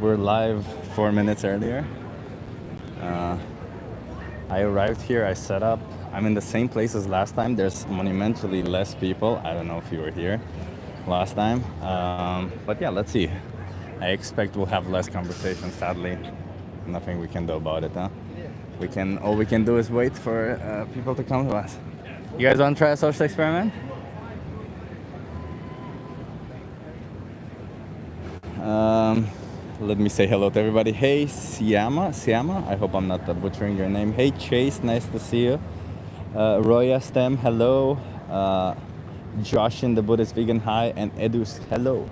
We're live 4 minutes earlier. I arrived here, I set up. I'm in the same place as last time. There's monumentally less people. I don't know if you were here last time. But yeah, let's see. I expect we'll have less conversation, sadly. Nothing we can do about it, huh? All we can do is wait for people to come to us. You guys want to try a social experiment? Let me say hello to everybody. Hey, Siama. I hope I'm not butchering your name. Hey, Chase. Nice to see you. Roya Stem. Hello. Josh in the Buddhist Vegan. Hi, and Edus. Hello.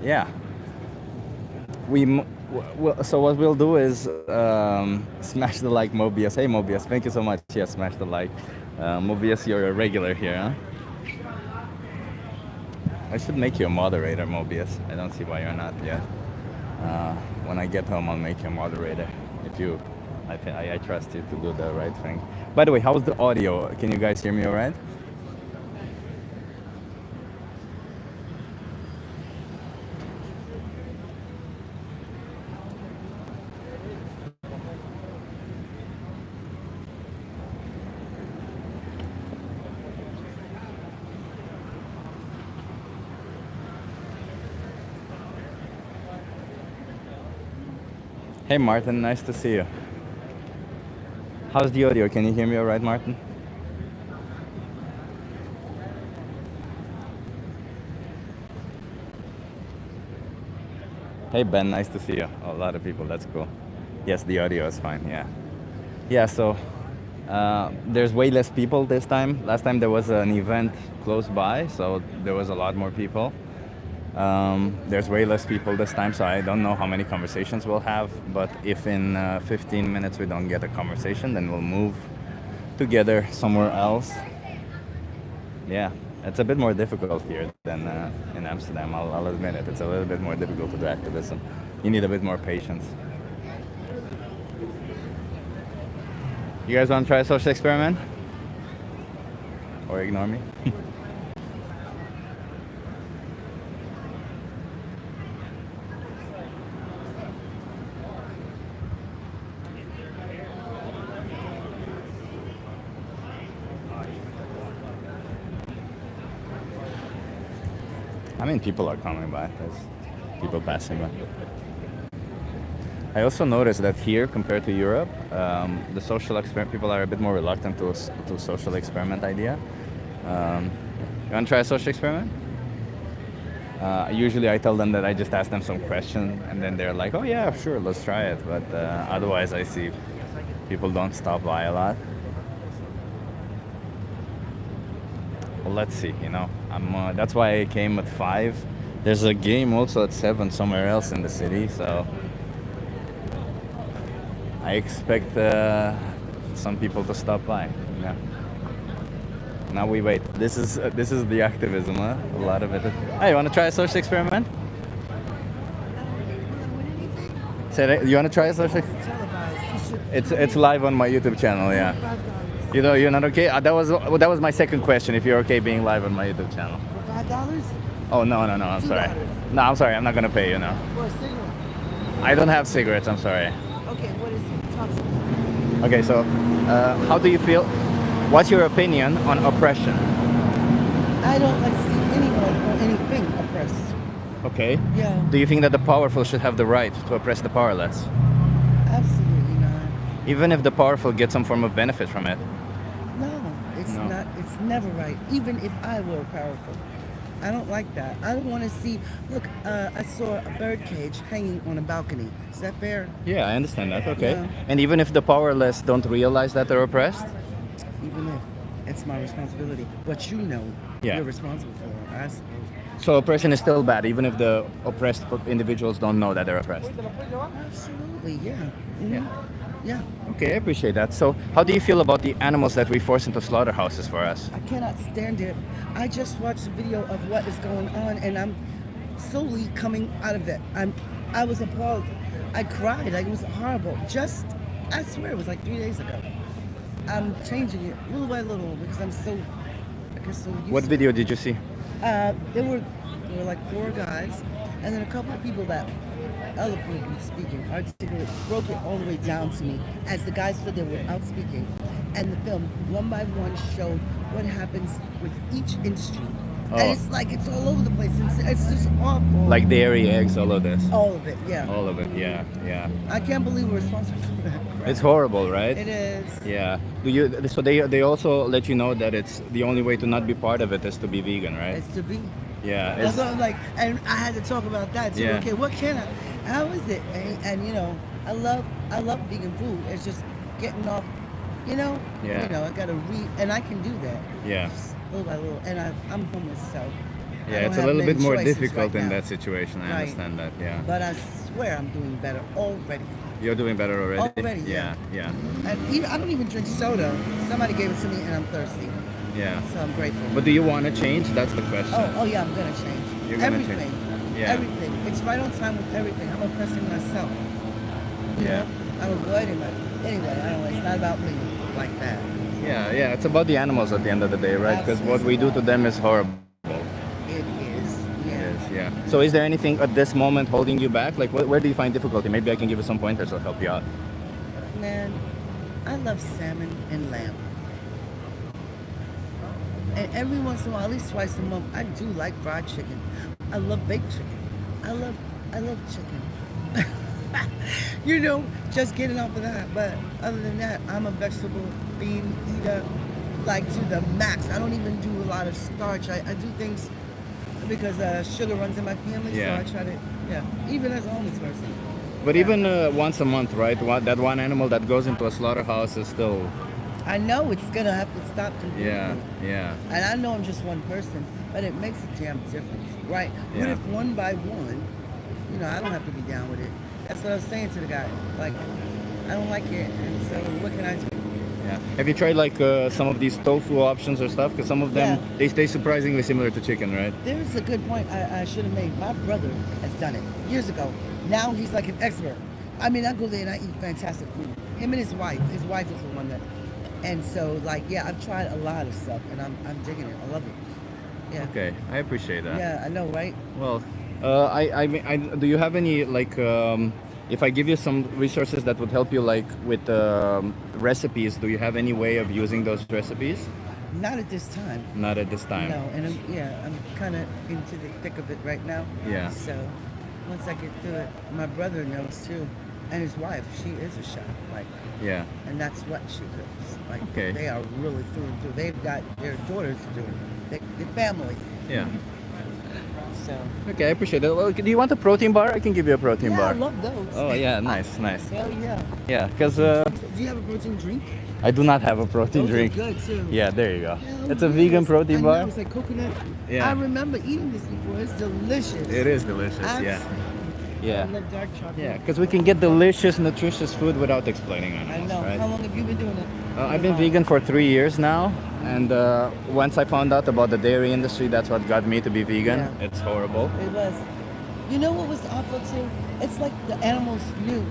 Yeah. So what we'll do is smash the like, Mobius. Hey, Mobius. Thank you so much. Yeah, smash the like. Mobius, you're a regular here, huh? I should make you a moderator, Mobius. I don't see why you're not yet. When I get home, I'll make you a moderator. I trust you to do the right thing. By the way, how's the audio? Can you guys hear me all right? Hey Martin, nice to see you. How's the audio? Can you hear me all right, Martin? Hey Ben, nice to see you. Oh, a lot of people, that's cool. Yes, the audio is fine, yeah. Yeah, so there's way less people this time. Last time there was an event close by, so there was a lot more people. There's way less people this time, so I don't know how many conversations we'll have, but if in 15 minutes we don't get a conversation, then we'll move together somewhere else. Yeah, it's a bit more difficult here than in Amsterdam, I'll admit it. It's a little bit more difficult to do activism. You need a bit more patience. You guys want to try a social experiment? Or ignore me? I mean, people are coming by. There's people passing by. I also noticed that here, compared to Europe, the social experiment, people are a bit more reluctant to social experiment idea. You want to try a social experiment? Usually I tell them that I just ask them some question, and then they're like, oh yeah, sure, let's try it. But otherwise I see people don't stop by a lot. Well, let's see, you know. That's why I came at 5. There's a game also at 7 somewhere else in the city, so I expect some people to stop by. Yeah. Now we wait. This is the activism, huh? A lot of it. Hey, you want to try a social experiment? You want to try a social experiment? It's live on my YouTube channel, yeah. You know, you're not okay? That was my second question, if you're okay being live on my YouTube channel. $5? Oh, no, I'm sorry. No, I'm sorry, I'm not gonna pay you now. For a cigarette? I don't have cigarettes, I'm sorry. Okay, what is it? Talk to me. Okay, so how do you feel? What's your opinion on oppression? I don't like to see anyone or anything oppressed. Okay. Yeah. Do you think that the powerful should have the right to oppress the powerless? Absolutely not. Even if the powerful get some form of benefit from it? No, it's not. It's never right. Even if I were powerful. I don't like that. I don't want to see. Look, I saw a bird cage hanging on a balcony. Is that fair? Yeah, I understand that. Okay. Yeah. And even if the powerless don't realize that they're oppressed? Even if it's my responsibility. What you know, you're responsible for, I suppose. So oppression is still bad, even if the oppressed individuals don't know that they're oppressed? Absolutely, yeah. Mm-hmm. Yeah. Okay, I appreciate that. So how do you feel about the animals that we force into slaughterhouses for us? I cannot stand it. I just watched a video of what is going on, and I'm slowly coming out of it. I was appalled. I cried. Like, it was horrible. I swear it was like 3 days ago. I'm changing it little by little because I'm so, I guess, so used What video did you see? There were like 4 guys, And then a couple of people that eloquently speaking, articulate, broke it all the way down to me as the guys stood there without speaking. And the film, one by one, showed what happens with each industry. And Oh. it's like it's all over the place. It's just awful. Like dairy, eggs, all of this. all of it, yeah. All of it, yeah, yeah. I can't believe we're responsible for that. It's horrible, right? It is. Yeah. Do you? So they also let you know that it's the only way to not be part of it is to be vegan, right? It's to be. Yeah. That's It's, what I'm like, and I had to talk about that too. Yeah. Okay, what can I? How is it? And you know, I love vegan food. It's just getting off. You know. Yeah. You know, I gotta read, and I can do that. yeah. Just little by little, and I'm homeless, so. I Yeah. don't It's a have little many bit more choices difficult right in now. that situation. I Right. understand that. Yeah. But I swear I'm doing better already. You're doing better already. Already, Yeah. yeah. Yeah. And even, I don't even drink soda. Somebody gave it to me, and I'm thirsty, Yeah. so I'm grateful. But do you want to change? That's the question. Oh yeah, I'm gonna change. You're gonna change. Everything. Yeah. Everything. It's right on time with everything. I'm oppressing myself. You Yeah. know? I'm avoiding it. Anyway, I don't know. It's not about me like that. Yeah. Yeah. It's about the animals at the end of the day, right? Because what we do to them is horrible. It is. Yeah. Yes, yeah. So is there anything at this moment holding you back? Like, where do you find difficulty? Maybe I can give you some pointers or help you out. Man, I love salmon and lamb. And every once in a while, at least twice a month, I do like fried chicken. I love baked chicken. I love chicken. You know, just getting off of that. But other than that, I'm a vegetable bean eater, like to the max. I don't even do a lot of starch. I do things because sugar runs in my family, Yeah. so I try to, yeah, even as a homeless person. But Yeah. even once a month, right? That one animal that goes into a slaughterhouse is still. I know it's gonna have to stop completely. Yeah, yeah, And I know I'm just one person, but it makes a damn difference, right? What Yeah. if one by one, you know, I don't have to be down with it. That's what I was saying to the guy. Like, I don't like it, and so what can I do? yeah. Have you tried like some of these tofu options or stuff? Because some of them Yeah. they stay surprisingly similar to chicken, right? There's a good point I should have made. My brother has done it years ago. Now he's like an expert. I mean, I go there and I eat fantastic food. Him and his wife. His wife is the one that. And so, like, yeah, I've tried a lot of stuff, and I'm digging it. I love it. Yeah. Okay, I appreciate that. Yeah, I know, right? Well, do you have any like if I give you some resources that would help you like with recipes, do you have any way of using those recipes? Not at this time. Not at this time. No, and I'm kind of into the thick of it right now. Yeah. So once I get through it, my brother knows too, and his wife, she is a chef, like, Yeah. and that's what she cooks. Like, Okay. they are really through and through. They've got their daughters doing it, the family. Yeah. So Okay, I appreciate it. Well, do you want a protein bar? I can give you a protein yeah, bar. I love those. Oh yeah, nice, nice. Hell yeah. Yeah, because Do you have a protein drink? I do not have a protein Those drink. are good too. Yeah, there you go. Hell It's a yes. vegan protein I bar. know, it's like coconut. Yeah. I remember eating this before. It's delicious. It is delicious. Yeah. I Yeah. love dark chocolate. Yeah, because we can get delicious, nutritious food without exploiting I animals, know. right? How long have you been doing it? I've been vegan for 3 years now, and once I found out about the dairy industry, that's what got me to be vegan. Yeah. It's horrible. It was. You know what was awful too? It's like the animals knew,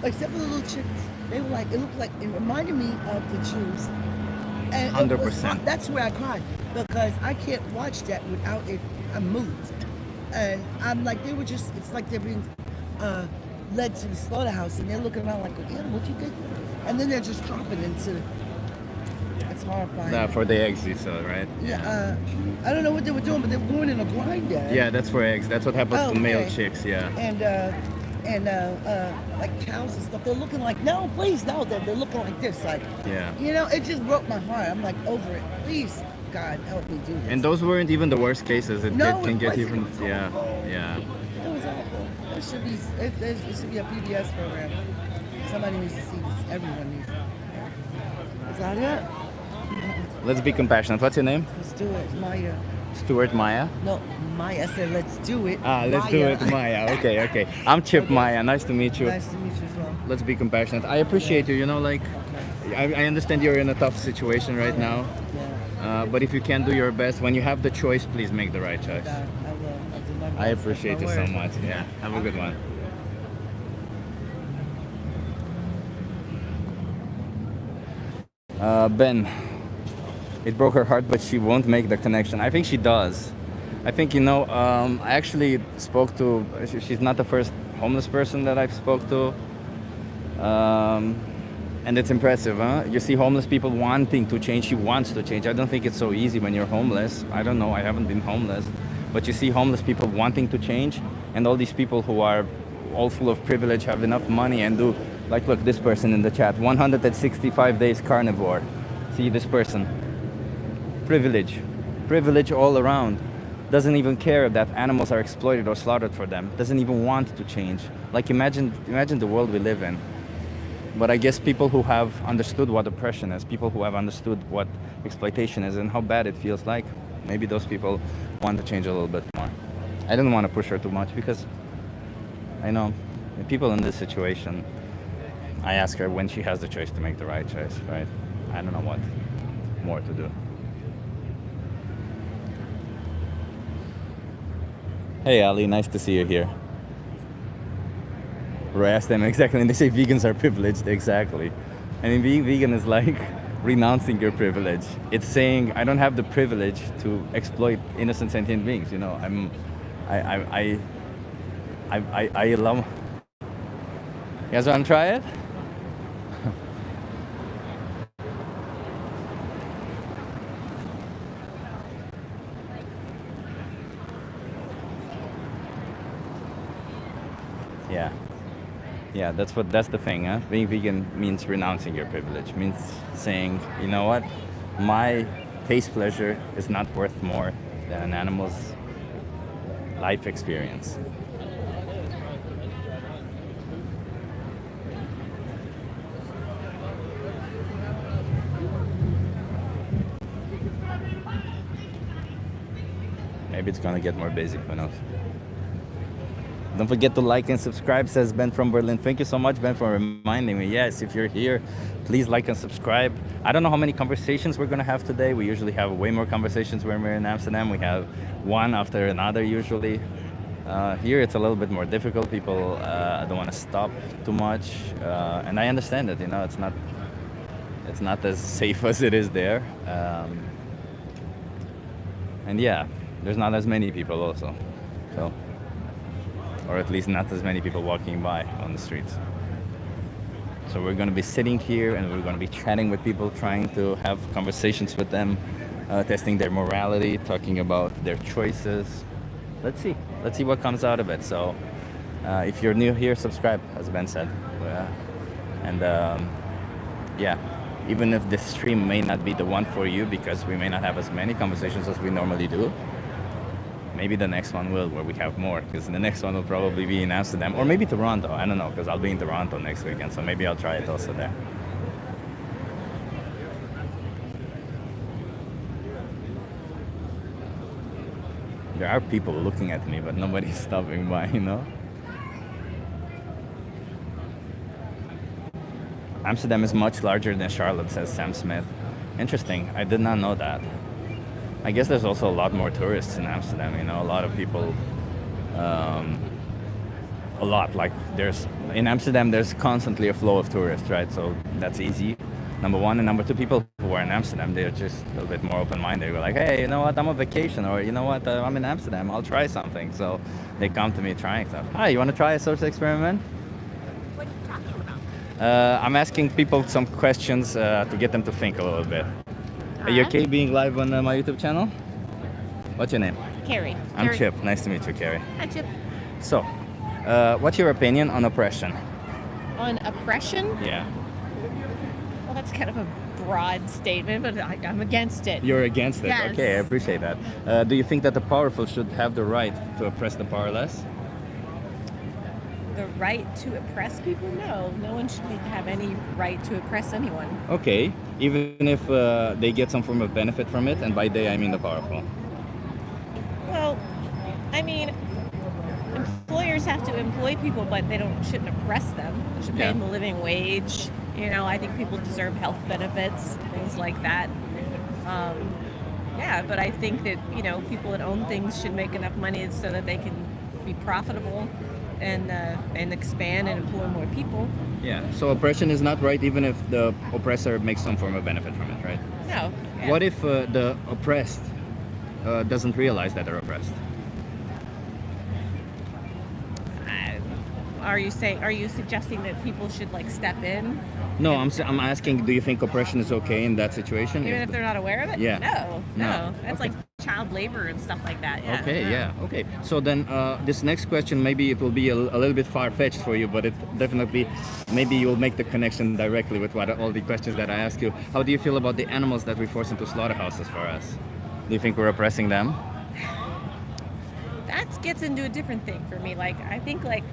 except for the little chickens. They were like, it looked like, it reminded me of the Jews. And it was 100%. that's where I cried because I can't watch that without it. I'm moved, and I'm like, they were just. It's like they're being led to the slaughterhouse, and they're looking around like, yeah, what you get? And then they're just dropping into. It's horrifying. For the eggs, you saw, right? Yeah. I don't know what they were doing, but they were going in a grinder. Yeah, that's for eggs. That's what happens Oh, to male okay. chicks. Yeah. And like cows and stuff, they're looking like, no, please, no, they're looking like this, like, Yeah. you know, it just broke my heart. I'm like, over it, please, God, help me do this. And those weren't even the worst cases. It, No, it can it get wasn't. even. It was Yeah. awful. Yeah. It was awful. It should be, it should be a PBS program. Somebody needs to see this. Everyone needs it. Is that it? Let's be compassionate. What's your name? Let's do it, Maya. Stuart Maya. No, Maya said, let's do it. Let's do Maya. it, Maya. Okay, okay. I'm Chip Maya. Nice to meet you. Nice to meet you as well. Let's be compassionate. I appreciate you. You know, like, I understand you're in a tough situation right now. Yeah. But if you can do your best, when you have the choice, please make the right choice. God, I will. I'll do my best. I appreciate you That's so my word. much. Yeah. Have a good one. Ben, it broke her heart, but she won't make the connection. I think she does. I think I actually spoke to. She's not the first homeless person that I've spoke to, and it's impressive, huh? You see homeless people wanting to change. She wants to change. I don't think it's so easy when you're homeless. I don't know. I haven't been homeless, but you see homeless people wanting to change, and all these people who are all full of privilege, have enough money, and do like look this person in the chat, 165 days carnivore. See this person, privilege all around. Doesn't even care that animals are exploited or slaughtered for them. Doesn't even want to change. Like imagine the world we live in. But I guess people who have understood what oppression is, people who have understood what exploitation is and how bad it feels like, maybe those people want to change a little bit more. I didn't want to push her too much because I know the people in this situation, I ask her when she has the choice to make the right choice, right? I don't know what more to do. Hey Ali, nice to see you here. Roy asked them exactly, and they say vegans are privileged. Exactly. I mean, being vegan is like renouncing your privilege. It's saying I don't have the privilege to exploit innocent sentient beings. I love. You guys want to try it? Yeah. Yeah, that's the thing, huh? Being vegan means renouncing your privilege, means saying, you know what, my taste pleasure is not worth more than an animal's life experience. Maybe it's gonna get more basic, who knows? Don't forget to like and subscribe, says Ben from Berlin. Thank you so much, Ben, for reminding me. Yes, if you're here, please like and subscribe. I don't know how many conversations we're going to have today. We usually have way more conversations when we're in Amsterdam. We have one after another usually. Here it's a little bit more difficult. People don't want to stop too much. And I understand it, it's not as safe as it is there. And yeah, there's not as many people also. So. Or at least not as many people walking by on the streets. So we're going to be sitting here and we're going to be chatting with people, trying to have conversations with them, testing their morality, talking about their choices. Let's see what comes out of it. So if you're new here, subscribe, as Ben said. And yeah, even if this stream may not be the one for you because we may not have as many conversations as we normally do, maybe the next one will, where we have more, because the next one will probably be in Amsterdam, or maybe Toronto. I don't know, because I'll be in Toronto next weekend, so maybe I'll try it also there. There are people looking at me, but nobody's stopping by, Amsterdam is much larger than Charlotte, says Sam Smith. Interesting. I did not know that. I guess there's also a lot more tourists in Amsterdam, a lot of people, a lot, like in Amsterdam there's constantly a flow of tourists, right? So that's easy, number one. And number two, people who are in Amsterdam, they're just a little bit more open-minded. They're like, hey, you know what, I'm on vacation, or you know what, I'm in Amsterdam, I'll try something. So they come to me trying stuff. Hi, you want to try a social experiment? What are you talking about? I'm asking people some questions to get them to think a little bit. Are you okay being live on my YouTube channel? What's your name? Carrie. I'm Chip. Nice to meet you, Carrie. Hi, Chip. So, what's your opinion on oppression? On oppression? Yeah. Well, that's kind of a broad statement, but I'm against it. You're against it? Yes. Okay, I appreciate that. Do you think that the powerful should have the right to oppress the powerless? The right to oppress people? No. No one should have any right to oppress anyone. Okay, even if they get some form of benefit from it, and by they I mean the powerful. Well, I mean, employers have to employ people, but they shouldn't oppress them. They should pay them a living wage. I think people deserve health benefits, things like that. Yeah, but I think that, people that own things should make enough money so that they can be profitable and expand and employ more people. Yeah, so oppression is not right even if the oppressor makes some form of benefit from it, right? No. Yeah. What if the oppressed doesn't realize that they're oppressed. Are you suggesting that people should like step in? No, I'm asking, do you think oppression is okay in that situation? Even if they're not aware of it? Yeah. No. That's Okay. like child labor and stuff like that. Yeah. Okay, no. yeah, okay. So then this next question, maybe it will be a little bit far-fetched for you, but it definitely, maybe you'll make the connection directly with all the questions that I ask you. How do you feel about the animals that we force into slaughterhouses for us? Do you think we're oppressing them? That gets into a different thing for me. Like, I think like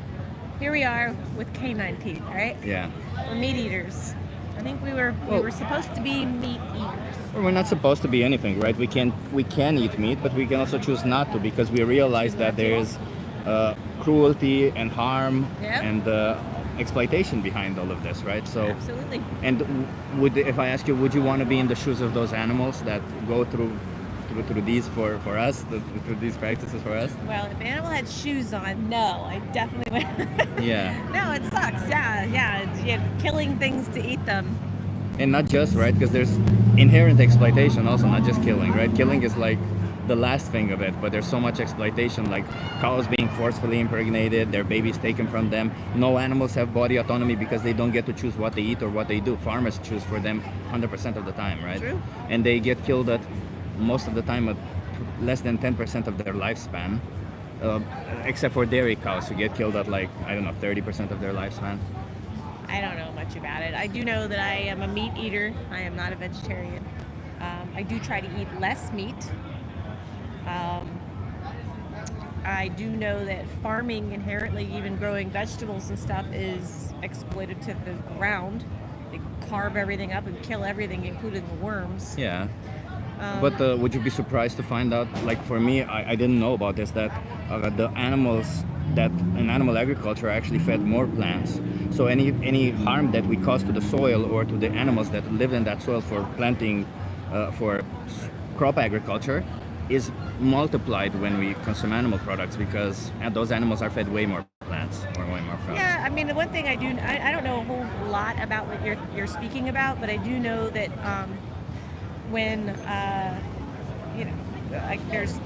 here we are with canine teeth, right? Yeah. We're meat eaters. I think we were supposed to be meat eaters. Well, we're not supposed to be anything, right? We can eat meat, but we can also choose not to because we realize that there is cruelty and harm Yep. and exploitation behind all of this, right? So, Absolutely. and if I ask you, would you want to be in the shoes of those animals that go through these for us, through these practices for us? Well, if an animal had shoes on, no, I definitely would. Yeah. No, it sucks. Yeah. You're killing things to eat them. And not just, right? Because there's inherent exploitation also, not just killing, right? Killing is like the last thing of it, but there's so much exploitation, like cows being forcefully impregnated, their babies taken from them. No animals have body autonomy because they don't get to choose what they eat or what they do. Farmers choose for them 100% of the time, right? True. And they get killed at most of the time at less than 10% of their lifespan, except for dairy cows who get killed at like, I don't know, 30% of their lifespan. I don't know much about it. I do know that I am a meat eater. I am not a vegetarian. I do try to eat less meat. I do know that farming inherently, even growing vegetables and stuff, is exploited to the ground. They carve everything up and kill everything, including the worms. Yeah. But would you be surprised to find out, like for me, I didn't know about this, that the animals that in animal agriculture are actually fed more plants. So any harm that we cause to the soil or to the animals that live in that soil for planting, for crop agriculture, is multiplied when we consume animal products because those animals are fed way more plants or way more crops. Yeah, I mean, the one thing I don't know a whole lot about what you're speaking about, but I do know that when like there's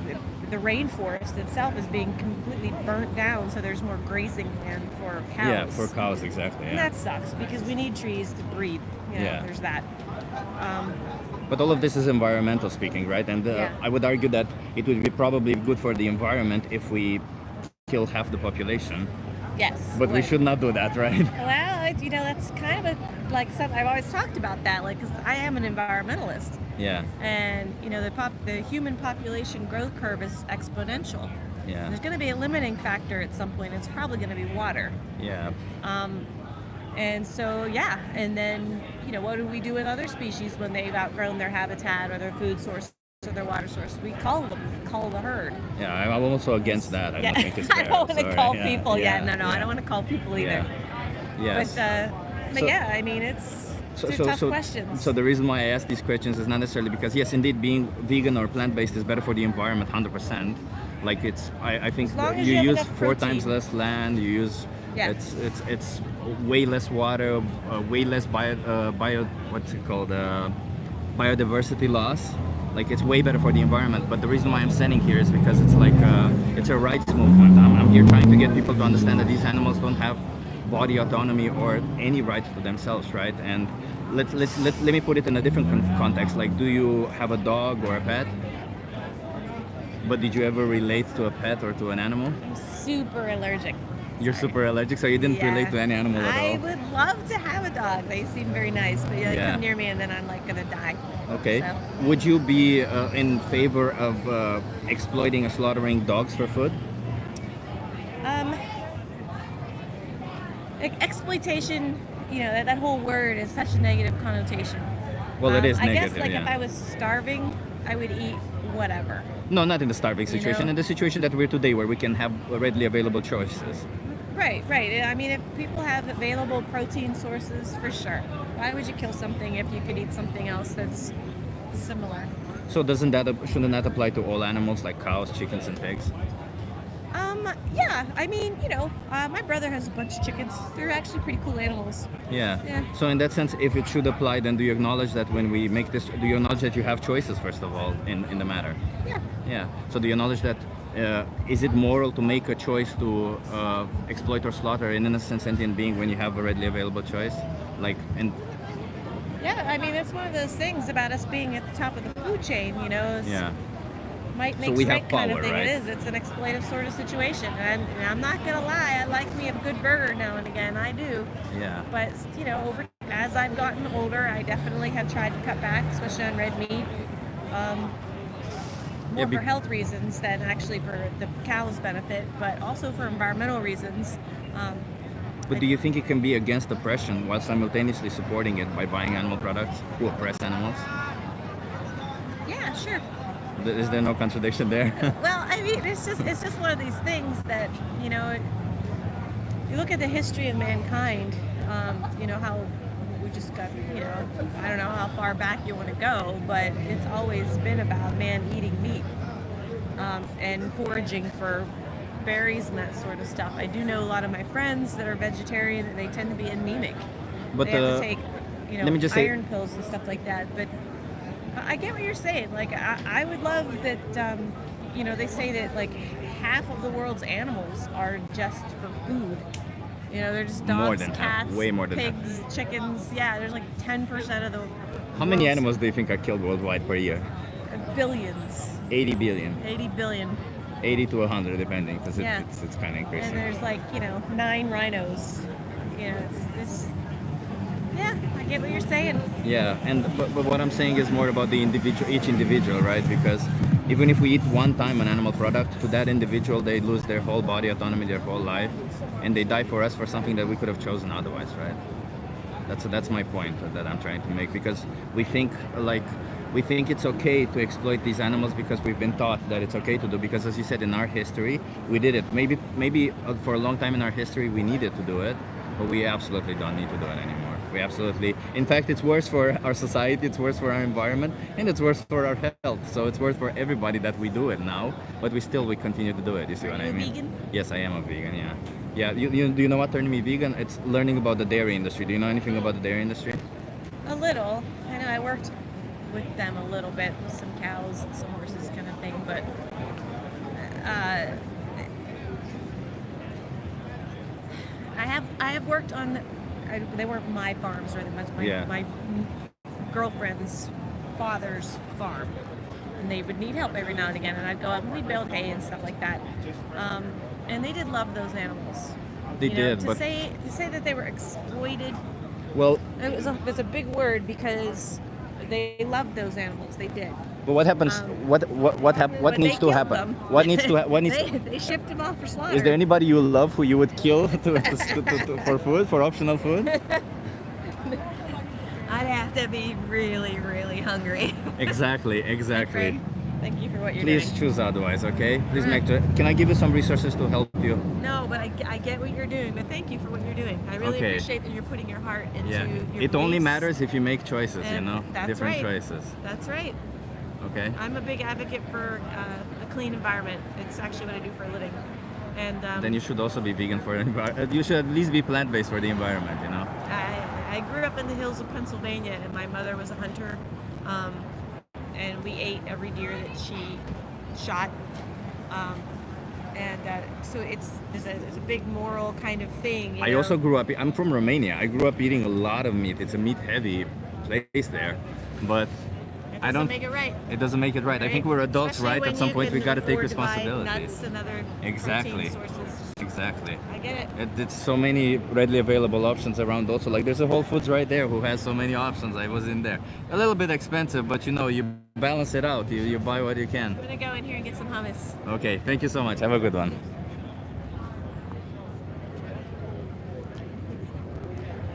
the rainforest itself is being completely burnt down, so there's more grazing land for cows. Yeah, for cows, exactly. And Yeah. that sucks because we need trees to breathe. Yeah. There's that. But all of this is environmental speaking, right? And Yeah. I would argue that it would be probably good for the environment if we kill half the population. Yes. But we Well, should not do that, right? Well, that's kind of like something I've always talked about that, like, 'cause I am an environmentalist, Yeah, and the human population growth curve is exponential. yeah, There's going to be a limiting factor at some point. It's probably going to be water. yeah. And so, yeah, and then, what do we do with other species when they've outgrown their habitat or their food source or their water source? We call the herd. Yeah, I'm also against that. I don't think it's I fair. don't want to Sorry. call Yeah, people. yeah, No, I don't want to call people either. Yeah. Yes. But So- yeah, I mean, it's tough questions. So the reason why I ask these questions is not necessarily because, yes, indeed, being vegan or plant-based is better for the environment, 100%. Like I think As long as you you have use enough 4 times protein. less land. You use Yeah. it's way less water, way less what's it called, biodiversity loss. Like it's way better for the environment. But the reason why I'm standing here is because it's like it's a rights movement. I'm here trying to get people to understand that these animals don't have body autonomy or any right to themselves, right? And let me put it in a different context. Like, do you have a dog or a pet? But did you ever relate to a pet or to an animal? I'm super allergic. You're super allergic, so you didn't Yeah. relate to any animal at I all. would love to have a dog. They seem very nice, but they Yeah. come near me and then I'm like gonna die. Okay. So, Would you be in favor of exploiting or slaughtering dogs for food? exploitation, that whole word is such a negative connotation. Well, it is I negative. guess, like, yeah. if I was starving, I would eat whatever. No, not in the starving situation. know? In the situation that we're today, where we can have readily available choices. Right. I mean, if people have available protein sources, for sure. Why would you kill something if you could eat something else that's similar? So shouldn't that apply to all animals like cows, chickens, and pigs? Yeah, I mean, my brother has a bunch of chickens. They're actually pretty cool animals. Yeah. Yeah. So in that sense, if it should apply, then do you acknowledge that when we make this, do you acknowledge that you have choices, first of all, in the matter? Yeah. Yeah. So do you acknowledge that, is it moral to make a choice to exploit or slaughter an innocent sentient being when you have a readily available choice? Like, and Yeah, I mean, it's one of those things about us being at the top of the food chain, it's yeah. might So makes we have right kind of power, thing. right? It is. It's an exploitive sort of situation. And I'm not going to lie, I like me a good burger now and again. I do. Yeah. But, as I've gotten older, I definitely have tried to cut back, especially on red meat. More for health reasons than actually for the cow's benefit, but also for environmental reasons. But do you think it can be against oppression while simultaneously supporting it by buying animal products who oppress animals? Yeah, sure. Is there no contradiction there? Well, I mean, it's just one of these things that you look at the history of mankind. How we just got I don't know how far back you want to go, but it's always been about man eating meat and foraging for berries and that sort of stuff. I do know a lot of my friends that are vegetarian, and they tend to be anemic. But they have to take let me just say- iron pills and stuff like that. But I get what you're saying. Like, I would love that, they say that, like, half of the world's animals are just for food. They're just dogs, More than half. cats, Way more than half. pigs, chickens. Yeah, there's like 10% of the How many world's animals do you think are killed worldwide per year? billions. 80 billion. 80 billion. 80 to 100 depending, because Yeah. it's kind of increasing. And there's like, 9 rhinos. It's yeah, I get what you're saying. Yeah, and but what I'm saying is more about the each individual, right? Because even if we eat one time an animal product, to that individual they lose their whole body autonomy, their whole life, and they die for us for something that we could have chosen otherwise, right? That's my point that I'm trying to make, because we think it's okay to exploit these animals because we've been taught that it's okay to do, because as you said, in our history we did it. Maybe for a long time in our history we needed to do it, but we absolutely don't need to do it anymore. In fact, it's worse for our society, it's worse for our environment, and it's worse for our health. So it's worse for everybody that we do it now, but we continue to do it. You see what I mean? Are you a vegan? Yes, I am a vegan. Yeah. Yeah. Do you know what turned me vegan? It's learning about the dairy industry. Do you know anything about the dairy industry? A little. I know I worked with them a little bit, with some cows and some horses kind of thing, but I have worked on. They weren't my farms, or my girlfriend's father's farm, and they would need help every now and again, and I'd go up and we'd build hay and stuff like that. And they did love those animals. They did, to but say that they were exploited. well, It's a big word, because they loved those animals. They did. but what happens? What But needs they to killed happen? them. What needs to what needs? They shipped them off for slaughter. Is there anybody you love who you would kill for food, for optional food? I'd have to be really, really hungry. Exactly. Right? Thank you for what you're Please doing. choose otherwise, okay? Please make sure. Can I give you some resources to help you? No, but I get what you're doing. But thank you for what you're doing. I really Okay. appreciate that you're putting your heart into Yeah. your It only beliefs. matters if you make choices, And that's different right. choices. That's right. Okay. I'm a big advocate for a clean environment. It's actually what I do for a living. And Then you should also be vegan for you should at least be plant-based for the environment, I grew up in the hills of Pennsylvania, and my mother was a hunter, and we ate every deer that she shot, so it's a big moral kind of thing. I also grew up. I'm from Romania. I grew up eating a lot of meat. It's a meat-heavy place there, but It I doesn't don't. make it right. It doesn't make it right. I think we're adults, Especially right? when At some you point, we can got to take afford to buy responsibility. Nuts and other Exactly. protein sources. Exactly. I get it. It's so many readily available options around. Also, like there's a Whole Foods right there who has so many options. I was in there. A little bit expensive, but you balance it out. You buy what you can. I'm gonna go in here and get some hummus. Okay. Thank you so much. Have a good one.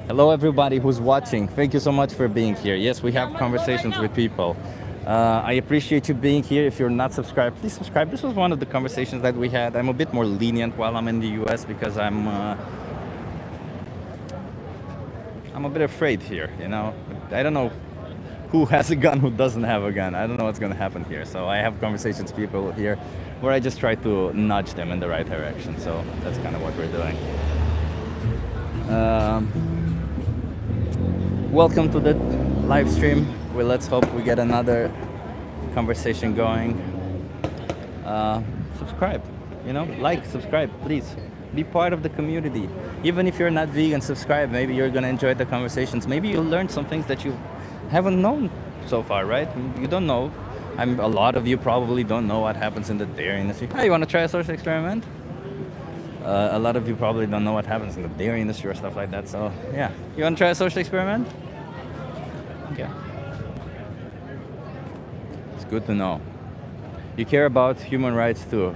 Hello, everybody who's watching. Thank you so much for being here. Yes, we have conversations with people. I appreciate you being here. If you're not subscribed, please subscribe. This was one of the conversations that we had. I'm a bit more lenient while I'm in the US because I'm a bit afraid here, I don't know who has a gun, who doesn't have a gun. I don't know what's going to happen here. So I have conversations with people here where I just try to nudge them in the right direction. So that's kind of what we're doing. Welcome to the live stream. Well, let's hope we get another conversation going. Subscribe, like, subscribe, please. Be part of the community. Even if you're not vegan, subscribe. Maybe you're gonna enjoy the conversations. Maybe you'll learn some things that you haven't known so far, right? You don't know. A lot of you probably don't know what happens in the dairy industry. Hey, you wanna try a social experiment? A lot of you probably don't know what happens in the dairy industry or stuff like that. So yeah, you wanna try a social experiment? Okay. It's good to know. You care about human rights too.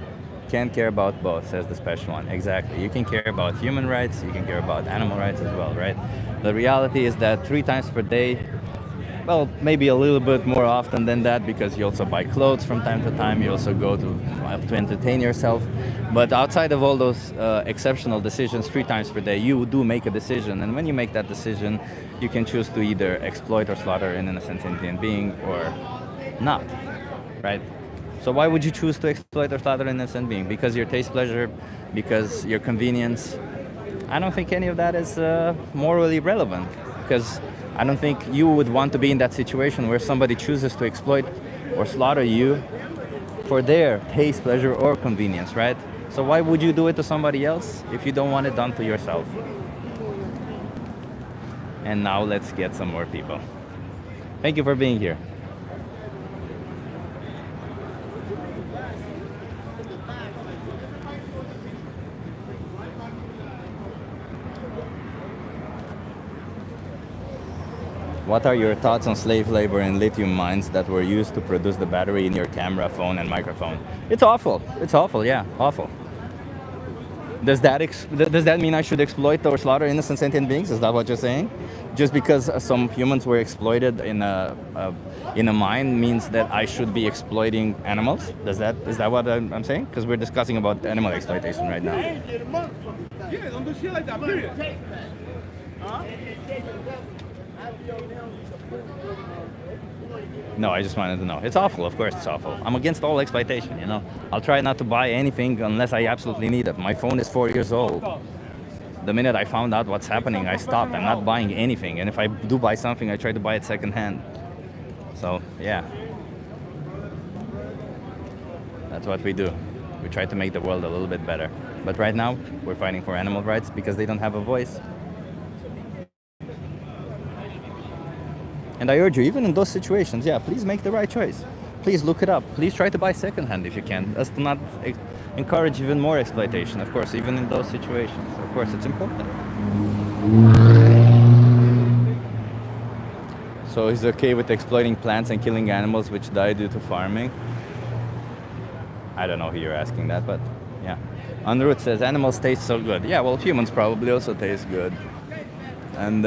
Can't care about both, says the special one. Exactly. You can care about human rights, you can care about animal rights as well, right? The reality is that 3 times per day, well, maybe a little bit more often than that, because you also buy clothes from time to time, you also go to entertain yourself. But outside of all those exceptional decisions, 3 times per day, you do make a decision. And when you make that decision, you can choose to either exploit or slaughter an innocent sentient being or not, right? So why would you choose to exploit or slaughter an innocent being? Because your taste pleasure, because your convenience? I don't think any of that is morally relevant, because I don't think you would want to be in that situation where somebody chooses to exploit or slaughter you for their taste pleasure or convenience, right? So why would you do it to somebody else if you don't want it done to yourself? And now let's get some more people. Thank you for being here. What are your thoughts on slave labor in lithium mines that were used to produce the battery in your camera, phone, and microphone? It's awful. It's awful, yeah, awful. Does that mean I should exploit or slaughter innocent sentient beings? Is that what you're saying? Just because some humans were exploited in a mine means that I should be exploiting animals? Is that what I'm saying? Because we're discussing about animal exploitation right now. Yeah, don't do shit like that, period. No, I just wanted to know. It's awful, of course it's awful. I'm against all exploitation, I'll try not to buy anything unless I absolutely need it. My phone is 4 years old. The minute I found out what's happening, I stopped. I'm not buying anything. And if I do buy something, I try to buy it secondhand. So, yeah. That's what we do. We try to make the world a little bit better. But right now, we're fighting for animal rights because they don't have a voice. And I urge you, even in those situations, yeah, please make the right choice. Please look it up. Please try to buy secondhand if you can, as to not encourage even more exploitation, of course, even in those situations. Of course, it's important. So he's okay with exploiting plants and killing animals which die due to farming? I don't know who you're asking that, but yeah. Unroot says, animals taste so good. Yeah, well, humans probably also taste good. And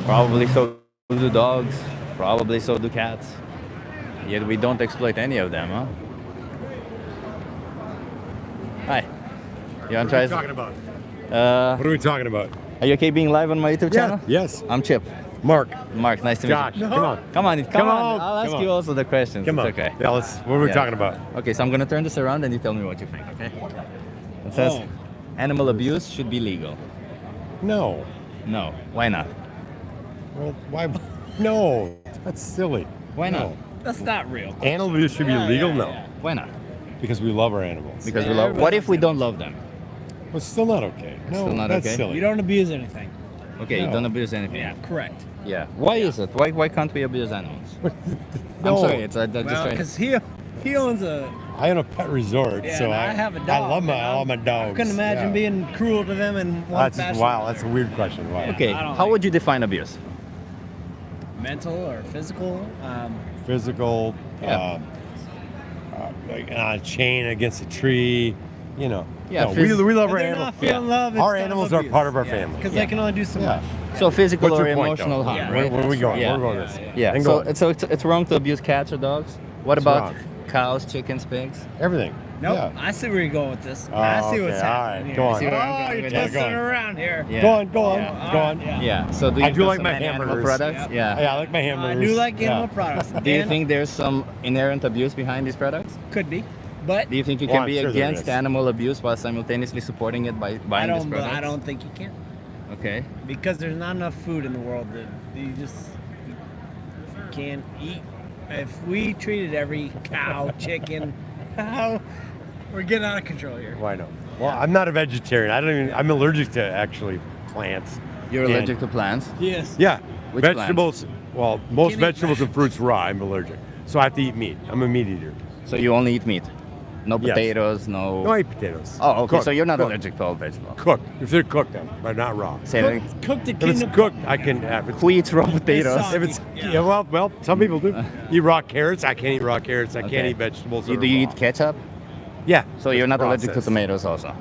probably so do dogs, probably so do cats. Yet we don't exploit any of them, huh? Hi. You want to try? What are we talking about? What are we talking about? Are you okay being live on my YouTube channel? Yes. I'm Chip. Mark. Mark, nice to meet Josh. you. Come on. Come on. Come on. I'll ask Come you on. also the questions. Come on. It's okay. Yeah, what are we talking about? Okay, so I'm gonna turn this around and you tell me what you think, okay? It says animal abuse should be legal. No. No. Why not? Well, why? No. That's silly. Why not? No. That's not real. Animal abuse should be legal? No. Why not? Because we love our animals. Because we Yeah, love. everybody What if loves we don't love them? Well, it's still not okay. No, Still not that's okay? silly. You don't abuse anything. Okay, you No. don't abuse anything. Yeah, correct. Yeah. Why is it? Why can't we abuse animals? No. I'm sorry. It's just Well, trying. because he owns a. I own a pet resort, Yeah, so and I have a dog. I love all my I dogs. couldn't imagine Yeah. being cruel to them in one That's fashion. wow. That's a weird question. Wow. Okay. I don't How like would you define abuse? Mental or physical. Physical. Yeah. Like on a chain against a tree. You know. Yeah, No, we love our They're animals. not feeling love. It's Our kind of animals are abuse. part of our family. Because Yeah. they can only do so Yeah. much. So physical What's or your point, emotional though? harm, Yeah. right? Where are we going? Yeah. Where are we going? Yeah. And So go. it's wrong to abuse cats or dogs. What It's about wrong. cows, chickens, pigs? Everything. Nope. Yeah. I see where you're going with this. Oh, I see what's okay, all happening right, here. go on. You see where I'm Oh, going you're with twisting this. it around here. Yeah. Go on, go on, Yeah, go all on. right, yeah. Yeah. So do you I do like consume my any animal hamburgers. products? Yeah. Yeah, I like my hamburgers. I do like animal Yeah. products. Do you And think there's some inherent abuse behind these products? could be, but Do you think you Well, can I'm be sure there against is. animal abuse while simultaneously supporting it by I buying these don't. products? I don't think you can, Okay. because there's not enough food in the world that you just can't eat. If we treated every cow, chicken, cow, we're getting out of control here. Why not? Well, I'm not a vegetarian. I don't even. I'm allergic to actually plants. You're And- allergic to plants? Yes. Yeah, Which vegetables. Well, most Can eat vegetables and fruits raw. I'm allergic, so I have to eat meat. I'm a meat eater. So you only eat meat? No Yes. potatoes, no... No, I eat potatoes. Oh, okay. Cooked, So you're not cooked. allergic to all vegetables. Cooked. If they're cooked, then, but not raw. Say that again. Cooked the If it's kingdom. cooked, I can have it. Who eats raw potatoes? It's If it's Yeah. yeah, well, some people do. Eat raw carrots. I can't eat raw carrots. I can't Okay. eat vegetables. You, that do are you raw. eat ketchup? Yeah. So you're not allergic to processed. tomatoes also?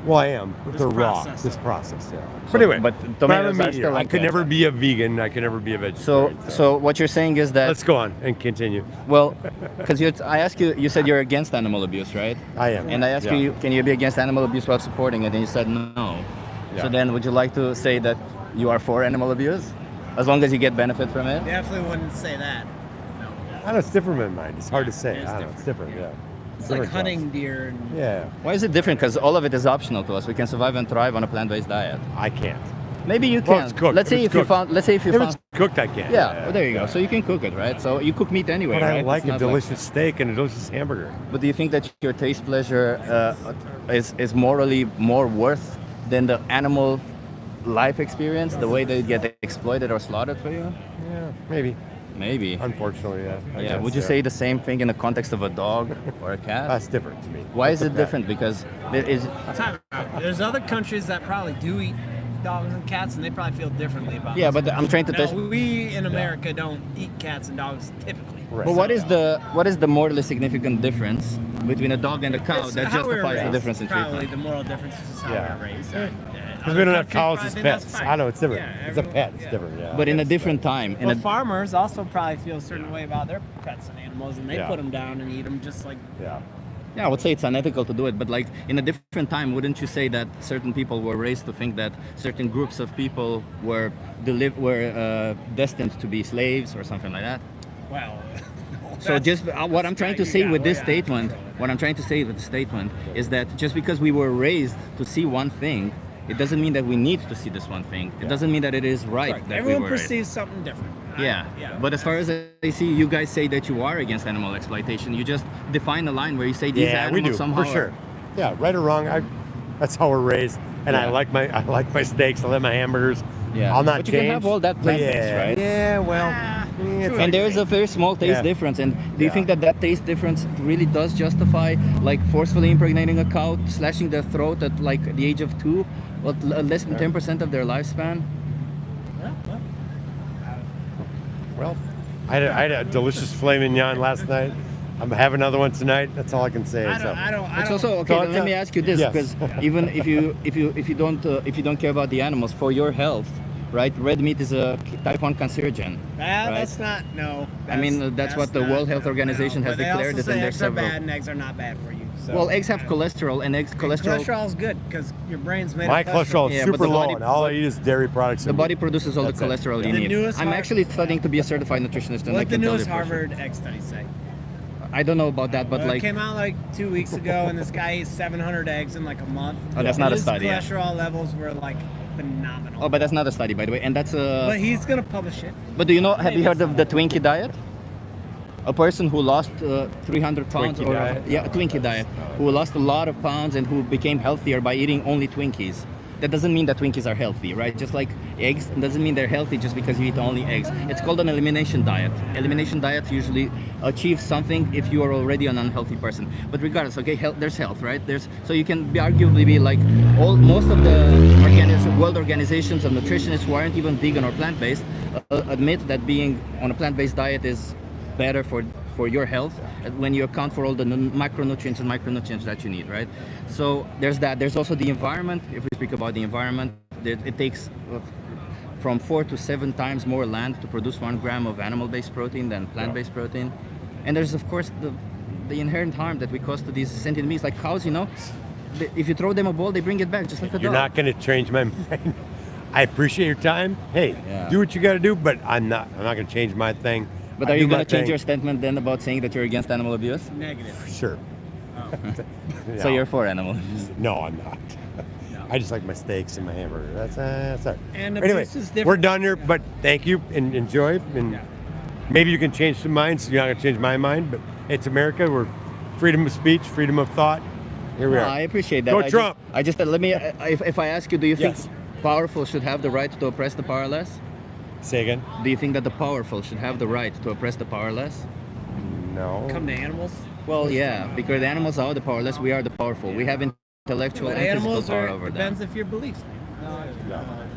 Well, I am. If This they're raw. process. This process, yeah. So- But anyway, but I'm tomatoes a are meat still eater. I like could that. never be a vegan. I could never be a So, vegetarian. so what you're saying is that... Let's go on and continue. Well, because I asked you, you said you're against animal abuse, right? I am. And I asked Yeah. you, can you be against animal abuse while supporting it? And you said no. Yeah. So then would you like to say that you are for animal abuse? As long as you get benefit from it? Definitely wouldn't say that. I don't know. It's different in mind. It's hard to say. It is I don't know. It's different. Yeah. It's like Different hunting jobs. deer. And Yeah. Why is it different? Because all of it is optional to us. We can survive and thrive on a plant-based diet. I can't. Maybe you Well, can. it's cooked. Let's say If if it's you cooked. found. Let's say if you If found. it's cooked, I can. Yeah, well, there you go. So you can cook it, right? So you cook meat anyway, But right? I It's like a not delicious steak and a delicious hamburger. But do you think that your taste pleasure is morally more worth than the animal life experience, the way they get exploited or slaughtered for you? Yeah, maybe. Maybe. Unfortunately, yeah. I Yeah. guess, Would you say the same thing in the context of a dog or a cat? That's different to me? Why That's is a it pet. different? Because there is. time out. There's other countries that probably do eat dogs and cats, and they probably feel differently about Yeah, it. but I'm trying to Now, test. we in America don't eat cats and dogs typically. Right. But what is the morally significant difference between a dog and a cow It's that how we were justifies the raised. difference in Probably treatment? the moral difference is just how Yeah. we were raised. Because we don't have cows as as pets. I know it's different. Yeah, it's a everyone- pet. It's yeah. different. Yeah. But in a It's different time, in Well, a farmers also probably feel a certain way about their pets and animals, and they Yeah. put them down and eat them just like. Yeah. yeah, I would say it's unethical to do it. But like in a different time, wouldn't you say that certain people were raised to think that certain groups of people were destined to be slaves or something like that? Well. So just what I'm trying to say with this statement, Control. what I'm trying to say with the statement is that just because we were raised to see one thing, it doesn't mean that we need to see this one thing. It doesn't mean that it is right Correct. that Everyone we were raised. perceives something different. Yeah. Yeah. But as far as I see, you guys say that you are against animal exploitation. You just define a line where you say these Yeah, we animals do somehow for sure. Yeah, right or wrong, that's how we're raised. And Yeah. I like my steaks. I like my hamburgers. Yeah. I'll not But you change. can have all that plant-based, yeah. right? Yeah. Well. it's And there is a very small taste Yeah. difference. And do you Yeah. think that taste difference really does justify like forcefully impregnating a cow, slashing their throat at like the age of 2, well, less than 10% of their lifespan? Well, I had a delicious filet mignon last night. I'm having another one tonight. That's all I can say. so. It's also okay. So, Then let me ask you this, yes. because even if you don't care about the animals for your health, right? Red meat is a type 1 cancerogen. right? That's not no. I mean, that's what the not- World Health Organization has But they declared also it, and say there's eggs are several. bad and eggs are not bad for you. So. Well, eggs have cholesterol, and cholesterol. Cholesterol is good because your brain's made My of cholesterol is Yeah, but super the low, body- and all I eat is dairy products. The and body meat. produces all the That's it. cholesterol Yeah. you The need. newest I'm Har- actually studying to be a certified nutritionist, and I What the can tell newest you for sure. Harvard egg studies say. I don't know about that, but It like, came out like 2 weeks ago, and this guy ate 700 eggs in like a month. Oh, that's And not a his study, yeah. cholesterol levels were like phenomenal. oh, but that's not a study, by the way, and that's a. But he's gonna publish it. But do you know? Have Maybe you heard it's of the Twinkie diet? A person who lost 300 pounds, Twinkie diet? yeah, a Twinkie diet, who lost a lot of pounds and who became healthier by eating only Twinkies. That doesn't mean that Twinkies are healthy, right? Just like eggs, it doesn't mean they're healthy just because you eat only eggs. It's called an elimination diet. Elimination diets usually achieve something if you are already an unhealthy person. But regardless, okay, there's health, right? So you can arguably be like most of the world organizations of nutritionists who aren't even vegan or plant-based admit that being on a plant-based diet is better for your health when you account for all the macronutrients and micronutrients that you need, right? So there's that. There's also the environment. If we speak about the environment, it takes from 4 to 7 times more land to produce 1 gram of animal-based protein than plant-based protein. And there's of course the inherent harm that we cause to these sentient beings, like cows. If you throw them a ball, they bring it back, just like a dog. You're not going to change my mind. I appreciate your time. Hey, Yeah. do what you got to do, but I'm not going to change my thing. But I are do you my going to change thing. your statement then about saying that you're against animal abuse? Negative. Sure. So you're for animal abuse? No, I'm not. I just like my steaks and my hamburger. That's all right. And anyway, abuse is different. we're done here, but thank you and enjoy. And maybe you can change some minds. You're not going to change my mind, but it's America. We're freedom of speech, freedom of thought. Here we No, are. I appreciate that. Go Trump. Let me. If I ask you, do you think Yes. powerful should have the right to oppress the powerless? Say again? Do you think that the powerful should have the right to oppress the powerless? No. Come to animals. Well, yeah, because the animals are the powerless. We are the powerful. We have intellectual But and physical animals power are over depends them. if your beliefs.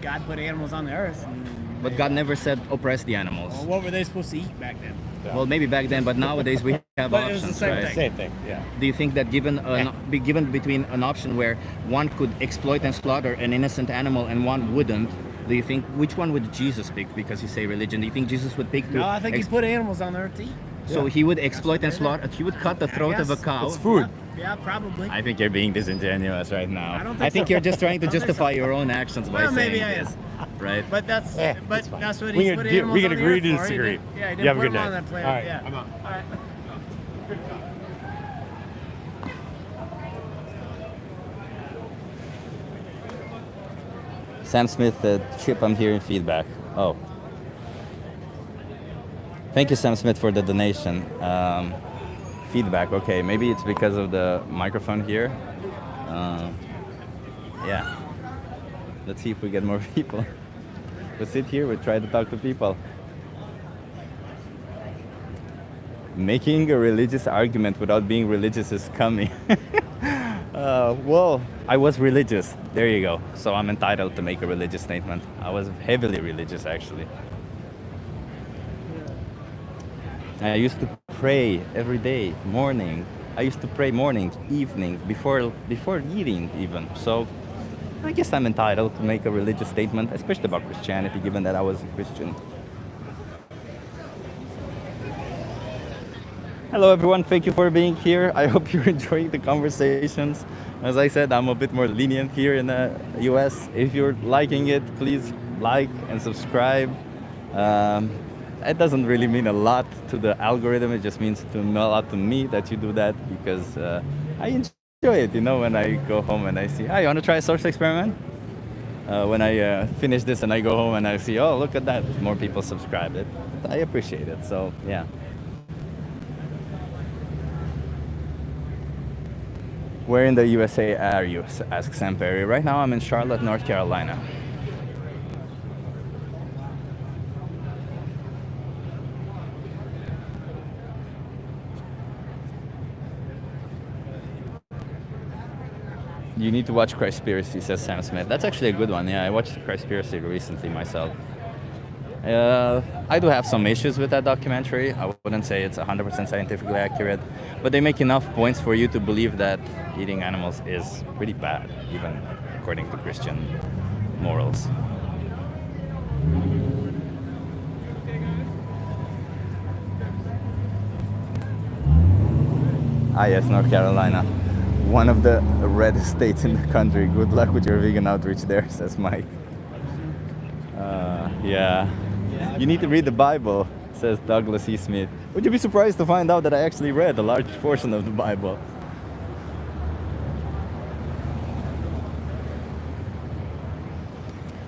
God put animals on the earth. And But God never said oppress the animals. well, what were they supposed to eat back then? Well, maybe back then, but nowadays we have But it was the options, same right? thing. Same thing, yeah. Do you think that be given between an option where one could exploit and slaughter an innocent animal and one wouldn't, do you think which one would Jesus pick? Because you say religion. Do you think Jesus would pick to? No, I think he put animals on the earth to eat. So he would exploit and slaughter. He would cut the throat of a guess. cow. It's food. Yeah, probably. I think you're being disingenuous right now. I don't I think think so. you're just trying to I don't think justify so. your own actions by Well, maybe saying I this, am. right? But that's Yeah, but it's fine. that's what We he can put do- animals we can on the agree earth to for. He disagree. didn't- Yeah, he You didn't have a put good them on night. that planet. All right, Yeah. I'm out. All right. Sam Smith, Chip, I'm hearing feedback. Oh. Thank you, Sam Smith, for the donation. Feedback, okay. Maybe it's because of the microphone here. Yeah. Let's see if we get more people. We'll sit here, we'll try to talk to people. Making a religious argument without being religious is coming. Well, I was religious. There you go. So I'm entitled to make a religious statement. I was heavily religious, actually. I used to pray every day, morning. I used to pray morning, evening, before eating even. So I guess I'm entitled to make a religious statement, especially about Christianity, given that I was a Christian. Hello everyone, thank you for being here. I hope you're enjoying the conversations. As I said, I'm a bit more lenient here in the US. If you're liking it, please like and subscribe. It doesn't really mean a lot to the algorithm, it just means a lot to me that you do that, because I enjoy it, when I go home and I see, you want to try a social experiment? When I finish this and I go home and I see, oh, look at that, more people subscribe it. I appreciate it, so yeah. Where in the USA are you? Asks Sam Perry. Right now I'm in Charlotte, North Carolina. You need to watch Christspiracy, says Sam Smith. That's actually a good one. Yeah, I watched Christspiracy recently myself. I do have some issues with that documentary. I wouldn't say it's 100% scientifically accurate, but they make enough points for you to believe that eating animals is pretty bad, even according to Christian morals. Ah yes, North Carolina. One of the reddest states in the country. Good luck with your vegan outreach there, says Mike. Yeah. You need to read the Bible, says Douglas E. Smith. Would you be surprised to find out that I actually read a large portion of the Bible?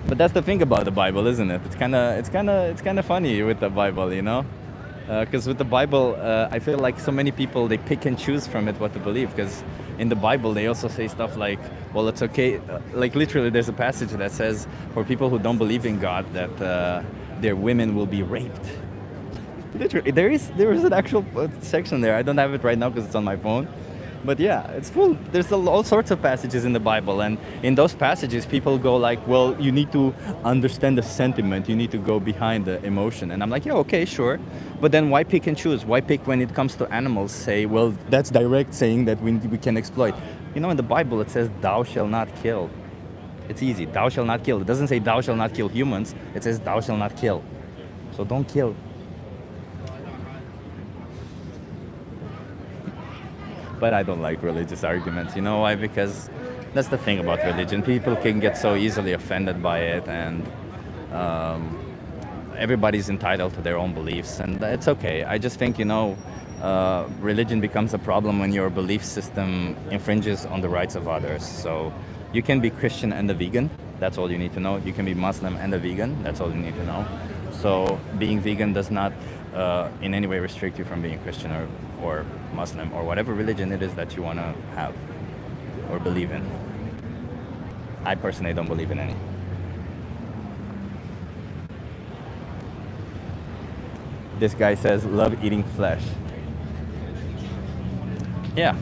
But that's the thing about the Bible, isn't it? It's kind of funny with the Bible, because with the Bible, I feel like so many people, they pick and choose from it what to believe. Because in the Bible, they also say stuff like, well, it's okay. Like literally, there's a passage that says for people who don't believe in God that their women will be raped. Literally, there is an actual section there. I don't have it right now because it's on my phone. But yeah, it's full. There's all sorts of passages in the Bible, and in those passages, people go like, well, you need to understand the sentiment, you need to go behind the emotion. And I'm like, yeah, okay, sure. But then why pick and choose? Why pick when it comes to animals, say, well, that's direct saying that we can exploit. In the Bible, it says, thou shalt not kill. It's easy, thou shalt not kill. It doesn't say thou shalt not kill humans, it says thou shalt not kill. So don't kill. But I don't like religious arguments. You know why? Because that's the thing about religion. People can get so easily offended by it, and everybody's entitled to their own beliefs, and it's okay. I just think, religion becomes a problem when your belief system infringes on the rights of others. So you can be Christian and a vegan. That's all you need to know. You can be Muslim and a vegan. That's all you need to know. So being vegan does not in any way restrict you from being Christian or Muslim or whatever religion it is that you want to have or believe in. I personally don't believe in any. This guy says, love eating flesh. Yeah,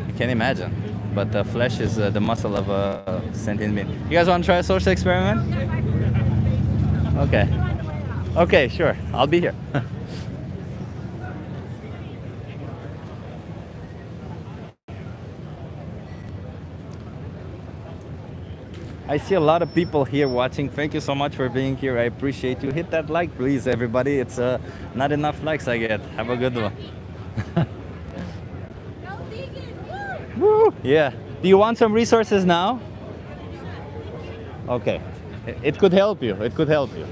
you can imagine. But flesh is the muscle of a sentient being. You guys want to try a social experiment? Okay. Okay, sure. I'll be here. I see a lot of people here watching. Thank you so much for being here. I appreciate you. Hit that like, please, everybody. It's not enough likes I get. Have a good one. Woo! Yeah. Do you want some resources now? Okay. It could help you. It could help you.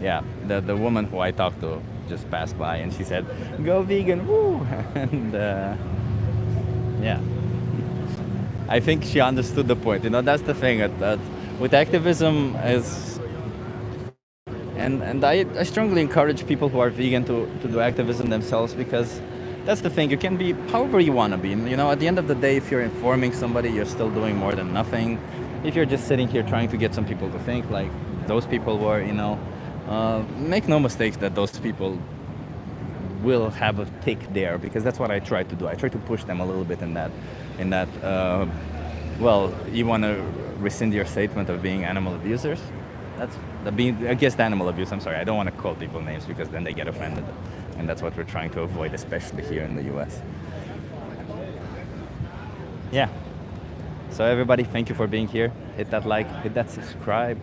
Yeah, the woman who I talked to just passed by and she said, "Go vegan, woo!" And yeah, I think she understood the point. That's the thing that with activism is, and I strongly encourage people who are vegan to do activism themselves, because that's the thing. You can be however you want to be. At the end of the day, if you're informing somebody, you're still doing more than nothing. If you're just sitting here trying to get some people to think like those people were, make no mistakes that those people will have a tick there, because that's what I try to do. I try to push them a little bit in that, well, you want to rescind your statement of being animal abusers? That's being against animal abuse. I'm sorry, I don't want to call people names because then they get offended. And that's what we're trying to avoid, especially here in the US. Yeah. So everybody, thank you for being here. Hit that like, hit that subscribe,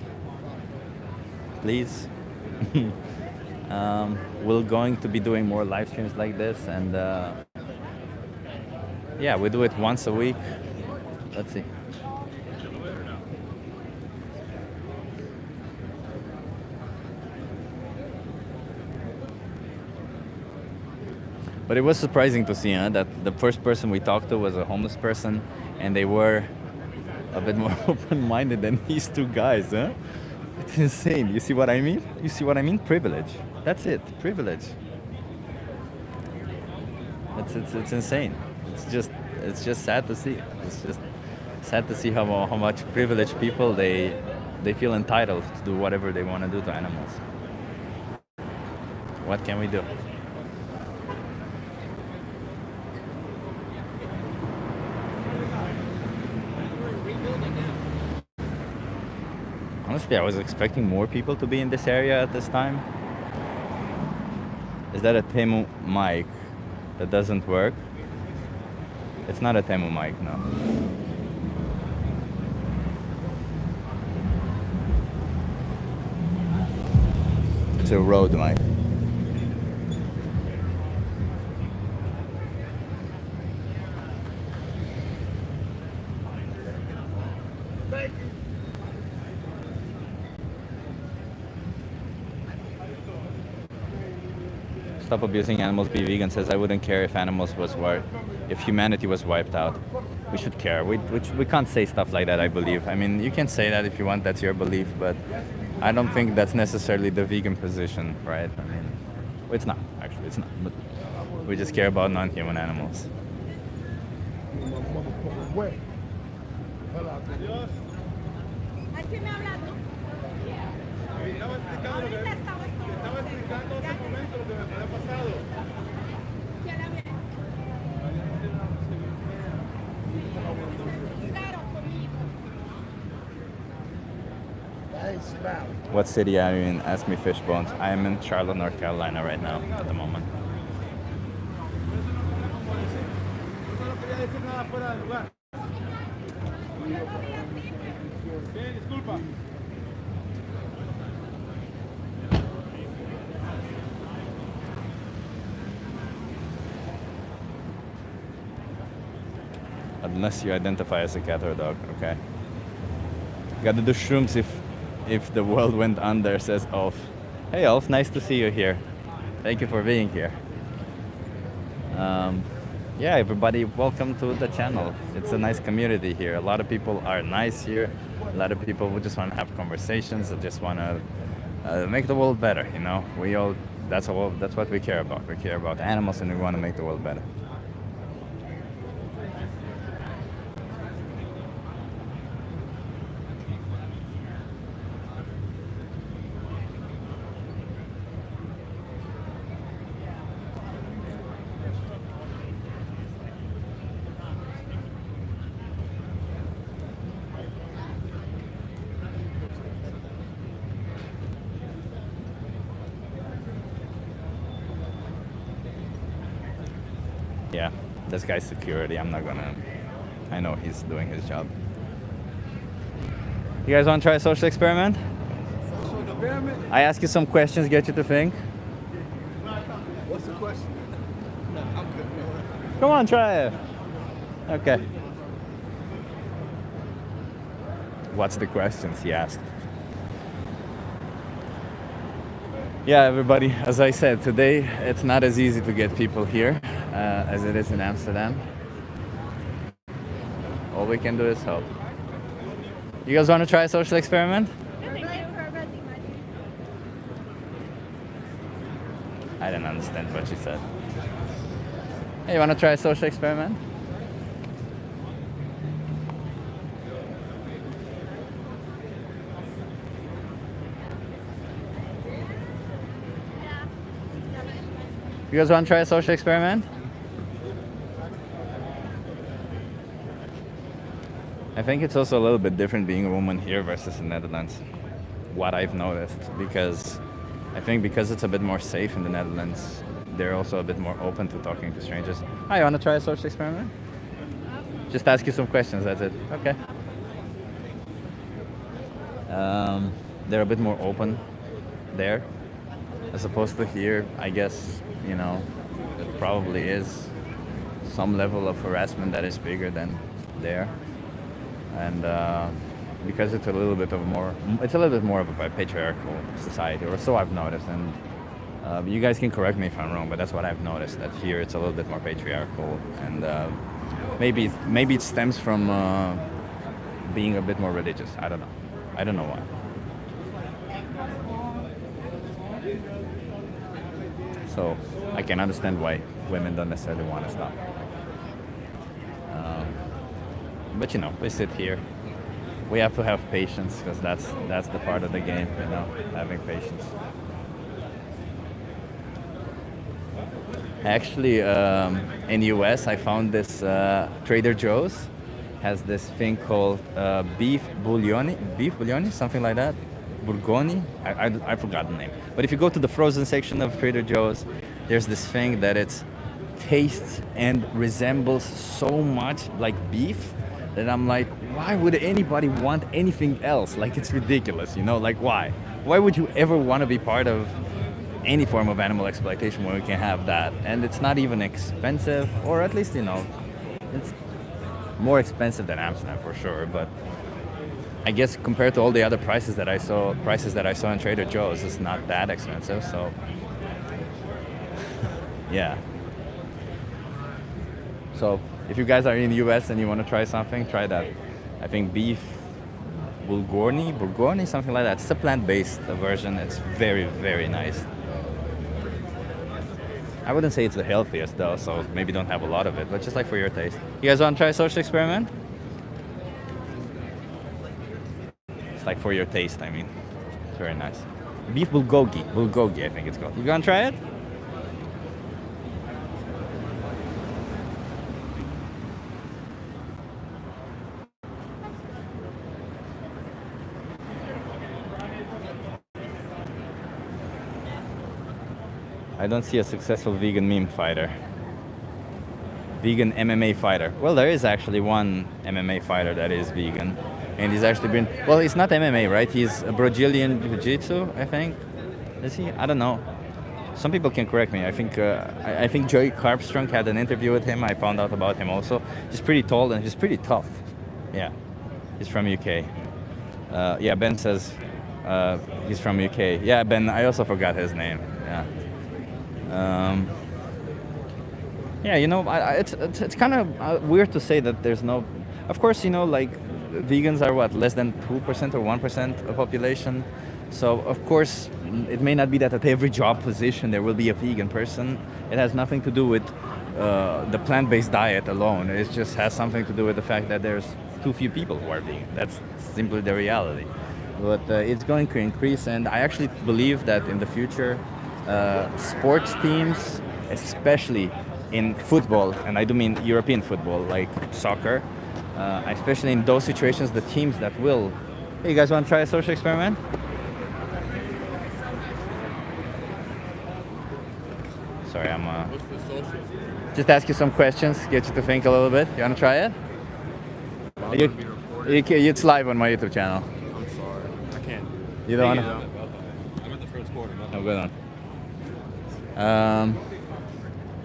please. We're going to be doing more live streams like this, and yeah, we do it once a week. Let's see. But it was surprising to see that the first person we talked to was a homeless person, and they were a bit more open-minded than these two guys, huh? It's insane. You see what I mean? You see what I mean? Privilege. That's it. Privilege. It's insane. It's just sad to see. It's just sad to see how much privileged people they feel entitled to do whatever they want to do to animals. What can we do? Honestly, I was expecting more people to be in this area at this time. Is that a Temu mic that doesn't work? It's not a Temu mic, no. It's a Rode mic. Stop abusing animals, be vegan says, I wouldn't care if if humanity was wiped out. We should care. We can't say stuff like that, I believe. I mean, you can say that if you want, that's your belief, but I don't think that's necessarily the vegan position, right? I mean, it's not, actually, it's not. But we just care about non-human animals. What city are you in? Ask me Fishbones. I am in Charlotte, North Carolina right now at the moment. unless you identify as a cat or a dog. Okay. Gotta do shrooms if the world went under, says Ulf. Hey Ulf, nice to see you here. Thank you for being here. Yeah, everybody, welcome to the channel. It's a nice community here. A lot of people are nice here. A lot of people who just want to have conversations, or just want to make the world better. You know, we all that's what we care about. We care about animals, and we want to make the world better. Yeah, this guy's security. I'm not gonna. I know he's doing his job. You guys want to try a social experiment? Social experiment? I ask you some questions, get you to think. What's the question? No, I'm good. No. Come on, try it. Okay. What's the questions he asked? Yeah, everybody, as I said, today it's not as easy to get people here as it is in Amsterdam. All we can do is help. You guys want to try a social experiment? I didn't understand what she said. Hey, you want to try a social experiment? You guys want to try a social experiment? I think it's also a little bit different being a woman here versus the Netherlands. What I've noticed, because I think because it's a bit more safe in the Netherlands, they're also a bit more open to talking to strangers. Hi, you want to try a social experiment? Just ask you some questions, that's it. Okay. They're a bit more open there, as opposed to here. I guess, you know, there probably is some level of harassment that is bigger than there. And because it's a little bit more of a patriarchal society, or so I've noticed. And you guys can correct me if I'm wrong, but that's what I've noticed. That here it's a little bit more patriarchal, and maybe it stems from being a bit more religious. I don't know. I don't know why. So I can understand why women don't necessarily want to stop. But you know, we sit here. We have to have patience, because that's the part of the game, you know, having patience. Actually, in US, I found this Trader Joe's has this thing called beef bouillon, something like that. Bourgogne, I forgot the name. But if you go to the frozen section of Trader Joe's, there's this thing that it tastes and resembles so much like beef that I'm like, why would anybody want anything else? Like, it's ridiculous, you know? Like, why? Why would you ever want to be part of any form of animal exploitation when we can have that? And it's not even expensive, or at least, you know, it's more expensive than Amsterdam for sure, but I guess compared to all the other prices that I saw in Trader Joe's, it's not that expensive. So yeah. So if you guys are in the US and you want to try something, try that. I think beef Bourgogne, something like that. It's a plant-based version. It's very, very nice. I wouldn't say it's the healthiest though, so maybe don't have a lot of it, but just like for your taste. You guys want to try a social experiment? It's like for your taste, I mean. It's very nice. Beef bulgogi, I think it's called. You gonna try it? I don't see a successful vegan meme fighter. Vegan MMA fighter. Well, there is actually one MMA fighter that is vegan. And he's actually been... Well, it's not MMA, right? He's a Brazilian Jiu-Jitsu, I think. Is he? I don't know. some people can correct me. I think I think Joey Carbstrong had an interview with him. I found out about him also. He's pretty tall and he's pretty tough. Yeah, he's from UK. Yeah, Ben says he's from UK. Yeah, Ben. I also forgot his name. Yeah. Yeah, you know, it's kind of weird to say that there's no. Of course, you know, like vegans are what, less than 2% or 1% of population. So of course, it may not be that at every job position there will be a vegan person. It has nothing to do with the plant-based diet alone. It just has something to do with the fact that there's too few people who are vegan. That's simply the reality. But it's going to increase, and I actually believe that in the future, sports teams, especially in football, and I do mean European football, like soccer, especially in those situations, the teams that will. Hey, you guys want to try a social experiment? Sorry, I'm What's the social? just ask you some questions, get you to think a little bit. You want to try it? I'm You- gonna be recorded. It's live on my YouTube channel. I'm sorry. I can't. You don't want to? I'm at the first quarter. No, good on.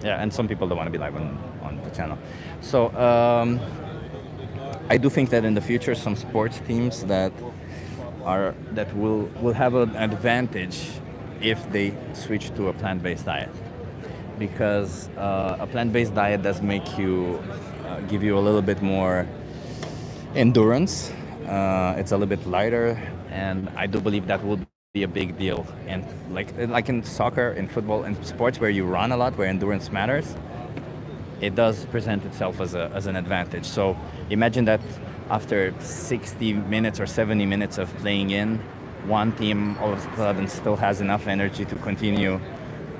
Yeah, and some people don't want to be live on the channel. So I do think that in the future, some sports teams that will have an advantage if they switch to a plant-based diet, because a plant-based diet does make you give you a little bit more endurance. It's a little bit lighter, and I do believe that will be a big deal. And like in soccer, in football, in sports where you run a lot, where endurance matters, it does present itself as an advantage. So imagine that after 60 minutes or 70 minutes of playing in, one team all of a sudden still has enough energy to continue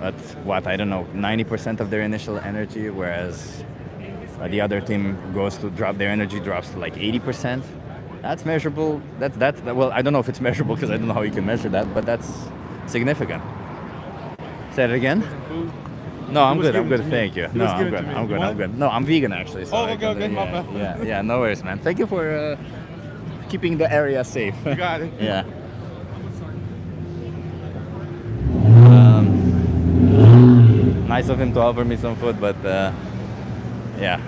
at what, I don't know, 90% of their initial energy, whereas the other team goes to their energy drops to like 80%. That's measurable. That's well, I don't know if it's measurable because I don't know how you can measure that, but that's significant. Say it again. Food. No, I'm was good. I'm given good. to me. Thank you. It No, was I'm given good. to me. I'm You good. I'm want? good. No, I'm vegan actually. So Oh, I okay, can- my yeah, bad. yeah, no worries, man. Thank you for keeping the area safe. You got it. Yeah. Nice of him to offer me some food, but yeah,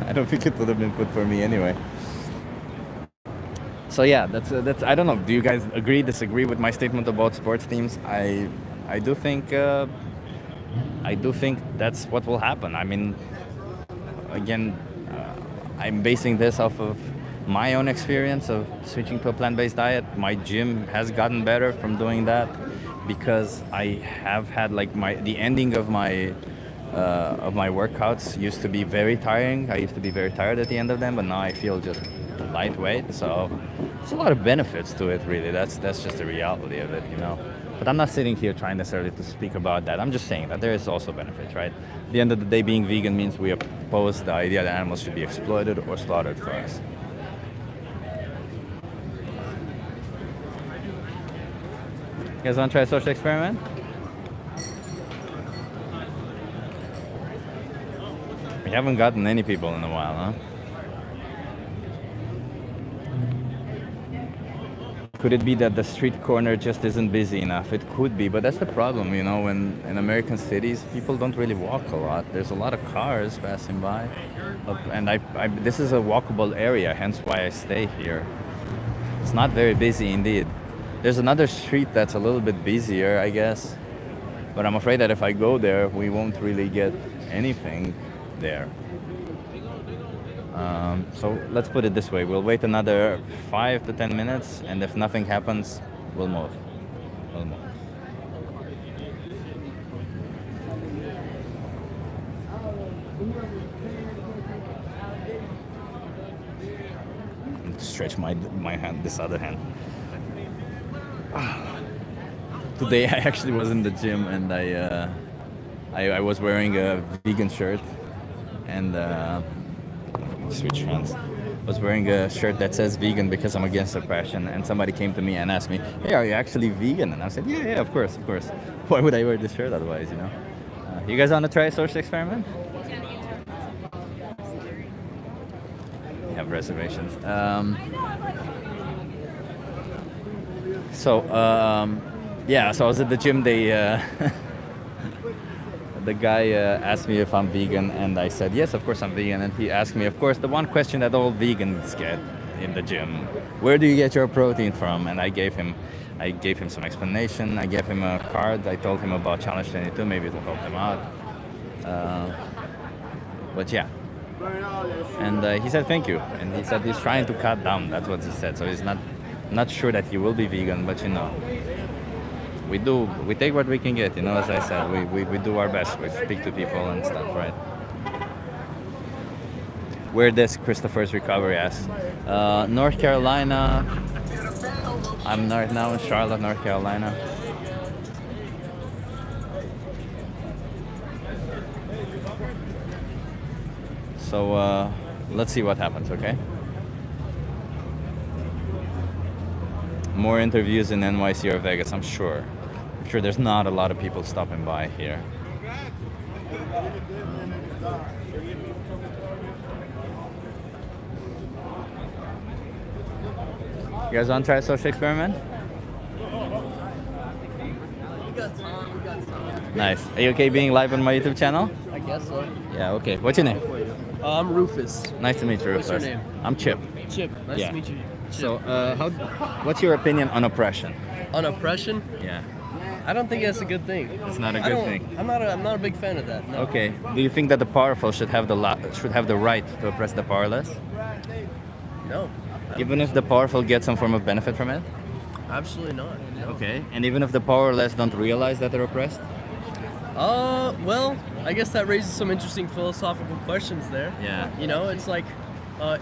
I don't think it would have been food for me anyway. So yeah, that's. I don't know. Do you guys agree, disagree with my statement about sports teams? I do think that's what will happen. I mean, again, I'm basing this off of my own experience of switching to a plant-based diet. My gym has gotten better from doing that because I have had like the ending of my workouts used to be very tiring. I used to be very tired at the end of them, but now I feel just lightweight. So there's a lot of benefits to it, really. That's just the reality of it, you know. But I'm not sitting here trying necessarily to speak about that. I'm just saying that there is also benefits, right? At the end of the day, being vegan means we oppose the idea that animals should be exploited or slaughtered for us. You guys want to try a social experiment? We haven't gotten any people in a while, huh? Could it be that the street corner just isn't busy enough? It could be, but that's the problem, you know, when in American cities, people don't really walk a lot. There's a lot of cars passing by. And this is a walkable area, hence why I stay here. It's not very busy indeed. There's another street that's a little bit busier, I guess. But I'm afraid that if I go there, we won't really get anything there. So let's put it this way. We'll wait another 5 to 10 minutes, and if nothing happens, we'll move. We'll move. Stretch my hand, this other hand. Today I actually was in the gym and I was wearing a vegan shirt and switch hands. I was wearing a shirt that says vegan because I'm against oppression, and somebody came to me and asked me, "Hey, are you actually vegan?" And I said, "Yeah, of course, of course. Why would I wear this shirt otherwise, you know?" You guys want to try a social experiment? We have reservations. Yeah, so I was at the gym. They the guy asked me if I'm vegan, and I said yes, of course I'm vegan. And he asked me, of course, the one question that all vegans get in the gym: where do you get your protein from? And I gave him some explanation. I gave him a card. I told him about Challenge 22. Maybe it'll help him out. But yeah. And he said thank you. And he said he's trying to cut down. That's what he said. So he's not sure that he will be vegan, but we take what we can get. As I said, we do our best. We speak to people and stuff, right? Where does Christopher's recovery asks? North Carolina. I'm right now in Charlotte, North Carolina. So let's see what happens, okay? More interviews in NYC or Vegas, I'm sure. I'm sure there's not a lot of people stopping by here. You guys want to try a social experiment? Nice. Are you okay being live on my YouTube channel? I guess so. Yeah, okay. What's your name? I'm Rufus. Nice to meet you, Rufus. What's your name? I'm Chip. Chip. Nice Yeah. to meet you. Chip. So, what's your opinion on oppression? On oppression, Yeah, I don't think that's a good thing. it's not a I good don't- thing. I'm not a big fan of that. No. Okay. Do you think that the powerful should have the right to oppress the powerless, No. even if the powerful get some form of benefit from it? Absolutely not. No. Okay. And even if the powerless don't realize that they're oppressed? Well, I guess that raises some interesting philosophical questions there. Yeah. It's like,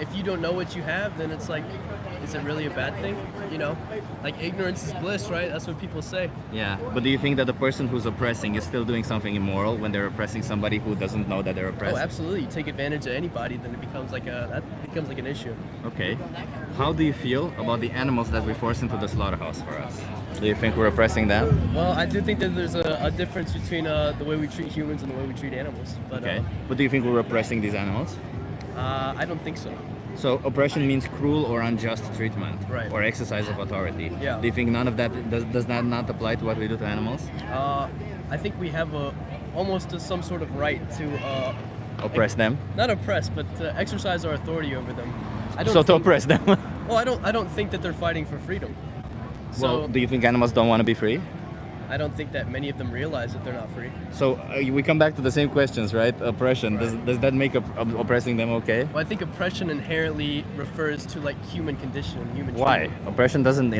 if you don't know what you have, then it's like, is it really a bad thing? Like ignorance is bliss, right? That's what people say. Yeah. But do you think that the person who's oppressing is still doing something immoral when they're oppressing somebody who doesn't know that they're oppressed? Oh, absolutely. You take advantage of anybody, then it becomes like an issue. Okay. How do you feel about the animals that we force into the slaughterhouse for us? Do you think we're oppressing them? Well, I do think that there's a difference between the way we treat humans and the way we treat animals. But, Okay. But do you think we're oppressing these animals? I don't think so. So oppression means cruel or unjust treatment, Right. or exercise of authority. Yeah. Do you think none of that does that not apply to what we do to animals? I think we have almost some sort of right to Oppress them. not oppress, but to exercise our authority over them. I don't So to think- oppress them. Well, I don't think that they're fighting for freedom. So Well, do you think animals don't want to be free? I don't think that many of them realize that they're not free. So we come back to the same questions, right? Oppression. Does that make oppressing them okay? Well, I think oppression inherently refers to like human condition, human. Why? treatment. Oppression doesn't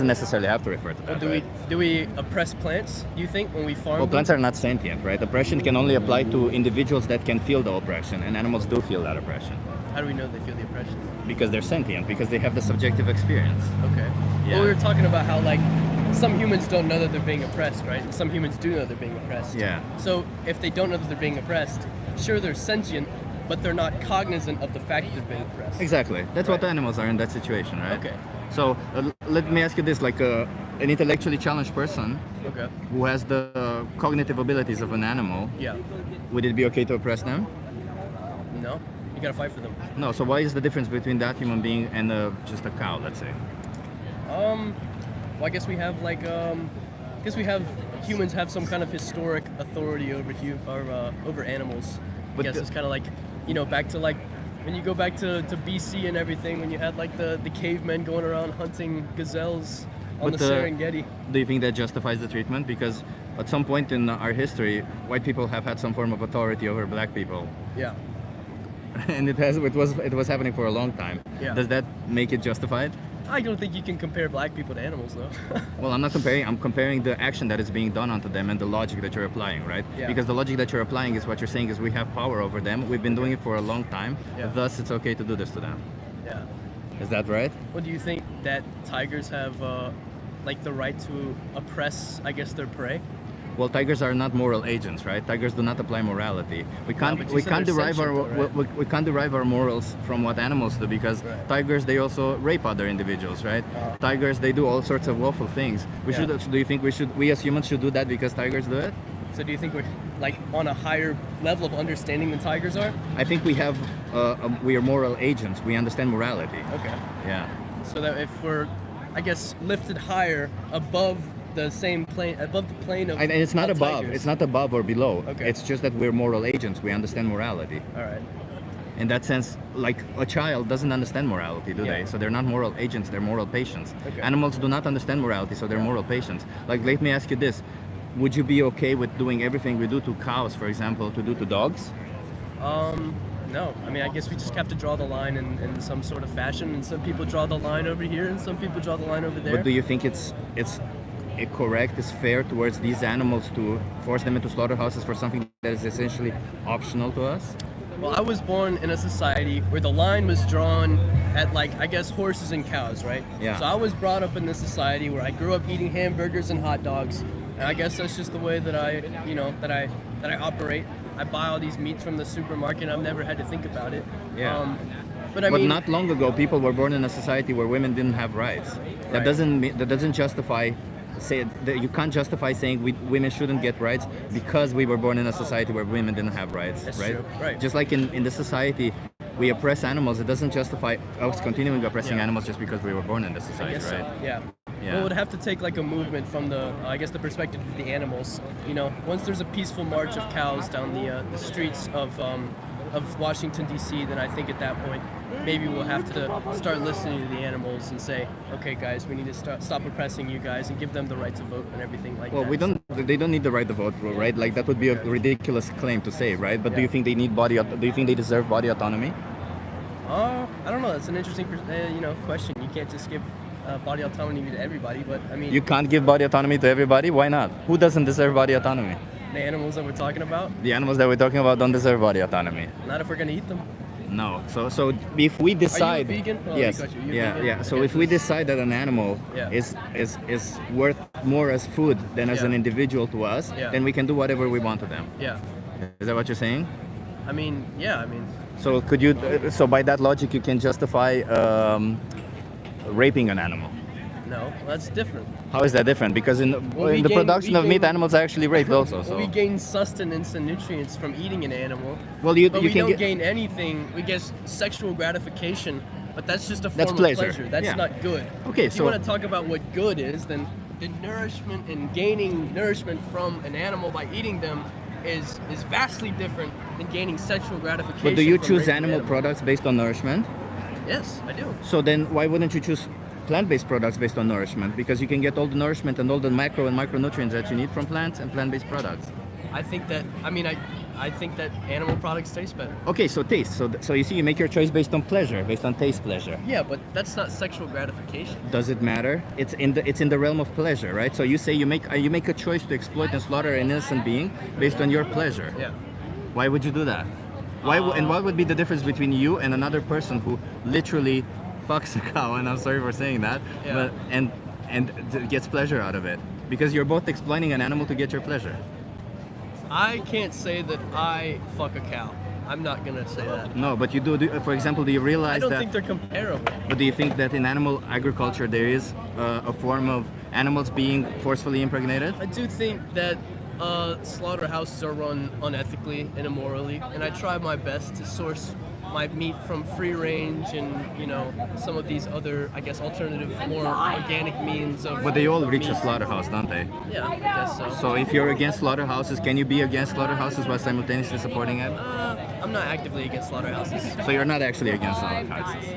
necessarily have to refer to that. Well, right? do we oppress plants? Do you think when we farm? Well, them? plants are not sentient, right? Oppression can only apply to individuals that can feel the oppression, and animals do feel that oppression How do we know they feel the oppression? because they're sentient, because they have the subjective experience. Okay. Yeah. Well, we were talking about how like some humans don't know that they're being oppressed, right? And some humans do know they're being oppressed. Yeah. So if they don't know that they're being oppressed, sure they're sentient, but they're not cognizant of the fact that they're being oppressed. Exactly. That's what Right. animals are in that situation, right? Okay. So let me ask you this: like an intellectually challenged person Okay. who has the cognitive abilities of an animal, Yeah. would it be okay to oppress them? No. You gotta fight for them. No. So why is the difference between that human being and just a cow, let's say? Well, I guess we have like humans have some kind of historic authority over over animals. But I guess the- it's kind of like, back to like when you go back to BC and everything, when you had like the cavemen going around hunting gazelles on But the Serengeti. Do you think that justifies the treatment? Because at some point in our history, white people have had some form of authority over black people, Yeah. and it was happening for a long time. Yeah. Does that make it justified? I don't think you can compare black people to animals, though. Well, I'm not comparing. I'm comparing the action that is being done onto them and the logic that you're applying, right? Yeah. Because the logic that you're applying is what you're saying is we have power over them. We've been doing it for a long time. Yeah. Thus, it's okay to do this to them. Yeah. Is that right? Well, do you think that tigers have like the right to oppress, I guess, their prey? Well, tigers are not moral agents, right? Tigers do not apply morality. We can't but you we said can't they're derive our sentient though, right? we can't derive our morals from what animals do because Right. tigers they also rape other individuals, right? Tigers they do all sorts of awful things. Yeah. Do you think we as humans should do that because tigers do it? So do you think we're like on a higher level of understanding than tigers are? I think we are moral agents. We understand morality. Okay. Yeah. So that if we're, I guess, lifted higher above the same plane, above the plane of. And it's not of above. tigers. It's not above or below. Okay. It's just that we're moral agents. We understand morality. All right. In that sense, like a child doesn't understand morality, do they? Yeah. So they're not moral agents, they're moral patients. Okay. Animals do not understand morality, so they're moral patients. Like, let me ask you this. Would you be okay with doing everything we do to cows, for example, to do to dogs? No. I mean, I guess we just have to draw the line in some sort of fashion, and some people draw the line over here, and some people draw the line over there. But do you think it's correct, it's fair towards these animals to force them into slaughterhouses for something that is essentially optional to us? Well, I was born in a society where the line was drawn at, like, I guess horses and cows, right? Yeah. So I was brought up in this society where I grew up eating hamburgers and hot dogs, and I guess that's just the way that I operate. I buy all these meats from the supermarket. I've never had to think about it. Yeah. But I But mean, not long ago, people were born in a society where women didn't have rights. That Right. doesn't justify. That you can't justify saying women shouldn't get rights because we were born in a society where women didn't have rights, That's right? true, right. Just like in the society we oppress animals, it doesn't justify us continuing oppressing Yeah. animals just because we were born in this I society, guess right? so. Yeah. Yeah. Well, it would have to take like a movement from the, I guess, the perspective of the animals. You know, once there's a peaceful march of cows down the streets of Washington D.C., then I think at that point maybe we'll have to start listening to the animals and say, okay, guys, we need to stop oppressing you guys and give them the right to vote and everything like Well, that. they don't need the right to vote, right? Like that would be a ridiculous claim to say, right? But do Yeah. you think they need do you think they deserve body autonomy? I don't know. That's an interesting, question. You can't just give body autonomy to everybody, but I mean, You can't give body autonomy to everybody. Why not? Who doesn't deserve body autonomy? the animals that we're talking about, The animals that we're talking about don't deserve body autonomy. not if we're gonna eat them. No. So if we decide, vegan? Oh, yes, I got you. You're yeah, vegan? yeah. So Okay, if we decide that an animal Yeah. is worth more as food than as Yeah. an individual to us, Yeah. then we can do whatever we want to them. Yeah. Is that what you're saying? I mean, yeah. I mean, So could you? So by that logic, you can justify raping an animal. no, that's different. How is that different? Because in we the gain- production we of meat, gain- animals are actually raped also. So We gain sustenance and nutrients from eating an animal. Well, but you we can don't get- gain anything. We get sexual gratification, but that's just a form That's of pleasure. That's Yeah. not good. Okay, if so- you want to talk about what good is, then the nourishment and gaining nourishment from an animal by eating them is vastly different than gaining sexual gratification. but do you from choose raping an animal animal. products based on nourishment? Yes, I do. So then why wouldn't you choose plant-based products based on nourishment? Because you can get all the nourishment and all the macro and micronutrients that you need from plants and plant-based products. I think that. I mean, I think that animal products taste better. Okay, so taste. So you see, you make your choice based on pleasure, based on taste pleasure. Yeah, but that's not sexual gratification. Does it matter? It's in the realm of pleasure, right? So you say you make a choice to exploit and slaughter an innocent being based on your pleasure. Yeah. Why would you do that? And what would be the difference between you and another person who literally fucks a cow? And I'm sorry for saying that, Yeah. but gets pleasure out of it because you're both exploiting an animal to get your pleasure. I can't say that I fuck a cow. I'm not gonna say that. No, but you do. For example, do you I realize don't that? think they're comparable. But do you think that in animal agriculture there is a form of animals being forcefully impregnated? I do think that slaughterhouses are run unethically and immorally, and I try my best to source my meat from free range and some of these other, I guess, alternative, more organic means of. But they all reach a meat. slaughterhouse, don't they? Yeah, I guess so. So if you're against slaughterhouses, can you be against slaughterhouses while simultaneously supporting it? I'm not actively against slaughterhouses. So you're not actually against slaughterhouses.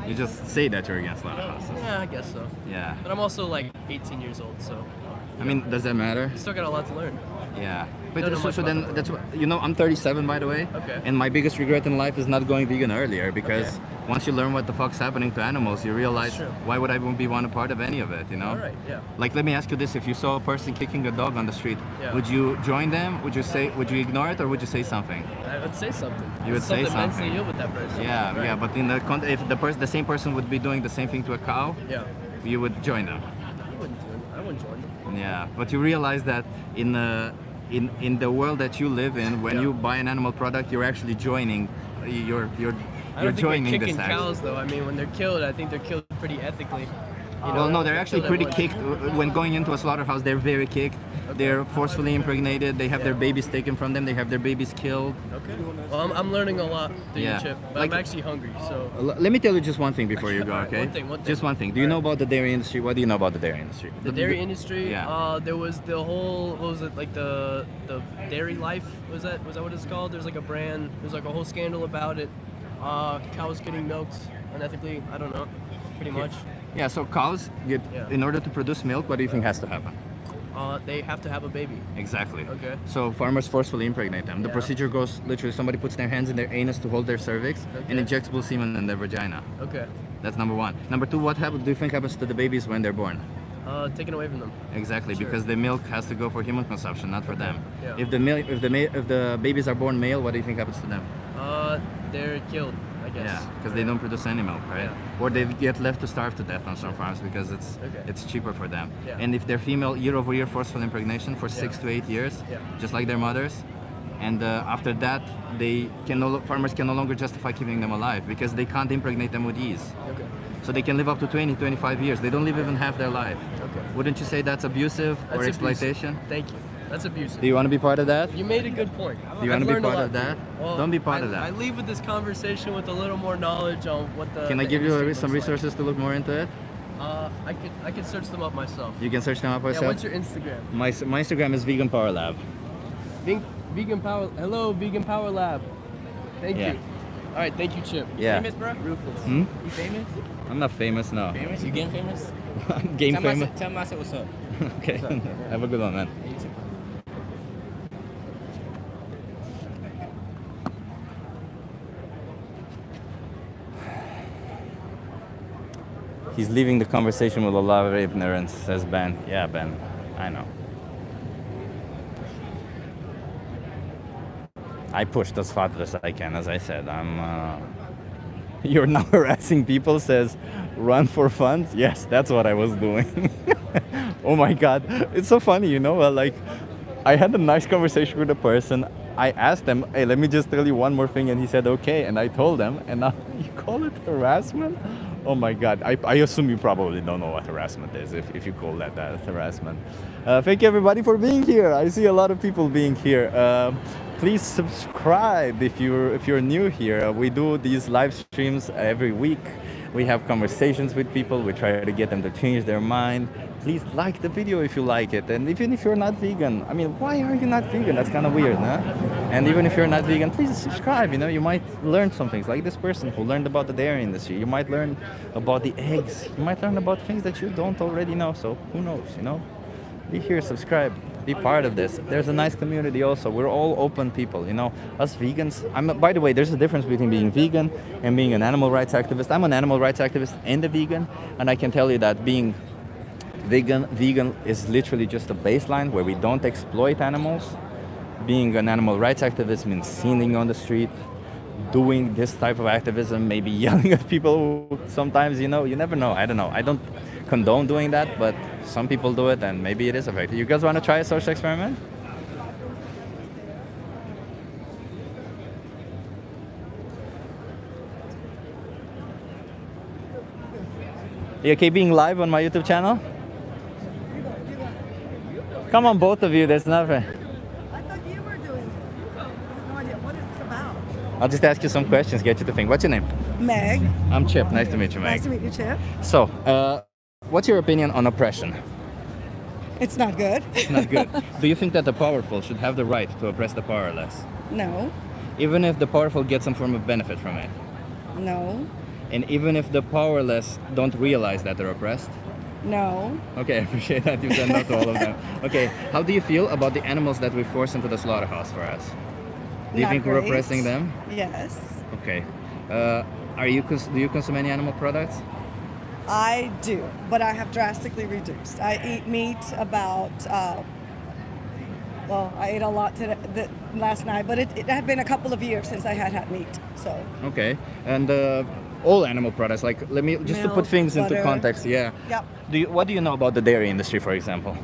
You just say that you're against slaughterhouses. Yeah, I guess so. Yeah. But I'm also like 18 years old, so I mean, does that matter? still got a lot to learn. Yeah. Don't But know so, much so about then that. that's what I'm 37 by the way. Okay. And my biggest regret in life is not going vegan earlier because Okay. once you learn what the fuck's happening to animals, you realize True. why would I want a part of any of it, you know? All right, yeah. Like let me ask you this, if you saw a person kicking a dog on the street, Yeah. would you join them? Would you ignore it or would you say something? I would say something. You would say something mentally something. ill with that person. Yeah, Right. yeah, but if the same person would be doing the same thing to a cow, Yeah. you would join them. I wouldn't join them. Yeah, but you realize that in the world that you live in, when Yeah. you buy an animal product, you're actually joining. You're I don't think joining they're this kicking act. cows though. I mean, when they're killed, I think they're killed pretty ethically. Well, no, they're actually kill pretty them kicked. When going into a slaughterhouse, they're very kicked. They're forcefully impregnated. They have their babies taken from them. They have their babies killed. Okay. Well, I'm learning a lot through Yeah. you, Chip. But Like- I'm actually hungry, so. Let me tell you just one thing before you go, Alright, okay? one thing. Just one thing. Do you know about the dairy industry? What do you know about the dairy industry? The dairy industry. Yeah. There was the whole. What was it like the dairy life? Was that what it's called? There's like a brand. There's like a whole scandal about it. Cows getting milked unethically. I don't know. Pretty much. Yeah, so cows get, Yeah. in order to produce milk, what do you think has to happen? They have to have a baby. Exactly. Okay. So farmers forcefully impregnate them. The Yeah. procedure goes literally somebody puts their hands in their anus to hold their cervix and Okay. injects blue semen in their vagina. Okay. That's number one. Number two, what do you think happens to the babies when they're born? Taken away from them. Exactly, Sure. because the milk has to go for human consumption, not for them. Yeah. If the babies are born male, what do you think happens to them? They're killed, I guess. Yeah, because they don't produce any milk, right? Yeah. Or they get left to starve to death on some farms because Okay. it's cheaper for them. Yeah. And if they're female, year over year forceful impregnation for 6 to 8 years, Yeah. just like their mothers. And after that, farmers can no longer justify keeping them alive because they can't impregnate them with ease. Okay. So they can live up to 20, 25 years. They don't live even half their life. Okay. Wouldn't you say that's abusive or That's exploitation? abusive. Thank you. That's abusive. Do you want to be part of that? You made a good point. Do you want I've to be learned a part lot. of that? Well, Don't be part of that. I leave with this conversation with a little more knowledge on what the. Can I the give you industry some looks like. resources to look more into it? I could search them up myself. You can search them up Yeah. yourself. What's your Instagram? My Instagram is Vegan Power Lab. Vegan Power. Hello, Vegan Power Lab. Thank Yeah. you. All right. Thank you, Chip. Yeah. Famous, bro? Rufus. Hmm? You famous? I'm not famous, no. Famous? You getting famous? Game tell famous. Tell him I said what's up. Okay. Have a good one, man. You too. He's leaving the conversation with a lot of ignorance, says Ben. Yeah, Ben. I know. I pushed as far as I can, as I said. You're now harassing people, says, run for funds? Yes, that's what I was doing. Oh my God. It's so funny, you know? Like, I had a nice conversation with a person. I asked them, hey, let me just tell you one more thing. And he said, okay. And I told them, and now you call it harassment? Oh my God. I assume you probably don't know what harassment is if you call that harassment. Thank you everybody for being here. I see a lot of people being here. Please subscribe if you're new here. We do these live streams every week. We have conversations with people. We try to get them to change their mind. Please like the video if you like it. And even if you're not vegan, I mean, why are you not vegan? That's kind of weird, huh? And even if you're not vegan, please subscribe. You know, you might learn some things, like this person who learned about the dairy industry. You might learn about the eggs. You might learn about things that you don't already know. So who knows, you know? Be here, subscribe, be part of this. There's a nice community also. We're all open people, you know. Us vegans, by the way, there's a difference between being vegan and being an animal rights activist. I'm an animal rights activist and a vegan, and I can tell you that being vegan is literally just a baseline where we don't exploit animals. Being an animal rights activist means standing on the street, doing this type of activism, maybe yelling at people who sometimes, you know, you never know. I don't know. I don't condone doing that, but some people do it and maybe it is effective. You guys want to try a social experiment? You okay being live on my YouTube channel? Come on, both of you, there's nothing. I thought you were doing it. I have no idea what it's about. I'll just ask you some questions, get you to think. What's your name? Meg. I'm Chip, nice to meet you, Meg. Nice to meet you, Chip. So, what's your opinion on oppression? It's not good. It's not good. Do you think that the powerful should have the right to oppress the powerless? No. Even if the powerful get some form of benefit from it? No. And even if the powerless don't realize that they're oppressed? No. Okay, I appreciate that. You've said no to all of them. Okay, how do you feel about the animals that we force into the slaughterhouse for us? Do you Not think we're great. oppressing them? Yes. Okay. Do you consume any animal products? I do, but I have drastically reduced. I eat meat about, I ate a lot last night, but it had been a couple of years since I had meat, so. Okay, and all animal products, like let me just to put Milk, things into butter. context. Yeah. Yep. What do you know about the dairy industry, for example?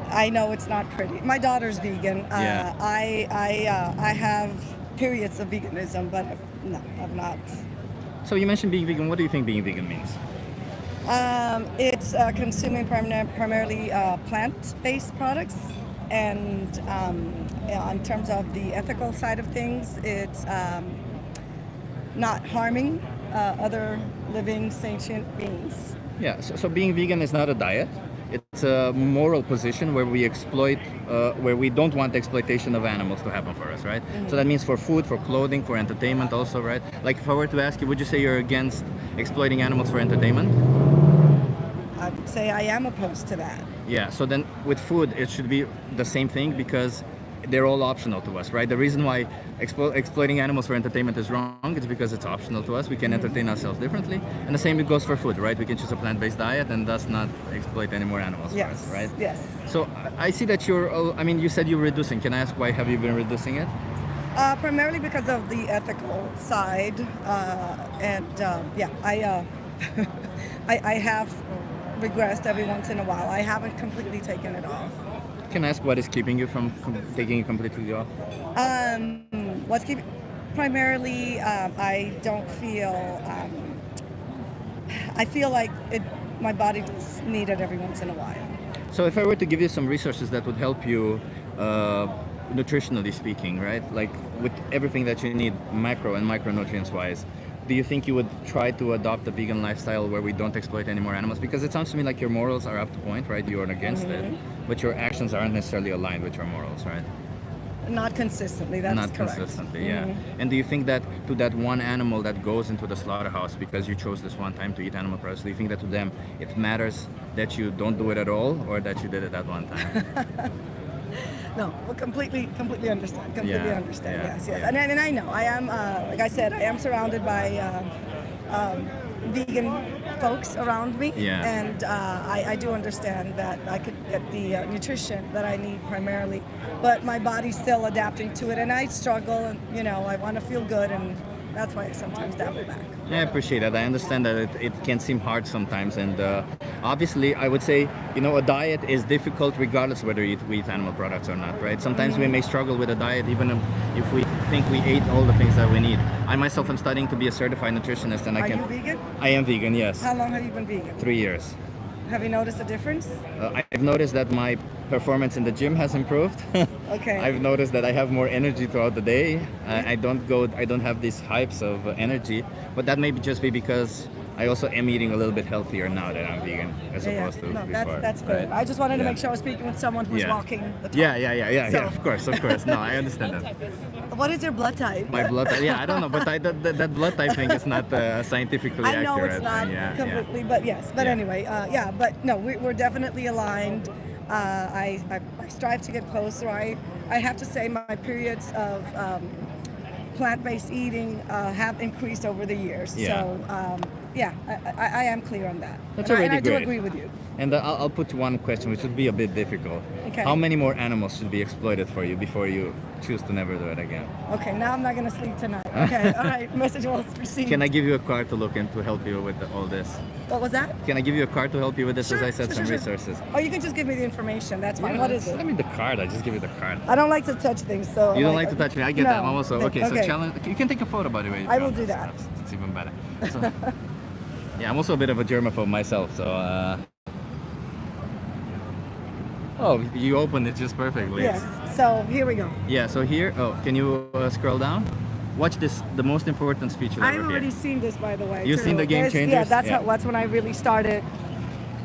I know it's not pretty. My daughter's vegan. Yeah. I have periods of veganism, but no, I'm not. So you mentioned being vegan. What do you think being vegan means? It's consuming primarily plant-based products, and in terms of the ethical side of things, it's not harming other living sentient beings. Yeah, so being vegan is not a diet. It's a moral position where we exploit, where we don't want the exploitation of animals to happen for us, right? So that means for food, for clothing, for entertainment also, right? Like if I were to ask you, would you say you're against exploiting animals for entertainment? I would say I am opposed to that. Yeah, so then with food, it should be the same thing because they're all optional to us, right? The reason why exploiting animals for entertainment is wrong is because it's optional to us. We can entertain ourselves differently. And the same goes for food, right? We can choose a plant-based diet and thus not exploit any more animals for us, right? Yes. So I see that I mean, you said you're reducing. Can I ask why have you been reducing it? Primarily because of the ethical side, I have regressed every once in a while. I haven't completely taken it off. Can I ask what is keeping you from taking it completely off? What's keeping? Primarily, I don't feel. I feel like my body just need it every once in a while. So if I were to give you some resources that would help you, nutritionally speaking, right? Like with everything that you need, macro and micronutrients wise, do you think you would try to adopt a vegan lifestyle where we don't exploit any more animals? Because it sounds to me like your morals are up to point, right? You are against it, but your actions aren't necessarily aligned with your morals, right? Not consistently, that's Not correct. consistently, yeah. And do you think that to that one animal that goes into the slaughterhouse because you chose this one time to eat animal products, do you think that to them it matters that you don't do it at all or that you did it that one time? No, well, completely understand. Completely Yeah, understand. yeah, Yes. yeah. And I know I am, like I said, I am surrounded by vegan folks around me, Yeah. and I do understand that I could get the nutrition that I need primarily, but my body's still adapting to it, and I struggle, and I want to feel good, and that's why I sometimes dabble back. Yeah, I appreciate that. I understand that it can seem hard sometimes, and obviously, I would say, a diet is difficult regardless whether we eat animal products or not, right? Sometimes we may struggle with a diet even if we think we ate all the things that we need. I myself am studying to be a certified nutritionist, and Are you vegan? I am vegan, yes. How long have you been vegan? 3 years. Have you noticed a difference? I've noticed that my performance in the gym has improved. Okay. I've noticed that I have more energy throughout the day. I don't have these hypes of energy, but that may just be because I also am eating a little bit healthier now that I'm vegan as opposed to No, before. that's fair. right? I just wanted to Yeah. make sure I was speaking with someone who's Yeah. walking the talk. Yeah, So- of course. No, I understand that. What is your blood type? My blood type, yeah, I don't know, but that blood type thing is not scientifically I know accurate. it's not yeah, completely, but yes. But Yeah. anyway, but no, we're definitely aligned. I strive to get closer. I have to say my periods of plant-based eating have increased over the years. Yeah. So I am clear on that. That's and already I do great. agree with you. And I'll put one question, which would be a bit difficult. Okay. How many more animals should be exploited for you before you choose to never do it again? Okay, now I'm not gonna sleep tonight. Okay, all right. Message will proceed. Can I give you a card to look in to help you with all this? What was that? Can I give you a card to help you with this? Sure, As I said, sure, some sure. resources. Oh, you can just give me the information. That's fine. What is it? I mean the card. I just give you the card. I don't like to touch things, so. You don't like to touch me. I get No. that. I'm also okay. So challenge. You can take a photo, by the way. if I you will want. do that. It's even better. So, yeah, I'm also a bit of a germaphobe myself. So. Oh, you opened it just perfectly. Yes. So here we go. Yeah. So here. Oh, can you scroll down? Watch this. The most important speech you'll I've ever already hear. seen this, by the way. You've too. seen the Game This- Changers? Yeah, that's Yeah. that's when I really started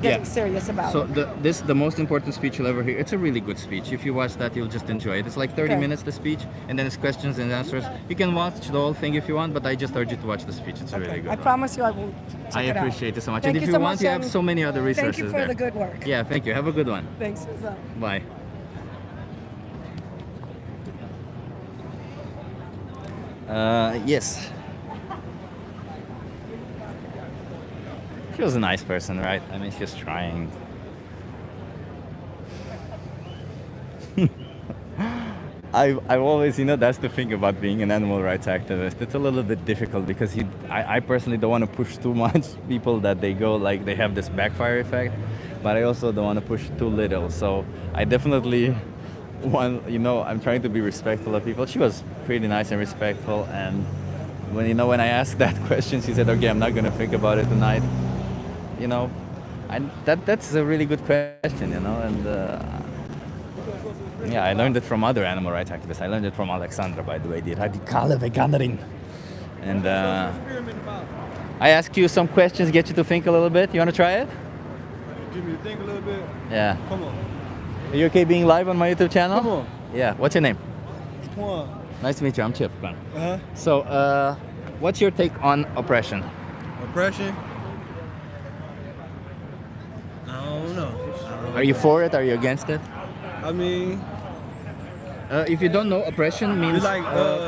getting Yeah. serious about So it. the most important speech you'll ever hear. It's a really good speech. If you watch that, you'll just enjoy it. It's like 30 Okay. minutes the speech, and then it's questions and answers. You can watch the whole thing if you want, but I just urge you to watch the speech. It's a really good I one. promise you, I will check I it out. appreciate it so much. Thank and if you you so want, much, you have and so many other resources Thank you for there. the good work. Yeah, thank you. Have a good one. Thanks. So. Bye. Yes. She was a nice person, right? I mean, she's trying. I've always, that's the thing about being an animal rights activist. It's a little bit difficult because I personally don't want to push too much people that they go like they have this backfire effect, but I also don't want to push too little. So I definitely I'm trying to be respectful of people. She was pretty nice and respectful, and when I asked that question, she said, "Okay, I'm not gonna think about it tonight." you know, that's a really good question, you know, and yeah, I learned it from other animal rights activists. I learned it from Alexandra, by the way, the radicale veganerin. And I ask you some questions, get you to think a little bit. You want to try it? Give me to think a little bit. Yeah. Come on. Are you okay being live on my YouTube channel? Come on. Yeah. What's your name? Come on. Nice to meet you. I'm Chip. Uh-huh. So, what's your take on oppression? Oppression? I don't know. Are you for it? Are you against it? I mean, If you don't know, oppression means it's like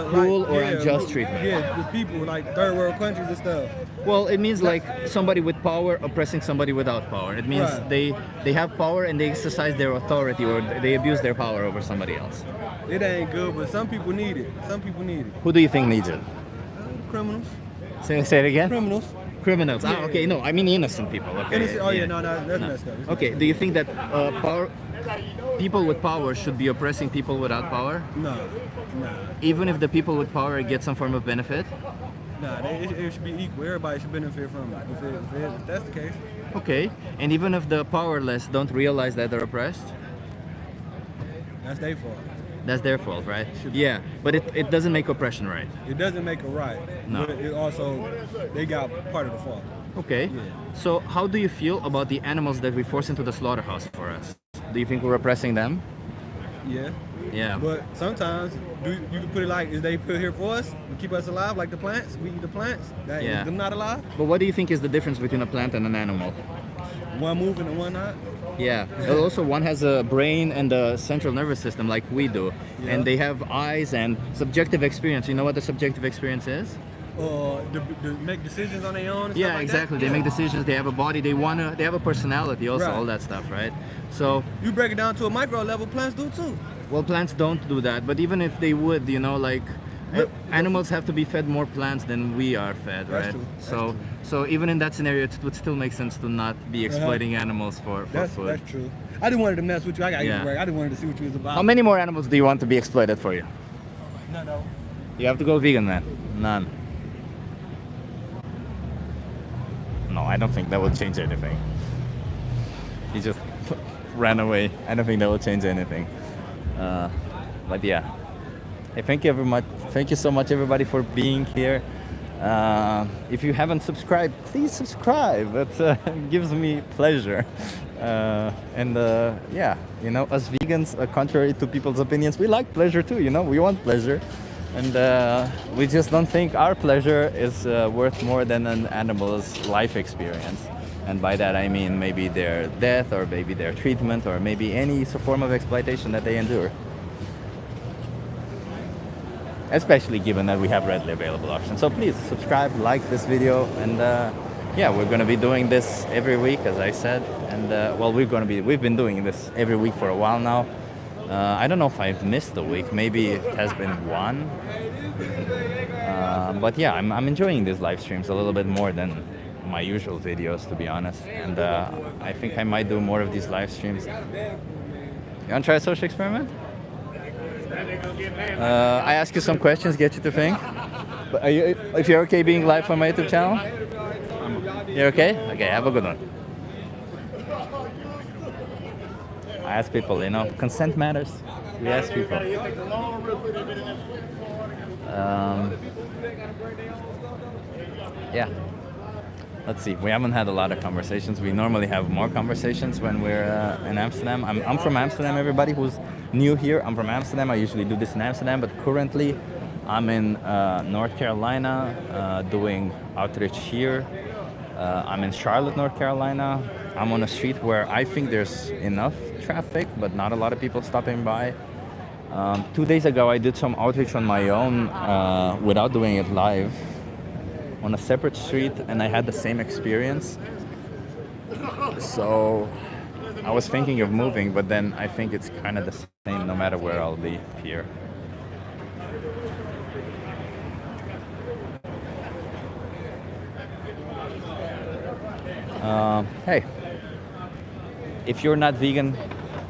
cruel like, or yeah, unjust treatment. Yeah, the people like third world countries and stuff. Well, it means like somebody with power oppressing somebody without power. It means Right. they have power and they exercise their authority or they abuse their power over somebody else. It ain't good, but some people need it. Some people need it. Who do you think needs it? Criminals. Say it again. Criminals. Criminals. Yeah. Ah, okay. No, I mean innocent people. Okay. Innocent. Oh yeah, no, that's No. messed up. It's Okay. messed Do you think that people with power should be oppressing people without power, up. No, even if the people with power get some form of benefit? it should be equal. Everybody should benefit from it. If that's the case, Okay. And even if the powerless don't realize that they're oppressed, that's their fault. that's their fault, right? Should be. Yeah. But it doesn't make oppression right. It doesn't make it right. No. But it also, they got part of the fault. Okay. Yeah. So how do you feel about the animals that we force into the slaughterhouse for us? Do you think we're oppressing them? Yeah. Yeah. But sometimes, you can put it like, is they put here for us to keep us alive, like the plants? We eat the plants. That Yeah. is them not alive. But what do you think is the difference between a plant and an animal? One moving and one not. Yeah. Also, one has a brain and a central nervous system like we do. Yeah. And they have eyes and subjective experience. You know what the subjective experience is? To make decisions on their own. And stuff Yeah, like exactly. That? They make decisions, they have a body, they have a personality also, Right. all that stuff, right? So, You break it down to a micro level, plants do too. well, plants don't do that, but even if they would, you know, like animals have to be fed more plants than we are fed, That's right? true. That's So, true. so even in that scenario, it would still make sense to not be exploiting animals for That's food. true. I didn't want to mess with you. I got Yeah. you right. I didn't want to see what you was about. How many more animals do you want to be exploited for you? No. You have to go vegan then. None. No, I don't think that will change anything. He just ran away. I don't think that will change anything. But yeah. Hey, thank you very much. Thank you so much, everybody, for being here. If you haven't subscribed, please subscribe. That gives me pleasure. Yeah, you know, us vegans, contrary to people's opinions, we like pleasure too. You know, we want pleasure, and we just don't think our pleasure is worth more than an animal's life experience. And by that I mean maybe their death, or maybe their treatment, or maybe any form of exploitation that they endure. Especially given that we have readily available options. So please subscribe, like this video, and yeah, we're going to be doing this every week, as I said. And well, we've been doing this every week for a while now. I don't know if I've missed a week. Maybe it has been one. But yeah, I'm enjoying these live streams a little bit more than my usual videos, to be honest. And I think I might do more of these live streams. You want to try a social experiment? I ask you some questions, get you to think. But if you're okay being live on my YouTube channel? You're okay? Okay, have a good one. I ask people, you know, consent matters. We ask people. Yeah. Let's see. We haven't had a lot of conversations. We normally have more conversations when we're in Amsterdam. I'm from Amsterdam, everybody who's new here. I'm from Amsterdam. I usually do this in Amsterdam, but currently I'm in North Carolina doing outreach here. I'm in Charlotte, North Carolina. I'm on a street where I think there's enough traffic, but not a lot of people stopping by. 2 days ago, I did some outreach on my own without doing it live on a separate street, and I had the same experience. So I was thinking of moving, but then I think it's kind of the same no matter where I'll be here. Hey, if you're not vegan,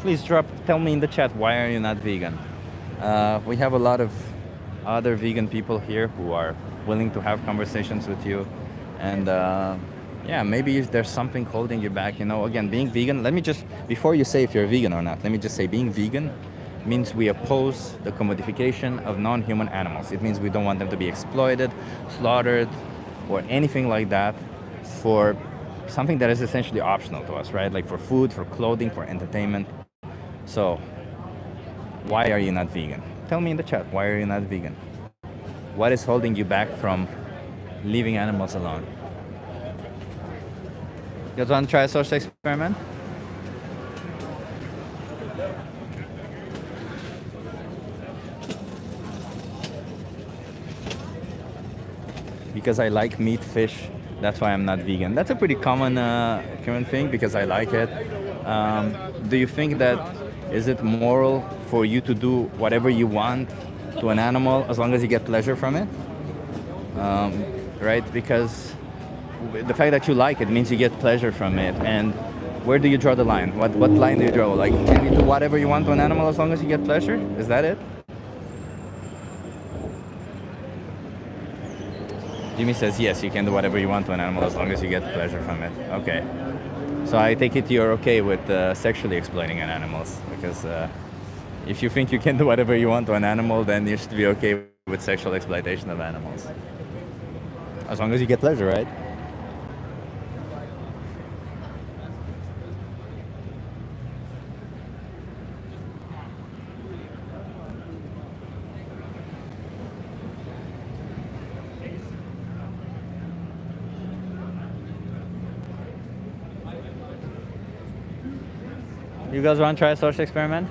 please tell me in the chat, why are you not vegan? We have a lot of other vegan people here who are willing to have conversations with you, and yeah, maybe there's something holding you back. Again, being vegan, let me just, before you say if you're vegan or not, let me just say being vegan means we oppose the commodification of non-human animals. It means we don't want them to be exploited, slaughtered, or anything like that for something that is essentially optional to us, right? Like for food, for clothing, for entertainment. So, why are you not vegan? Tell me in the chat, why are you not vegan? What is holding you back from leaving animals alone? You guys want to try a social experiment? Because I like meat, fish, that's why I'm not vegan. That's a pretty common thing because I like it. Do you think that is it moral for you to do whatever you want to an animal as long as you get pleasure from it? Right? Because the fact that you like it means you get pleasure from it. And where do you draw the line? What line do you draw? Like, can you do whatever you want to an animal as long as you get pleasure? Is that it? Jimmy says, yes, you can do whatever you want to an animal as long as you get pleasure from it. Okay. So I take it you're okay with sexually exploiting an animals, because if you think you can do whatever you want to an animal, then you should be okay with sexual exploitation of animals. As long as you get pleasure, right? You guys want to try a social experiment?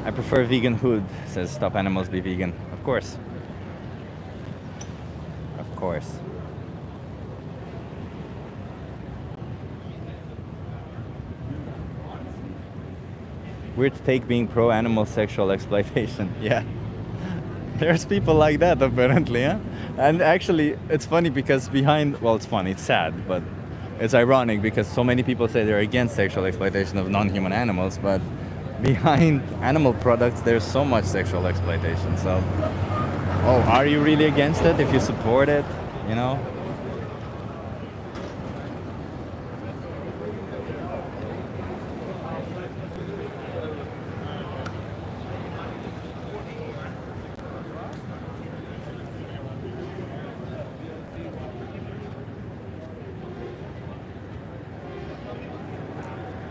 I prefer vegan food, says Stop Animals Be Vegan. Of course. Of course. Weird take being pro-animal sexual exploitation. Yeah. There's people like that apparently, huh? And actually, it's funny because it's funny, it's sad, but it's ironic because so many people say they're against sexual exploitation of non-human animals, but behind animal products, there's so much sexual exploitation. So, are you really against it if you support it,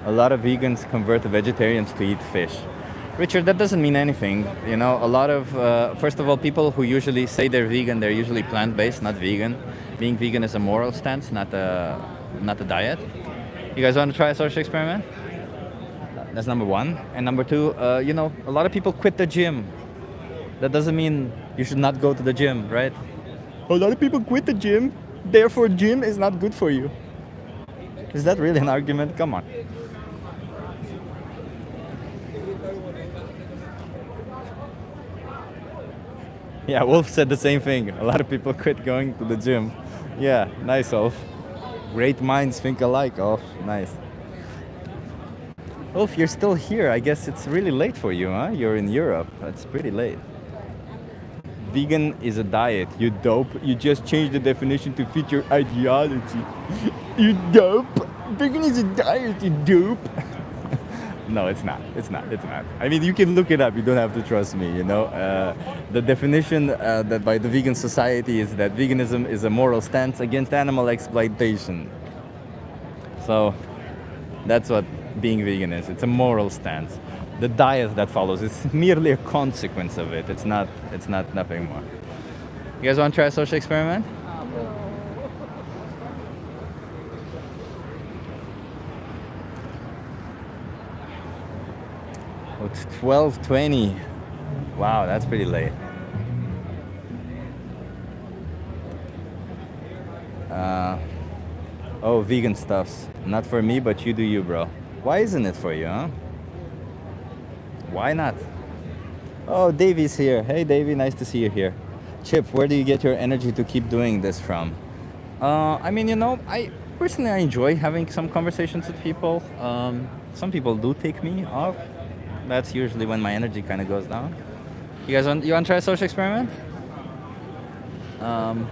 A lot of vegans convert to vegetarians to eat fish. Richard, that doesn't mean anything. A lot of, first of all, people who usually say they're vegan, they're usually plant-based, not vegan. Being vegan is a moral stance, not a diet. You guys want to try a social experiment? That's number one. And number two, a lot of people quit the gym. That doesn't mean you should not go to the gym, right? A lot of people quit the gym, therefore gym is not good for you. Is that really an argument? Come on. Yeah, Wolf said the same thing. A lot of people quit going to the gym. Yeah, nice, Wolf. Great minds think alike, Wolf. Nice. Wolf, you're still here. I guess it's really late for you, huh? You're in Europe. That's pretty late. Vegan is a diet. You dope. You just changed the definition to fit your ideology. You dope. Vegan is a diet, you dope. No, it's not. It's not. I mean, you can look it up. You don't have to trust me, The definition that by the vegan society is that veganism is a moral stance against animal exploitation. So that's what being vegan is. It's a moral stance. The diet that follows is merely a consequence of it. It's not nothing more. You guys want to try a social experiment? It's 12:20. Wow, that's pretty late. Vegan stuffs. Not for me, but you do you, bro. Why isn't it for you, huh? Why not? Oh, Davey's here. Hey, Davey, nice to see you here. Chip, where do you get your energy to keep doing this from? I personally enjoy having some conversations with people. Some people do take me off That's usually when my energy kind of goes down. You want to try a social experiment? Um,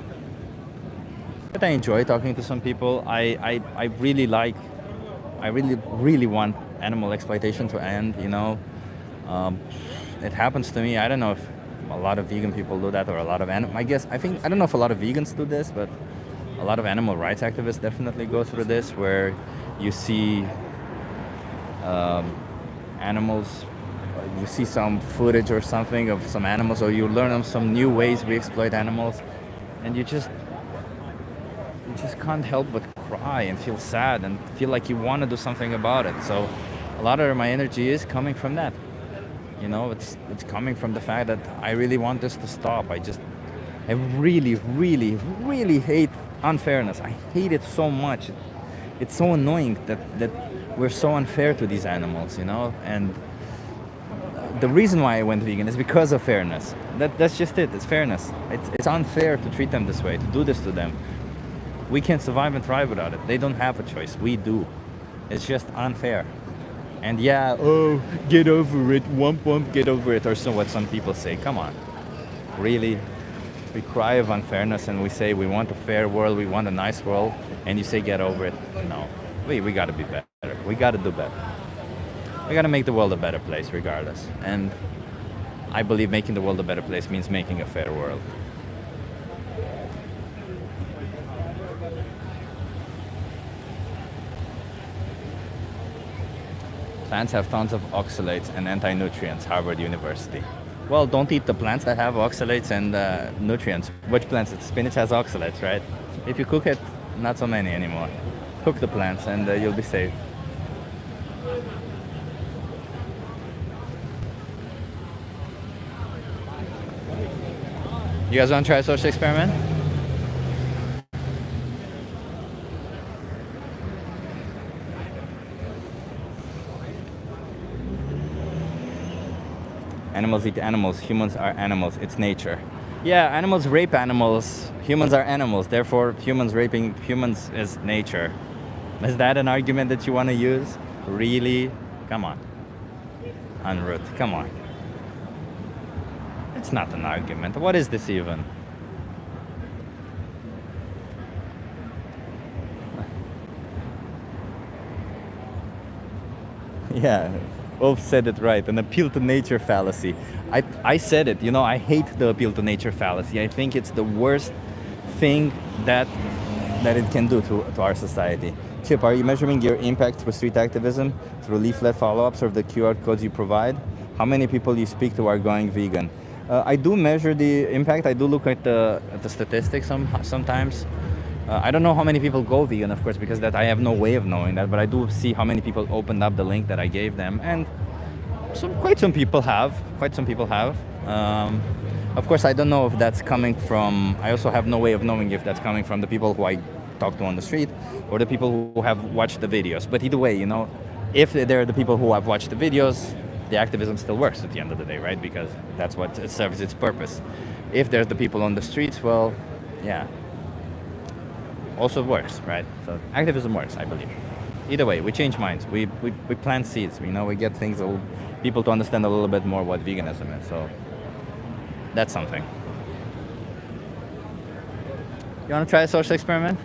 but I enjoy talking to some people. I really like, I really want animal exploitation to end. Um, it happens to me. I don't know if a lot of vegan people do that, or a lot of I don't know if a lot of vegans do this, but a lot of animal rights activists definitely go through this, where you see animals, you see some footage or something of some animals, or you learn of some new ways we exploit animals, and you just can't help but cry and feel sad and feel like you want to do something about it. So a lot of my energy is coming from that. It's coming from the fact that I really want this to stop. I really, really, really hate unfairness. I hate it so much. It's so annoying that we're so unfair to these animals, and the reason why I went vegan is because of fairness. That's just it. It's fairness. It's unfair to treat them this way, to do this to them. We can survive and thrive without it. They don't have a choice. We do. It's just unfair. And yeah, oh, get over it, wump, get over it, or so what some people say. Come on. Really? We cry of unfairness and we say we want a fair world, we want a nice world, and you say get over it. No. We gotta be better. We gotta do better. We gotta make the world a better place regardless. And I believe making the world a better place means making a fair world. Plants have tons of oxalates and anti-nutrients, Harvard University. Well, don't eat the plants that have oxalates and nutrients. Which plants? Spinach has oxalates, right? If you cook it, not so many anymore. Cook the plants and you'll be safe. You guys want to try a social experiment? Animals eat animals, humans are animals, it's nature. Yeah, animals rape animals, humans are animals, therefore humans raping humans is nature. Is that an argument that you want to use? Really? Come on. Unroot, come on. It's not an argument. What is this even? Yeah. Wolf said it right, an appeal to nature fallacy. I said it, I hate the appeal to nature fallacy. I think it's the worst thing that it can do to our society. Chip, are you measuring your impact through street activism, through leaflet follow-ups, or the QR codes you provide? How many people you speak to are going vegan? I do measure the impact. I do look at the statistics sometimes. I don't know how many people go vegan, of course, because I have no way of knowing that, but I do see how many people opened up the link that I gave them, and quite some people have. Of course, I don't know if that's coming from, I also have no way of knowing if that's coming from the people who I talk to on the street or the people who have watched the videos. But either way, if they're the people who have watched the videos, the activism still works at the end of the day, right? Because that's what it serves its purpose. If there's the people on the streets, well, yeah. Also works, right? So activism works, I believe. Either way, we change minds. We plant seeds. We get people to understand a little bit more what veganism is. So that's something. You want to try a social experiment?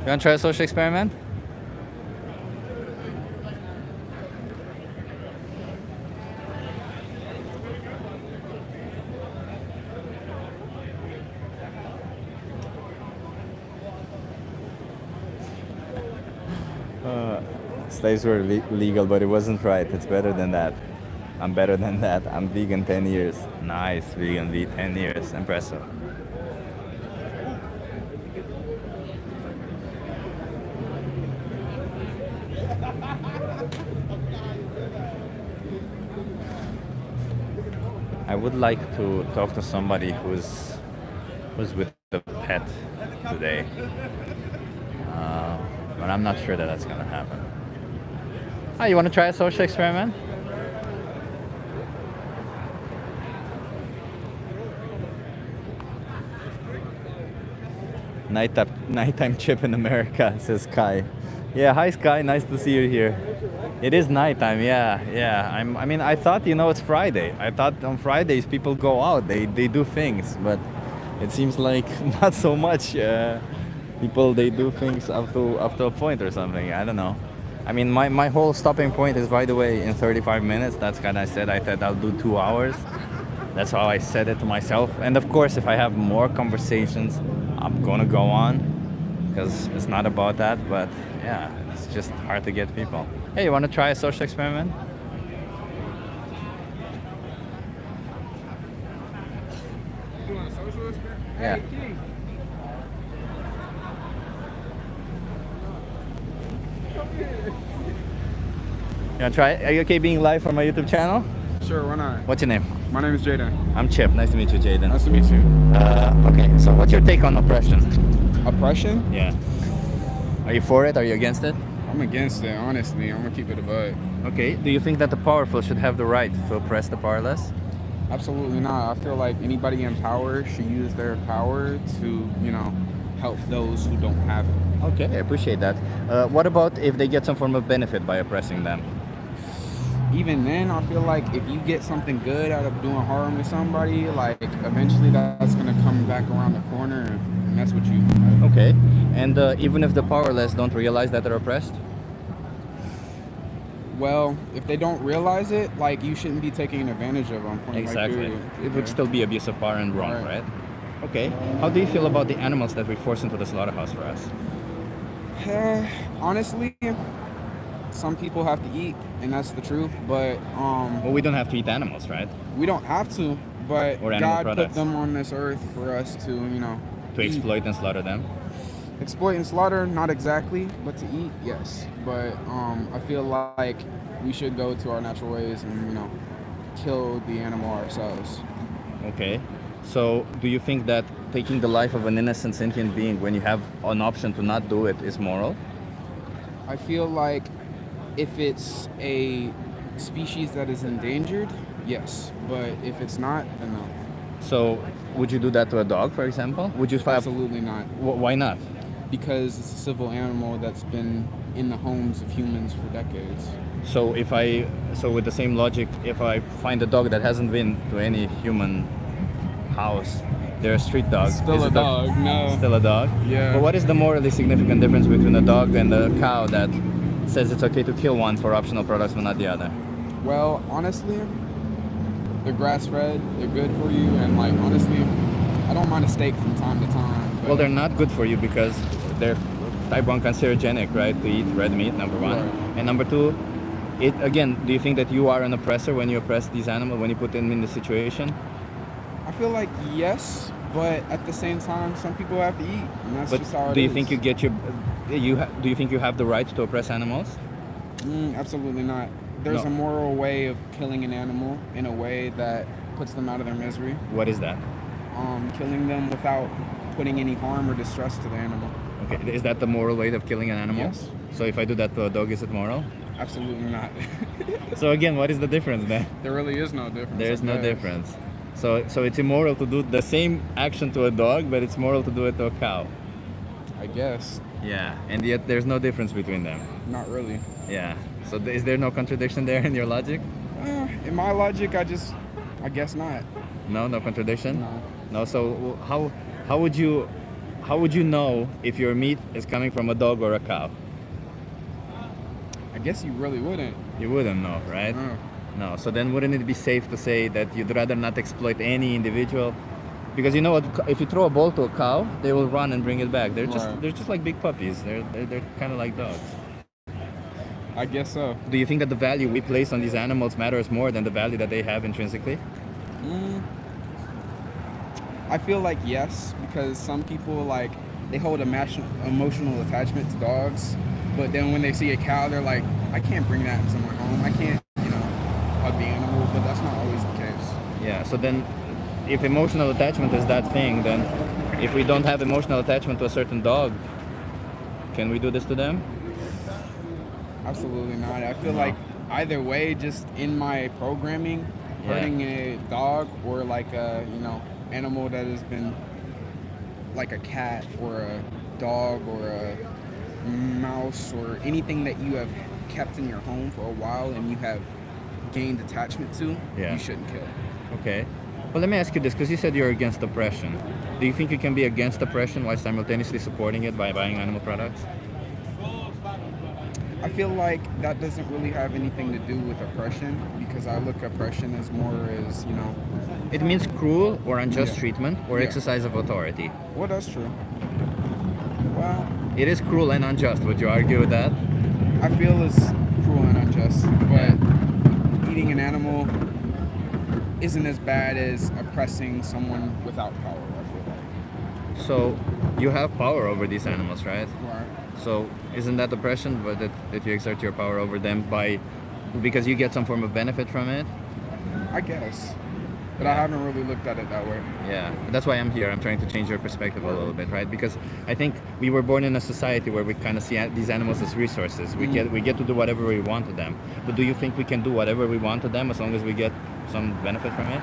You want to try a social experiment? Slaves were legal, but it wasn't right. It's better than that. I'm better than that. I'm vegan 10 years. Nice, vegan 10 years. Impressive. I would like to talk to somebody who's with a pet today. But I'm not sure that that's gonna happen. Oh, you want to try a social experiment? Nighttime chip in America, says Kai. Yeah, hi Sky, nice to see you here. It is nighttime, yeah. I mean, I thought, it's Friday. I thought on Fridays people go out, they do things, but it seems like not so much. People, they do things up to a point or something. I don't know. I mean, my whole stopping point is, by the way, in 35 minutes. That's kind of I said I'll do 2 hours. That's how I said it to myself. And of course, if I have more conversations, I'm gonna go on, because it's not about that. But yeah, it's just hard to get people. Hey, you want to try a social experiment? You want a social experiment? Yeah. You wanna try it? Are you okay being live on my YouTube channel? Sure, why not? What's your name? My name is Jaden. I'm Chip. Nice to meet you, Jaden. Nice to meet you. Okay, so what's your take on oppression? Oppression? Yeah. Are you for it? Are you against it? I'm against it, honestly. I'm gonna keep it a bud. Okay. Do you think that the powerful should have the right to oppress the powerless? Absolutely not. I feel like anybody in power should use their power to, help those who don't have it. Okay, I appreciate that. What about if they get some form of benefit by oppressing them? Even then, I feel like if you get something good out of doing harm to somebody, like eventually that's gonna come back around the corner and mess with you. Okay. And even if the powerless don't realize that they're oppressed? Well, if they don't realize it, like you shouldn't be taking advantage of them. Point Exactly. Like, It would still be abuse of power and wrong, right? Okay. How do you feel about the animals that we force into the slaughterhouse for us? Honestly, some people have to eat, and that's the truth. But Well, we don't have to eat animals, right? we don't have to. But Or animal God products. put them on this earth for us to, To eat. exploit and slaughter them? Exploit and slaughter, not exactly, but to eat, yes. But I feel like we should go to our natural ways and kill the animal ourselves. Okay. So, do you think that taking the life of an innocent sentient being when you have an option to not do it is moral? I feel like if it's a species that is endangered, yes. But if it's not, then no. So, would you do that to a dog, for example? Would you fight? Absolutely not. Why not? Because it's a civil animal that's been in the homes of humans for decades. So, with the same logic, if I find a dog that hasn't been to any human house, they're a street dog. Still Is a it dog, no. Still a dog? Yeah. But what is the morally significant difference between a dog and a cow that says it's okay to kill one for optional products but not the other? Well, honestly, they're grass-fed, they're good for you, and honestly, I don't mind a steak from time to time. But Well, they're not good for you because they're type 1 cancerogenic, right? To eat red meat, number one. Right. And number two, do you think that you are an oppressor when you oppress these animals, when you put them in the situation? I feel like yes, but at the same time, some people have to eat, and that's But just how it is. do you think you get do you think you have the right to oppress animals? Absolutely not. There's No. a moral way of killing an animal in a way that puts them out of their misery. What is that? Killing them without putting any harm or distress to the animal. Okay, is that the moral way of killing an animal? Yes. So if I do that to a dog, is it moral? Absolutely not. So again, what is the difference then? There really is no difference. There is I no guess. difference. So it's immoral to do the same action to a dog, but it's moral to do it to a cow. I guess. Yeah, and yet there's no difference between them. Not really. Yeah. So is there no contradiction there in your logic? In my logic, I guess not. No contradiction. No. No. So how would you know if your meat is coming from a dog or a cow? I guess you really wouldn't. You wouldn't know, right? No. No. So then wouldn't it be safe to say that you'd rather not exploit any individual? Because you know what? If you throw a ball to a cow, they will run and bring it back. Right. They're just like big puppies. They're kind of like dogs. I guess so. Do you think that the value we place on these animals matters more than the value that they have intrinsically? I feel like yes, because some people they hold emotional attachment to dogs, but then when they see a cow, they're like, I can't bring that into my home. I can't, hug the animal, but that's not always the case. Yeah. So then, if emotional attachment is that thing, then if we don't have emotional attachment to a certain dog, can we do this to them? Absolutely not. I feel No. like either way, just in my programming, Yeah. hurting a dog or like a animal that has been like a cat or a dog or a mouse or anything that you have kept in your home for a while and you have gained attachment to, Yeah. you shouldn't kill. Okay. Well, let me ask you this, because you said you're against oppression. Do you think you can be against oppression while simultaneously supporting it by buying animal products? I feel like that doesn't really have anything to do with oppression because I look at oppression as more as, It means cruel or unjust Yeah. treatment or Yeah. exercise of authority. well, that's true. Well, It is cruel and unjust. Would you argue with that? I feel it's cruel and unjust, but eating an animal isn't as bad as oppressing someone without power, I feel like. So you have power over these animals, right? Right. So isn't that oppression, but that you exert your power over them because you get some form of benefit from it? I guess. But I haven't really looked at it that way. Yeah, that's why I'm here. I'm trying to change your perspective a little bit, right? Because I think we were born in a society where we kind of see these animals as resources. We get to do whatever we want to them. But do you think we can do whatever we want to them as long as we get some benefit from it?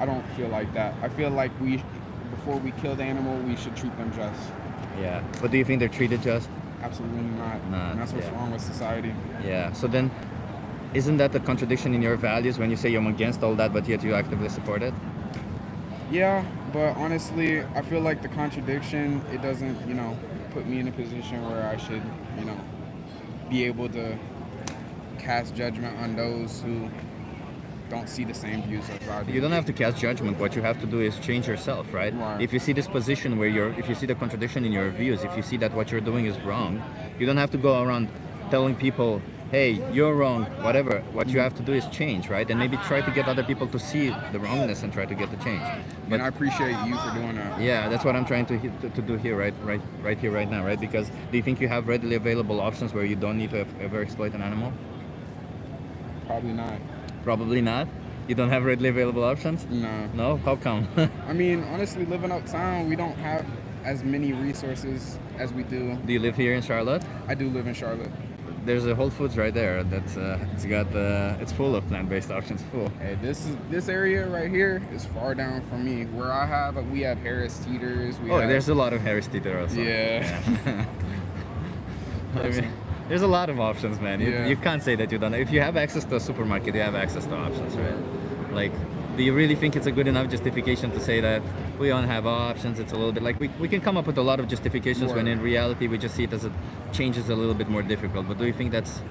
I don't feel like that. I feel like before we kill the animal, we should treat them just. Yeah. But do you think they're treated just? Absolutely not. Not, And that's what's yeah. wrong with society. Yeah. So then, isn't that a contradiction in your values when you say you're against all that, but yet you actively support it? Yeah, but honestly, I feel like the contradiction, it doesn't, put me in a position where I should, be able to cast judgment on those who don't see the same views as I do. You don't have to cast judgment. What you have to do is change yourself, right? Right. If you see this position if you see the contradiction in your views, if you see that what you're doing is wrong, you don't have to go around telling people, hey, you're wrong, whatever. What you have to do is change, right? And maybe try to get other people to see the wrongness and try to get the change. But And I appreciate you for doing that. yeah, that's what I'm trying to do here, right here, right now, right? Because do you think you have readily available options where you don't need to ever exploit an animal? Probably not. Probably not. You don't have readily available options? No. No? How come? I mean, honestly, living uptown, we don't have as many resources as we do. Do you live here in Charlotte? I do live in Charlotte. There's a Whole Foods right there. It's full of plant-based options. Full. Hey, this area right here is far down from me. Where we have Harris Teeters. There's a lot of Harris Teeter also. Yeah. I mean, there's a lot of options, man. Yeah. You can't say that you don't. If you have access to a supermarket, you have access to options, right? Like, do you really think it's a good enough justification to say that we don't have options? It's a little bit like we can come up with a lot of justifications when in reality we just see it as change is a little bit more difficult. But do you think that's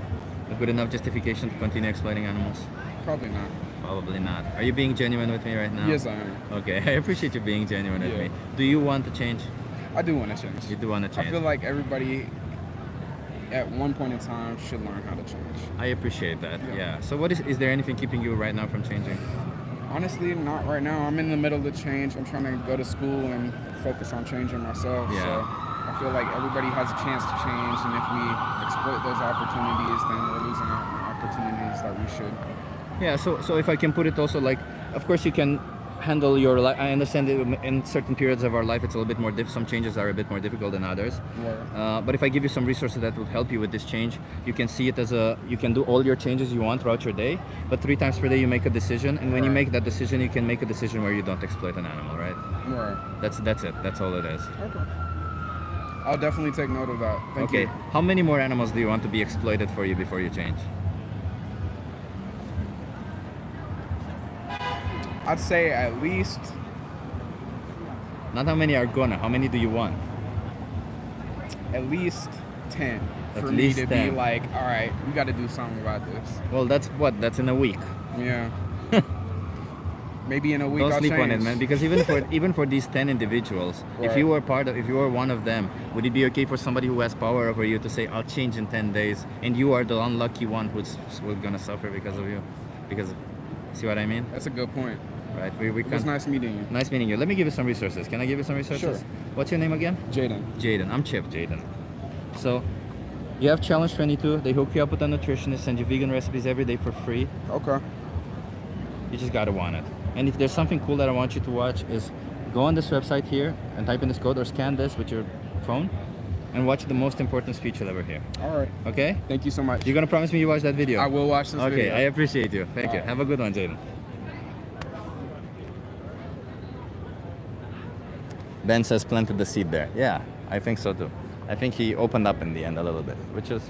a good enough justification to continue exploiting animals? Probably not. Probably not. Are you being genuine with me right now? Yes, I am. Okay, I appreciate you being genuine with Yeah. me. Do you want to change? I do want to change. You do want to change. I feel like everybody at one point in time should learn how to change. I appreciate that. Yeah. Yeah. So is there anything keeping you right now from changing? Honestly, not right now. I'm in the middle of change. I'm trying to go to school and focus on changing myself. Yeah. So I feel like everybody has a chance to change, and if we exploit those opportunities, then we're losing out on opportunities that we should. Yeah. So if I can put it also like, of course you can handle your life. I understand that in certain periods of our life it's a little bit more some changes are a bit more difficult than others. Yeah. But if I give you some resources that will help you with this change, you can see it as you can do all your changes you want throughout your day, but 3 times per day you make a decision, and when you make that decision, you can make a decision where you don't exploit an animal, right? Right. That's it. That's all it is. Okay. I'll definitely take note of that. Thank Okay. you. How many more animals do you want to be exploited for you before you change? I'd say at least Not how many are gonna. How many do you want? at least 10 At for me least to 10. be like, all right, we got to do something about this. Well, that's in a week. Yeah. Maybe in a week Don't I'll sleep change. on it, man. Because even for these 10 individuals, if Right. you were one of them, would it be okay for somebody who has power over you to say, "I'll change in 10 days," and you are the unlucky one who's gonna suffer because of you? Because, see what I mean? That's a good point. Right? We It was can't. nice meeting you. Nice meeting you. Let me give you some resources. Can I give you some resources? Sure. What's your name again? Jaden. Jaden. I'm Chip. Jaden. So, you have Challenge 22. They hook you up with a nutritionist, send you vegan recipes every day for free. Okay. You just gotta want it. And if there's something cool that I want you to watch is go on this website here and type in this code or scan this with your phone and watch the most important speech you'll ever hear. All right. Okay? Thank you so much. You're gonna promise me you watch that video? I will watch this okay, video. I appreciate you. Thank you. right. Have a good one, Jaden. Ben says planted the seed there. Yeah, I think so too. I think he opened up in the end a little bit, which is...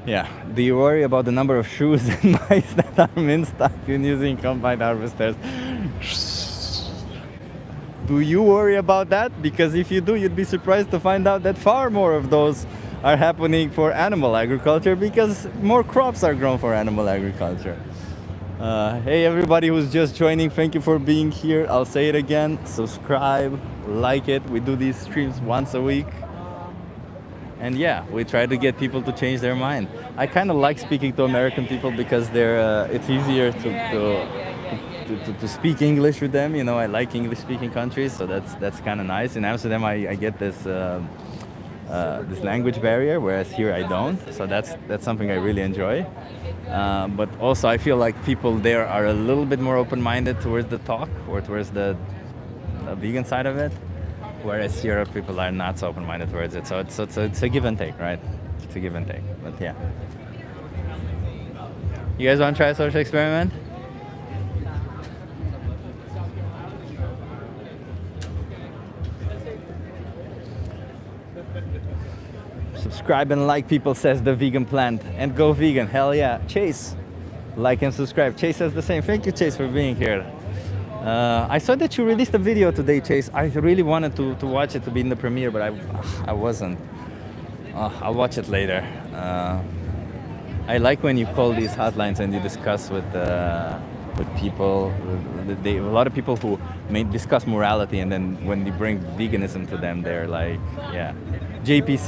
Yeah. Do you worry about the number of shoes and mice that are min-stock in using combine harvesters? Do you worry about that? Because if you do, you'd be surprised to find out that far more of those are happening for animal agriculture because more crops are grown for animal agriculture. Hey everybody who's just joining, thank you for being here. I'll say it again, subscribe, like it. We do these streams once a week. And yeah, we try to get people to change their mind. I kind of like speaking to American people because it's easier to speak English with them. You know, I like English-speaking countries, so that's kind of nice. In Amsterdam, I get this language barrier, whereas here I don't. So that's something I really enjoy. But also, I feel like people there are a little bit more open-minded towards the talk or towards the vegan side of it. Whereas here, people are not so open-minded towards it. So it's a give and take, right? It's a give and take. But yeah. You guys want to try a social experiment? Subscribe and like, people, says the vegan plant. And go vegan. Hell yeah. Chase, like and subscribe. Chase says the same. Thank you, Chase, for being here. I saw that you released a video today, Chase. I really wanted to watch it, to be in the premiere, but I wasn't. I'll watch it later. I like when you call these hotlines and you discuss with people. A lot of people who may discuss morality, and then when you bring veganism to them, they're like, yeah. JP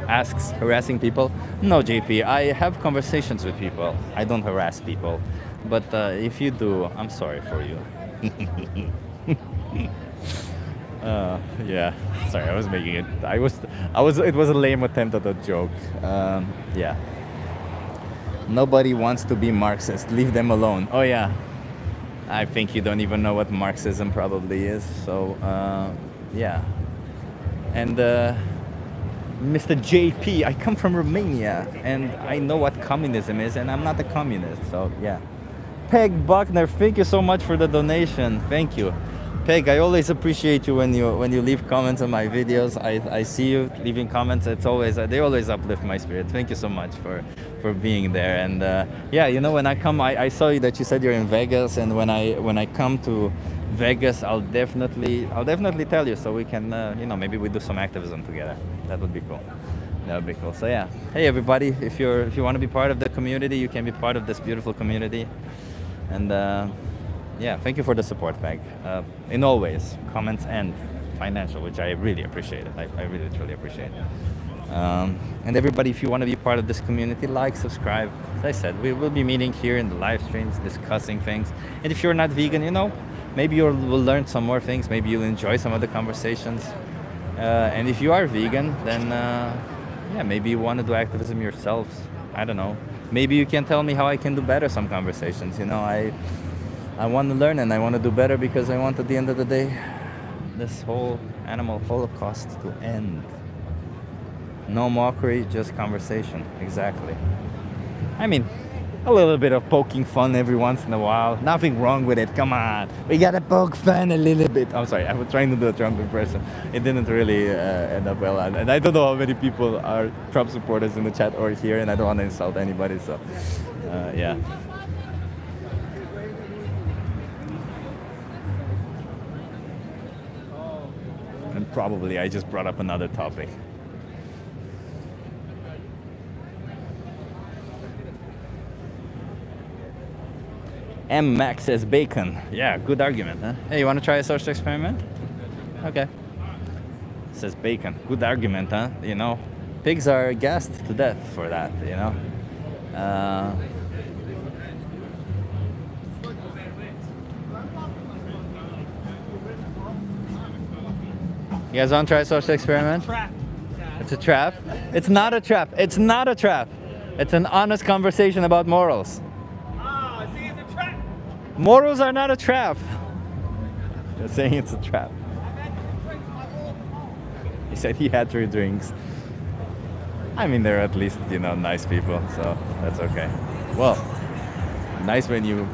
asks, harassing people? No, JP, I have conversations with people. I don't harass people. But if you do, I'm sorry for you. Yeah, sorry, I was making it. It was a lame attempt at a joke. Yeah. Nobody wants to be Marxist. Leave them alone. Oh yeah. I think you don't even know what Marxism probably is. So yeah. And Mr. JP, I come from Romania and I know what communism is, and I'm not a communist. So yeah. Peg Buckner, thank you so much for the donation. Thank you. Peg, I always appreciate you when you leave comments on my videos. I see you leaving comments. They always uplift my spirit. Thank you so much for being there. And yeah, you know, when I come, I saw that you said you're in Vegas, and when I come to Vegas, I'll definitely tell you, so we can you know, maybe we do some activism together. That would be cool. That would be cool. So yeah, hey everybody, if you want to be part of the community, you can be part of this beautiful community. And yeah, thank you for the support, Meg. In all ways, comments and financial, which I really appreciate it. I really truly appreciate it. And everybody, if you want to be part of this community, like, subscribe. As I said, we will be meeting here in the live streams, discussing things. And if you're not vegan, you know, maybe you'll learn some more things. Maybe you'll enjoy some of the conversations. And if you are vegan, then yeah, maybe you want to do activism yourselves. I don't know. Maybe you can tell me how I can do better some conversations. You know, I want to learn and I want to do better, because I want, at the end of the day, this whole animal holocaust to end. No mockery, just conversation. Exactly. I mean, a little bit of poking fun every once in a while. Nothing wrong with it. Come on. We gotta poke fun a little bit. I'm sorry, I was trying to do a Trump impression. It didn't really end up well. And I don't know how many people are Trump supporters in the chat or here, and I don't want to insult anybody, so yeah. And probably I just brought up another topic. M. Max says bacon. Yeah, good argument, huh? Hey, you want to try a social experiment? Okay. Says bacon. Good argument, huh? You know, pigs are gassed to death for that, you know? You guys want to try a social experiment? It's a trap. It's not a trap. It's not a trap. It's an honest conversation about morals. Morals are not a trap. They're saying it's a trap. He said he had 3 drinks. I mean, they're at least, nice people, so that's okay. Well, nice when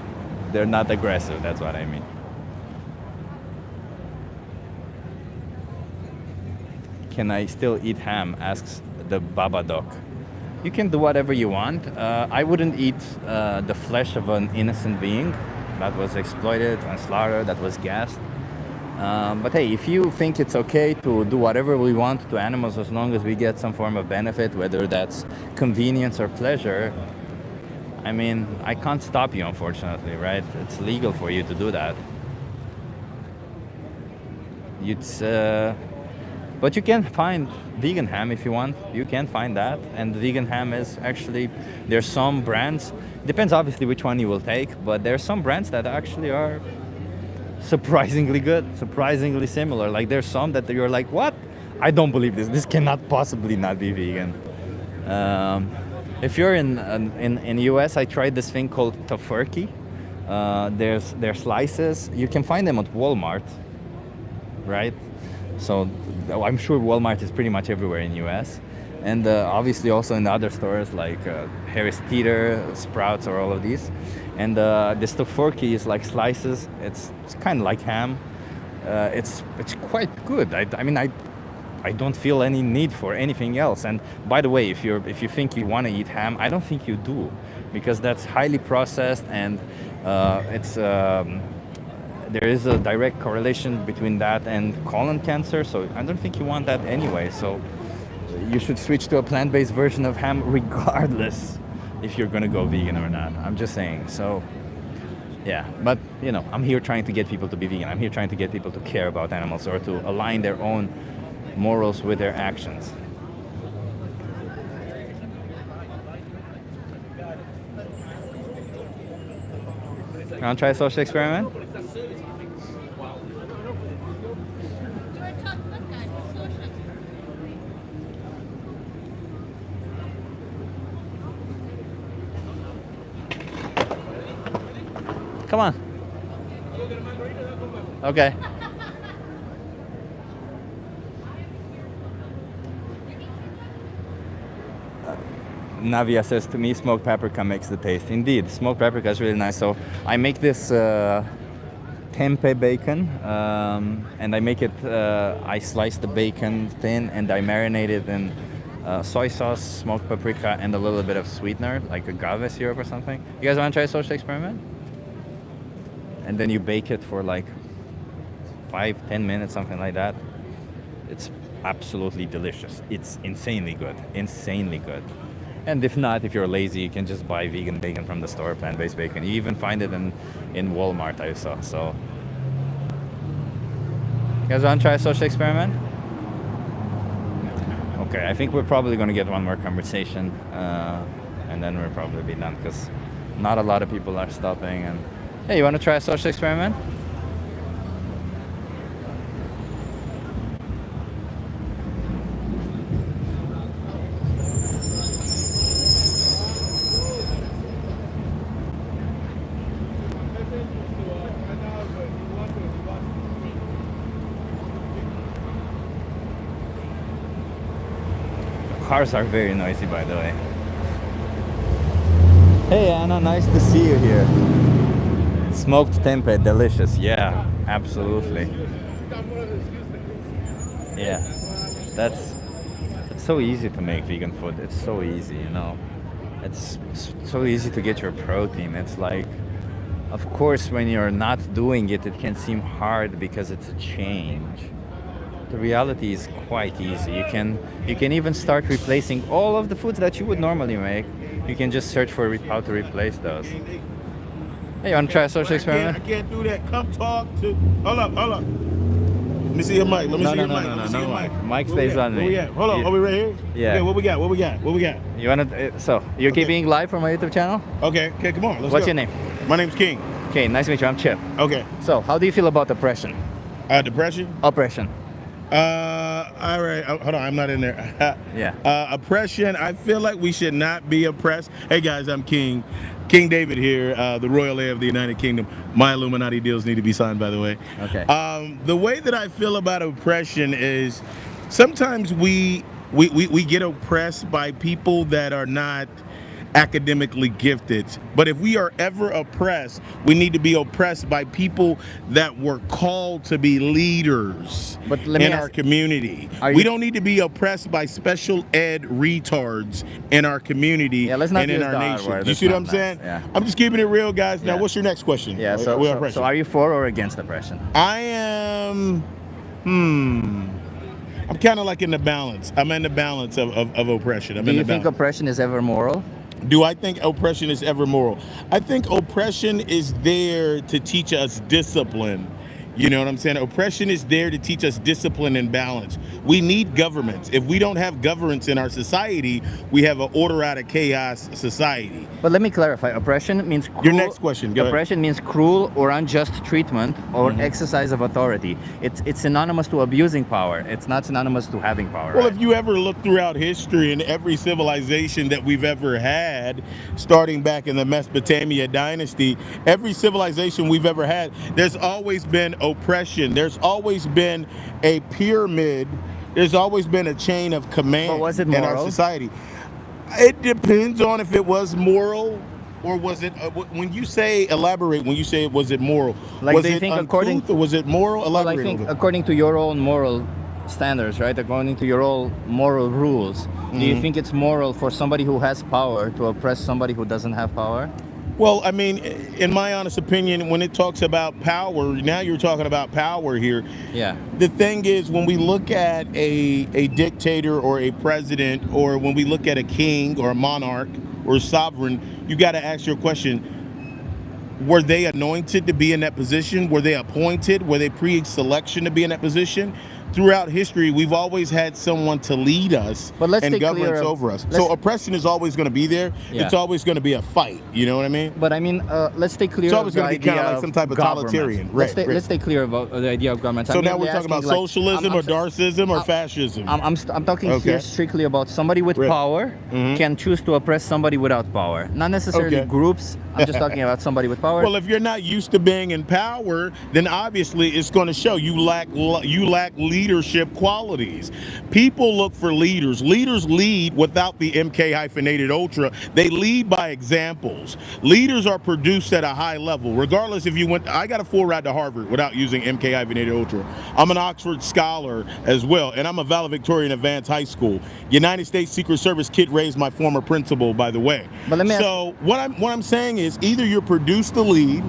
they're not aggressive, that's what I mean. Can I still eat ham? Asks the Babadoc. You can do whatever you want. I wouldn't eat the flesh of an innocent being that was exploited and slaughtered, that was gassed. But hey, if you think it's okay to do whatever we want to animals as long as we get some form of benefit, whether that's convenience or pleasure, I mean, I can't stop you, unfortunately, right? It's legal for you to do that. But you can find vegan ham if you want. You can find that. And vegan ham is actually, there's some brands, depends obviously which one you will take, but there's some brands that actually are surprisingly good, surprisingly similar. Like there's some that you're like, what? I don't believe this. This cannot possibly not be vegan. If you're in US, I tried this thing called tofurkey. They're slices. You can find them at Walmart, right? So I'm sure Walmart is pretty much everywhere in US. And obviously also in the other stores like Harris Teeter, Sprouts, or all of these. And this tofurkey is like slices. It's kind of like ham. It's quite good. I mean, I don't feel any need for anything else. And by the way, if you think you want to eat ham, I don't think you do, because that's highly processed and there is a direct correlation between that and colon cancer. So I don't think you want that anyway. So you should switch to a plant-based version of ham regardless if you're gonna go vegan or not. I'm just saying. So yeah, but I'm here trying to get people to be vegan. I'm here trying to get people to care about animals or to align their own morals with their actions. You wanna try a social experiment? Come on. Okay. Navia says to me, smoked paprika makes the taste. Indeed, smoked paprika is really nice. So I make this tempeh bacon, and I make it. I slice the bacon thin, and I marinate it in soy sauce, smoked paprika, and a little bit of sweetener, like agave syrup or something. You guys want to try a social experiment? And then you bake it for like 5-10 minutes, something like that. It's absolutely delicious. It's insanely good. Insanely good. And if not, if you're lazy, you can just buy vegan bacon from the store, plant-based bacon. You even find it in Walmart, I saw. So, you guys want to try a social experiment? Okay, I think we're probably going to get one more conversation, and then we'll probably be done, because not a lot of people are stopping. And hey, you want to try a social experiment? Cars are very noisy, by the way. Hey Anna, nice to see you here. Smoked tempeh, delicious. Yeah, absolutely. Yeah, it's so easy to make vegan food. It's so easy, It's so easy to get your protein. It's like, of course, when you're not doing it, it can seem hard because it's a change. The reality is quite easy. You can even start replacing all of the foods that you would normally make. You can just search for how to replace those. Hey, you want to try a social experiment? I can't do that. Come talk to. Hold up. Let me see your mic. No. Mic stays on me. Where we at? Hold on. Are we right here? Yeah. Okay, what we got? You want to? So you're keeping live for my YouTube channel? Okay, come on. Let's What's go. your name? My name's King. Okay, nice to meet you. I'm Chip. Okay. So, how do you feel about oppression? Depression? Oppression. All right. Hold on. I'm not in there. Yeah. Oppression. I feel like we should not be oppressed. Hey guys, I'm King. King David here, the royal heir of the United Kingdom. My Illuminati deals need to be signed, by the way. Okay. The way that I feel about oppression is sometimes we get oppressed by people that are not academically gifted. But if we are ever oppressed, we need to be oppressed by people that were called to be leaders But let me in ask- our community. Are We you- don't need to be oppressed by special ed retards in our community Yeah, let's not and in use our the R nation. word. You It's see what not I'm nice. saying? Yeah. I'm just keeping it real, guys. Now, Yeah. what's your next question? Yeah. So, With so, oppression. so are you for or against oppression? I am, I'm kind of like in the balance. I'm in the balance of oppression. I'm Do in you the think balance. oppression is ever moral? Do I think oppression is ever moral? I think oppression is there to teach us discipline. You know what I'm saying? Oppression is there to teach us discipline and balance. We need governments. If we don't have governments in our society, we have an order out of chaos society. But let me clarify. Oppression means cruel. Your next question, go ahead. Oppression means cruel or unjust treatment or exercise of authority. It's synonymous to abusing power. It's not synonymous to having power. Well, right? if you ever look throughout history and every civilization that we've ever had, starting back in the Mesopotamia dynasty, every civilization we've ever had, there's always been oppression. There's always been a pyramid. There's always been a chain of command But was it in our moral? society. It depends on if it was moral or was it, when you say elaborate, when you say was it moral, Like, was do you it think uncouth according- or was it moral? Well, I Elaborate think a little. according to your own moral standards, right? According to your own moral rules, do you think it's moral for somebody who has power to oppress somebody who doesn't have power? Well, I mean, in my honest opinion, when it talks about power, now you're talking about power here. Yeah. The thing is, when we look at a dictator or a president, or when we look at a king or a monarch or a sovereign, you got to ask your question, were they anointed to be in that position? Were they appointed? Were they pre-selection to be in that position? Throughout history, we've always had someone to lead us But let's and stay clear governance of- over us. let's- So oppression is always going to be there. Yeah. It's always going to be a fight. You know what I mean? But I mean, let's stay clear. It's always of the gonna be kinda idea like some type of government. totalitarian. Let's Right, right. let's stay clear about the idea of government. So I'm now merely we're talking about asking, like, socialism or Darcism or fascism. I'm talking Okay. here strictly about somebody with Right. power can choose to oppress somebody without power. Not necessarily Okay. groups. I'm just talking about somebody with power. Well, if you're not used to being in power, then obviously it's going to show you lack leadership qualities. People look for leaders. Leaders lead without the MK hyphenated ultra. They lead by examples. Leaders are produced at a high level, regardless if you went. I got a full ride to Harvard without using MK hyphenated ultra. I'm an Oxford scholar as well, and I'm a valedictorian of Vance High School. United States Secret Service kid raised my former principal, by the way. But let me ask- So what I'm saying is either you're produced to lead,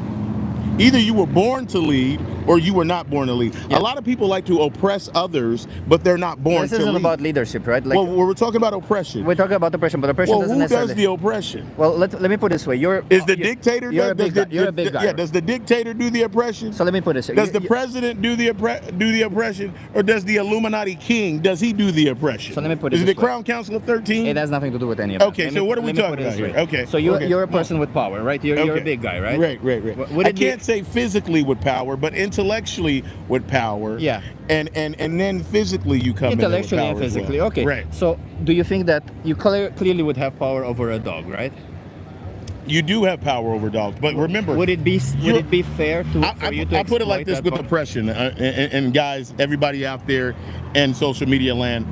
either you were born to lead, or you were not born to lead. Yeah. A lot of people like to oppress others, but they're not born this to isn't lead. about leadership, right? Like Well, we're talking about oppression. we're talking about oppression, but oppression Well, doesn't who necessarily. does the oppression? Well, let me put it this way. Is the dictator? You're a big guy. does You're a big guy. Yeah. Does the dictator do the oppression? So let me put it this way. Does the president do the oppression, or does the Illuminati king does he do the oppression? So let me put it Is it this the way. Crown Council of 13? It has nothing to do with any of that. Okay, Let so me- what are we let me talking put it this about way. here? Okay, So you're okay. you're a person with power, right? You're a Okay. big guy, right? Right. Would I it be- can't say physically with power, but intellectually with power. Yeah. And then physically you come in with Intellectually and power as well. physically. Okay. Right. So do you think that you clearly would have power over a dog, right? You do have power over dogs, but remember, Would it be fair to for you to I put it like exploit this that with power? oppression, and guys, everybody out there in social media land,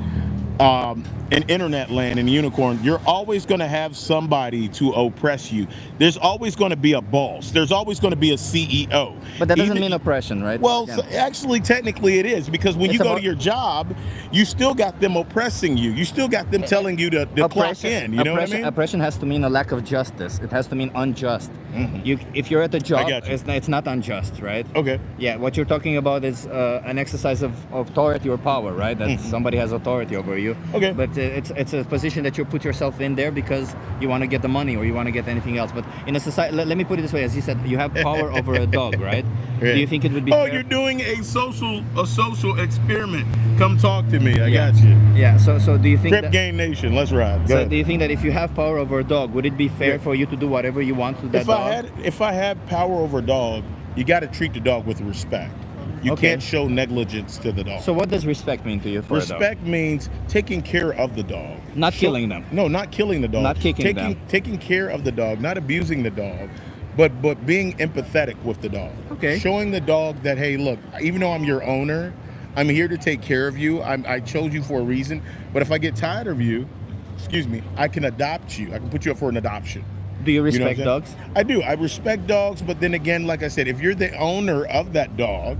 in internet land, and unicorn, you're always going to have somebody to oppress you. There's always going to be a boss. There's always going to be a CEO. But that doesn't Even- mean oppression, right? Well, Again. so actually, technically it is, because when It's you go about- to your job, you still got them oppressing you. You still got them telling you to clock in. You know what I mean? Oppression has to mean a lack of justice. It has to mean unjust. If you're at a job, got you. it's not unjust, right? Okay. Yeah, what you're talking about is an exercise of authority or power, right? That somebody has authority over you. Okay. But it's a position that you put yourself in there because you want to get the money or you want to get anything else. But in a society, let me put it this way: as you said, you have power over a dog, right? Right. Do you think it would be? Oh, fair? you're doing a social experiment. Come talk to me. I got you. Yeah. So do you think Crip that? Gang Nation. Let's ride. Go So ahead. do you think that if you have power over a dog, would it be fair Yeah. for you to do whatever you want to that If dog? I had power over a dog, you got to treat the dog with respect. You Okay. can't show negligence to the dog. So what does respect mean to you for a dog? Respect means taking care of the dog. Not killing them. No, not killing the dog. Not kicking them. Taking care of the dog, not abusing the dog, but being empathetic with the dog. Okay. Showing the dog that, hey, look, even though I'm your owner, I'm here to take care of you. I chose you for a reason. But if I get tired of you, excuse me, I can adopt you. I can put you up for an adoption. Do you You know what respect I'm dogs? saying? I do. I respect dogs, but then again, like I said, if you're the owner of that dog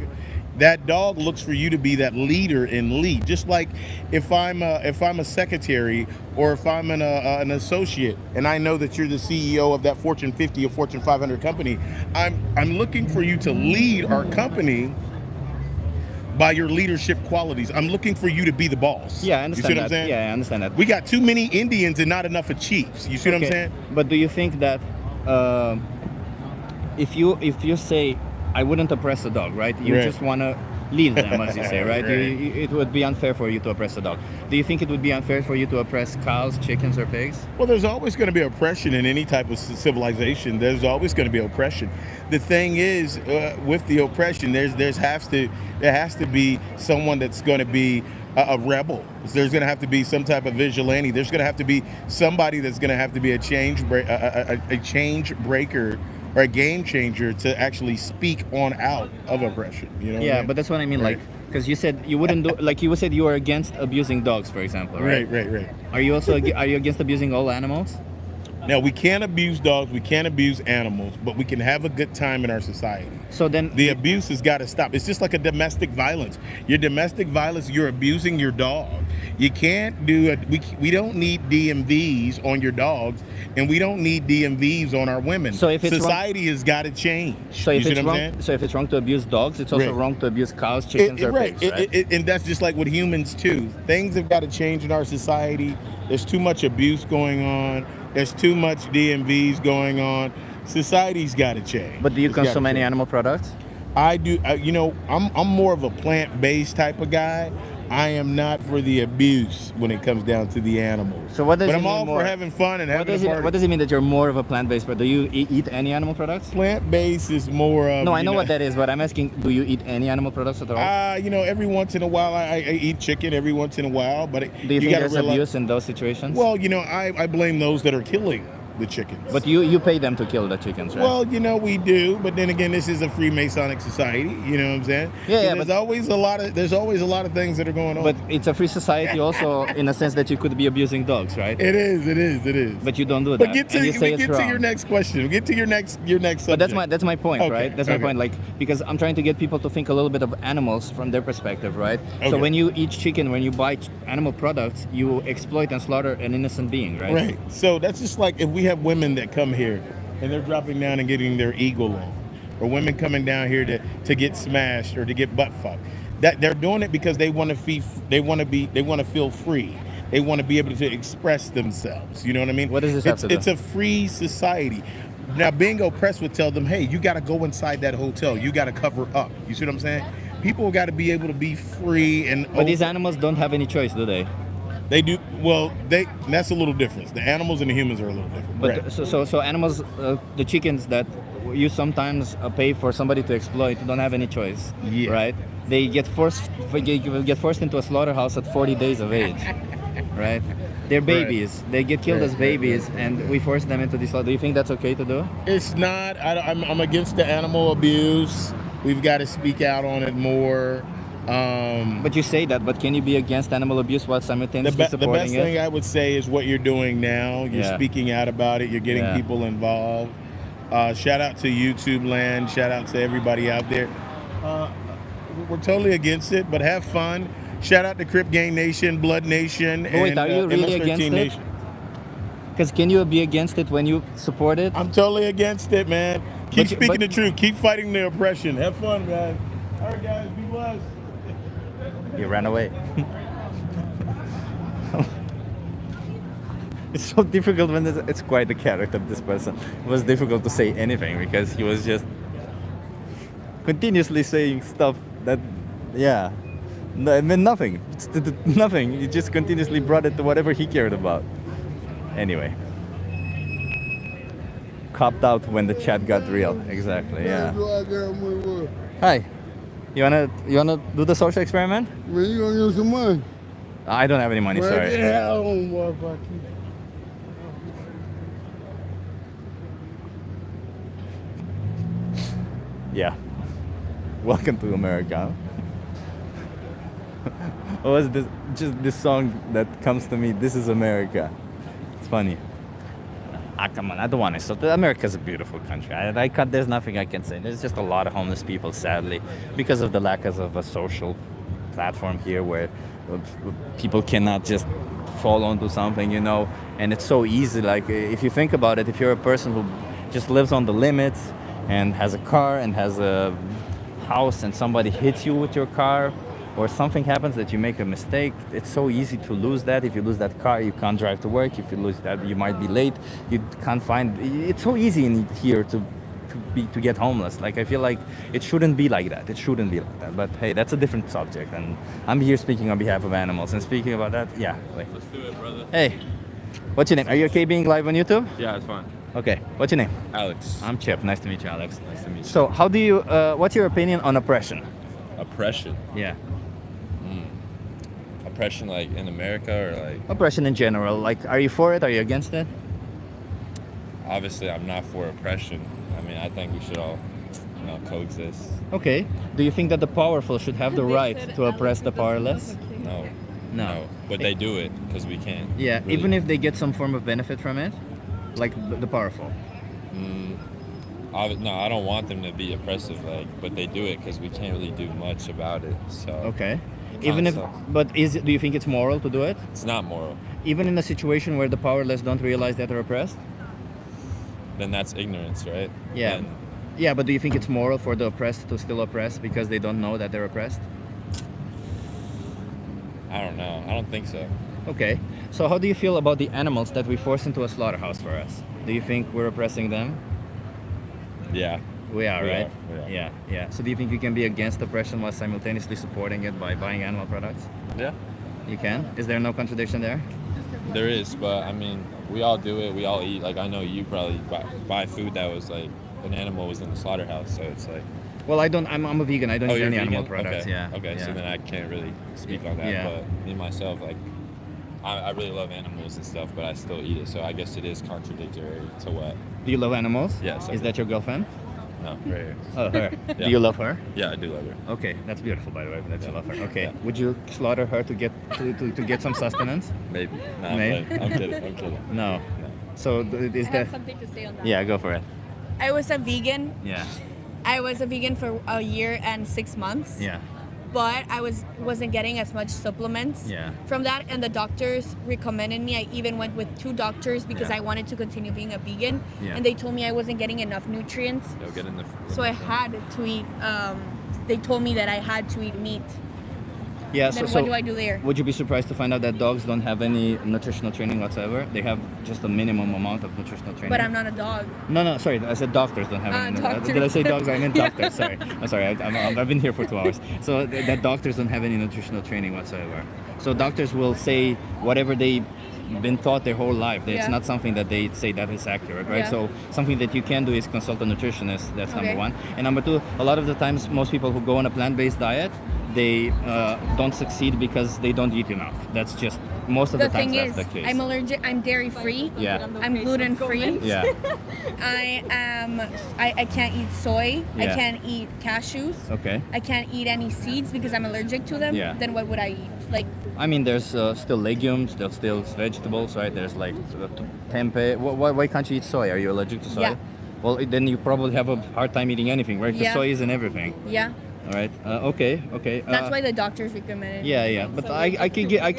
looks for you to be that leader and lead. Just like if I'm a secretary or if I'm an associate, and I know that you're the CEO of that Fortune 50 or Fortune 500 company, I'm looking for you to lead our company by your leadership qualities. I'm looking for you to be the boss. Yeah, I understand You see what that. I'm saying? Yeah, I understand that. We got too many Indians and not enough of chiefs. You see what I'm Okay. saying? But do you think that if you say I wouldn't oppress a dog, right? You Right. just want to lead them, as you say, right? It would be unfair for you to oppress a dog. Do you think it would be unfair for you to oppress cows, chickens, or pigs? Well, there's always going to be oppression in any type of civilization. There's always going to be oppression. The thing is, with the oppression, there has to be someone that's going to be a rebel. There's going to have to be some type of vigilante. There's going to have to be somebody that's going to have to be a change breaker or a game changer to actually speak on out of oppression. You know? What I Yeah, mean? but that's what I mean. Right. Like, because you said you wouldn't do, like you said you are against abusing dogs, for example, right? Right. Are you also are you against abusing all animals? Now, we can't abuse dogs, we can't abuse animals, but we can have a good time in our society. So then The abuse has got to stop. It's just like a domestic violence. Your domestic violence, you're abusing your dog. You can't do it. We don't need DMVs on your dogs, and we don't need DMVs on our women. So if it's wrong- society has got to change. So You if see it's what I'm wrong, saying? so if it's wrong to abuse dogs, it's also Right. wrong to abuse cows, chickens, or Right. pigs, right? And that's just like with humans too. Things have got to change in our society. There's too much abuse going on. There's too much DMVs going on. Society's got to change. But do you It's gotta consume any change. animal products? I do. I'm more of a plant-based type of guy. I am not for the abuse when it comes down to the animals. So what does But it I'm mean all more? for having fun and having a party. What does it mean that you're more of a plant-based? But do you eat any animal products? Plant-based is more of. No, I know what that is, but I'm asking, do you eat any animal products at all? Every once in a while I eat chicken. Every once in a while, but do you think gotta there's realize. abuse in those situations? Well, I blame those that are killing the chickens. but you pay them to kill the chickens, right? Well, we do, but then again, this is a Freemasonic society. You know what I'm saying? Yeah, So but- there's always a lot of things that are going on. But it's a free society also in a sense that you could be abusing dogs, right? it is. But you don't do that. But get and you say to it's wrong. your next question. Get to your next subject. But that's my point, Okay, right? That's my okay. point. Like, because I'm trying to get people to think a little bit of animals from their perspective, right? So Okay. when you eat chicken, when you buy animal products, you exploit and slaughter an innocent being, right? Right. So that's just like if we have women that come here and they're dropping down and getting their eagle on, or women coming down here to get smashed or to get butt fucked. That they're doing it because they want to feel free. They want to be able to express themselves. You know what I mean? What does this have to do? It's a free society. Now, being oppressed would tell them, hey, you got to go inside that hotel. You got to cover up. You see what I'm saying? People got to be able to be free and. But these animals don't have any choice, do they? They do. Well, that's a little different. The animals and the humans are a little different. But Right. so animals, the chickens that you sometimes pay for somebody to exploit don't have any choice, Yeah. right? They get forced into a slaughterhouse at 40 days of age, right? They're babies. They get killed as babies, and we force them into this. Do you think that's okay to do? It's not. I'm against the animal abuse. We've got to speak out on it more. But you say that, but can you be against animal abuse while The simultaneously best supporting thing it? I would say is what you're doing now. You're Yeah. speaking out about it. You're getting Yeah. people involved. Shout out to YouTube land. Shout out to everybody out there. We're totally against it, but have fun. Shout out to Crip Gang Nation, Blood Nation, But wait, and are you really MS-13 against it? Nation. Because can you be against it when you support it? I'm totally against it, man. Keep But you- speaking but- the truth. Keep fighting the oppression. Have fun, guys. All right, guys. Be blessed. You ran away. It's so difficult when it's quite the character of this person. It was difficult to say anything because he was just continuously saying stuff that, yeah, no, it meant nothing. Nothing. He just continuously brought it to whatever he cared about. Anyway. Copped out when the chat got real. Exactly, yeah. Hi. You wanna do the social experiment? Man, you gonna give me some money? I don't have any money. Man, Sorry. get the hell on, boy, fuck you. Yeah. Welcome to America. What was this? Just this song that comes to me. This is America. It's funny. Come on, I don't want to insult. America's a beautiful country. There's nothing I can say. There's just a lot of homeless people, sadly, because of the lack of a social platform here where people cannot just fall onto something, and it's so easy. Like, if you think about it, if you're a person who just lives on the limits and has a car and has a house and somebody hits you with your car, or something happens that you make a mistake, it's so easy to lose that. If you lose that car, you can't drive to work. If you lose that, you might be late. You can't find. It's so easy in here to get homeless. Like, I feel like it shouldn't be like that. It shouldn't be like that. But hey, that's a different subject, and I'm here speaking on behalf of animals. And speaking about that, yeah. Let's do it, brother. Hey, what's your name? Are you okay being live on YouTube? Yeah, it's fine. Okay. What's your name? Alex. I'm Chip. Nice to meet you, Alex. Nice to meet you. So, how do you? What's your opinion on oppression? Oppression. Yeah. Oppression, like in America, or like Oppression in general. Like, are you for it? Are you against it? obviously I'm not for oppression. I mean, I think we should all, coexist. Okay. Do you think that the powerful should have the right to oppress the powerless? No. No. But they do it because we can't. Yeah, really. even if they get some form of benefit from it, like the powerful. No, I don't want them to be oppressive, but they do it because we can't really do much about it. So Okay. Even if, sucks. but do you think it's moral to do it? It's not moral. Even in a situation where the powerless don't realize that they're oppressed? Then that's ignorance, right? Yeah. Then Yeah, but do you think it's moral for the oppressed to still oppress because they don't know that they're oppressed? I don't know. I don't think so. Okay. So how do you feel about the animals that we force into a slaughterhouse for us? Do you think we're oppressing them? Yeah. We are, We right? are. Yeah, yeah. So do you think you can be against oppression while simultaneously supporting it by buying animal products? Yeah. You can? Is there no contradiction there? There is, but I mean, we all do it. We all eat. I know you probably buy food that was an animal was in the slaughterhouse, so it's like. Well, I'm a vegan. I don't eat you're any vegan? animal products. Okay. Yeah. Okay, yeah. so then I can't really speak on that. Yeah. But me myself, I really love animals and stuff, but I still eat it. So I guess it is contradictory to what. Do you love animals? Yes. Is that your girlfriend? No, right here. Oh, her. Yeah. Do you love her? Yeah, I do love her. Okay, that's beautiful, by the way. That you love her. Okay. Yeah. Would you slaughter her to get to get some sustenance? Maybe. No, Maybe? I'm kidding. I'm kidding. No. No. So is I that? have something to say on that. Yeah, go for it. I was a vegan. Yeah. I was a vegan for a year and 6 months. Yeah. But I wasn't getting as much supplements Yeah. from that, and the doctors recommended me. I even went with 2 doctors because Yeah. I wanted to continue being a vegan, Yeah. and they told me I wasn't getting enough nutrients. They'll get in the. So I had to eat. They told me that I had to eat meat. Yeah. Then So what do I do there? would you be surprised to find out that dogs don't have any nutritional training whatsoever? They have just a minimum amount of nutritional training. But I'm not a dog. No, sorry. I said doctors don't have any. Doctors. Did I say dogs? I meant doctors. Sorry. I'm sorry. I've been here for 2 hours. So that doctors don't have any nutritional training whatsoever. So doctors will say whatever they've been taught their whole life. It's Yeah. not something that they say that is accurate, right? Yeah. So something that you can do is consult a nutritionist. That's number Okay. one. And number two, a lot of the times, most people who go on a plant-based diet, they don't succeed because they don't eat enough. That's just most of the, The times thing that's is, the case. I'm allergic. I'm dairy free. Yeah. I'm gluten free. Yeah. I can't eat soy. I Yeah. can't eat cashews. Okay. I can't eat any seeds because I'm allergic to them. Yeah. Then what would I eat? Like, I mean, there's still legumes, there's still vegetables, right? There's tempeh. Why can't you eat soy? Are you allergic to soy? Yeah. Well, then you probably have a hard time eating anything, right? Because Yeah. soy is in everything. yeah. All right. Okay. Okay. That's why the doctors recommended. Yeah, yeah. But I can give I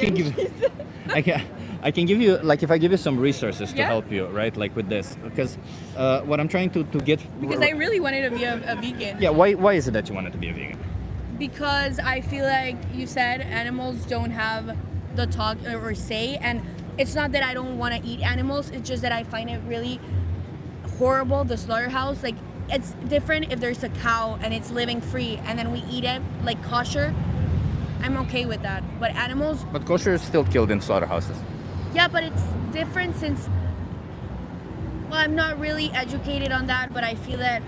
can give you, like, if I give you some resources to Yeah. help you, right? Like with this, because what I'm trying to get. Because I really wanted to be a vegan. Yeah. Why is it that you wanted to be a vegan? Because I feel like you said animals don't have the talk or say, and it's not that I don't want to eat animals. It's just that I find it really horrible. The slaughterhouse, like, it's different if there's a cow and it's living free, and then we eat it like kosher. I'm okay with that. But animals, But kosher is still killed in slaughterhouses. yeah, but it's different since. Well, I'm not really educated on that, but I feel that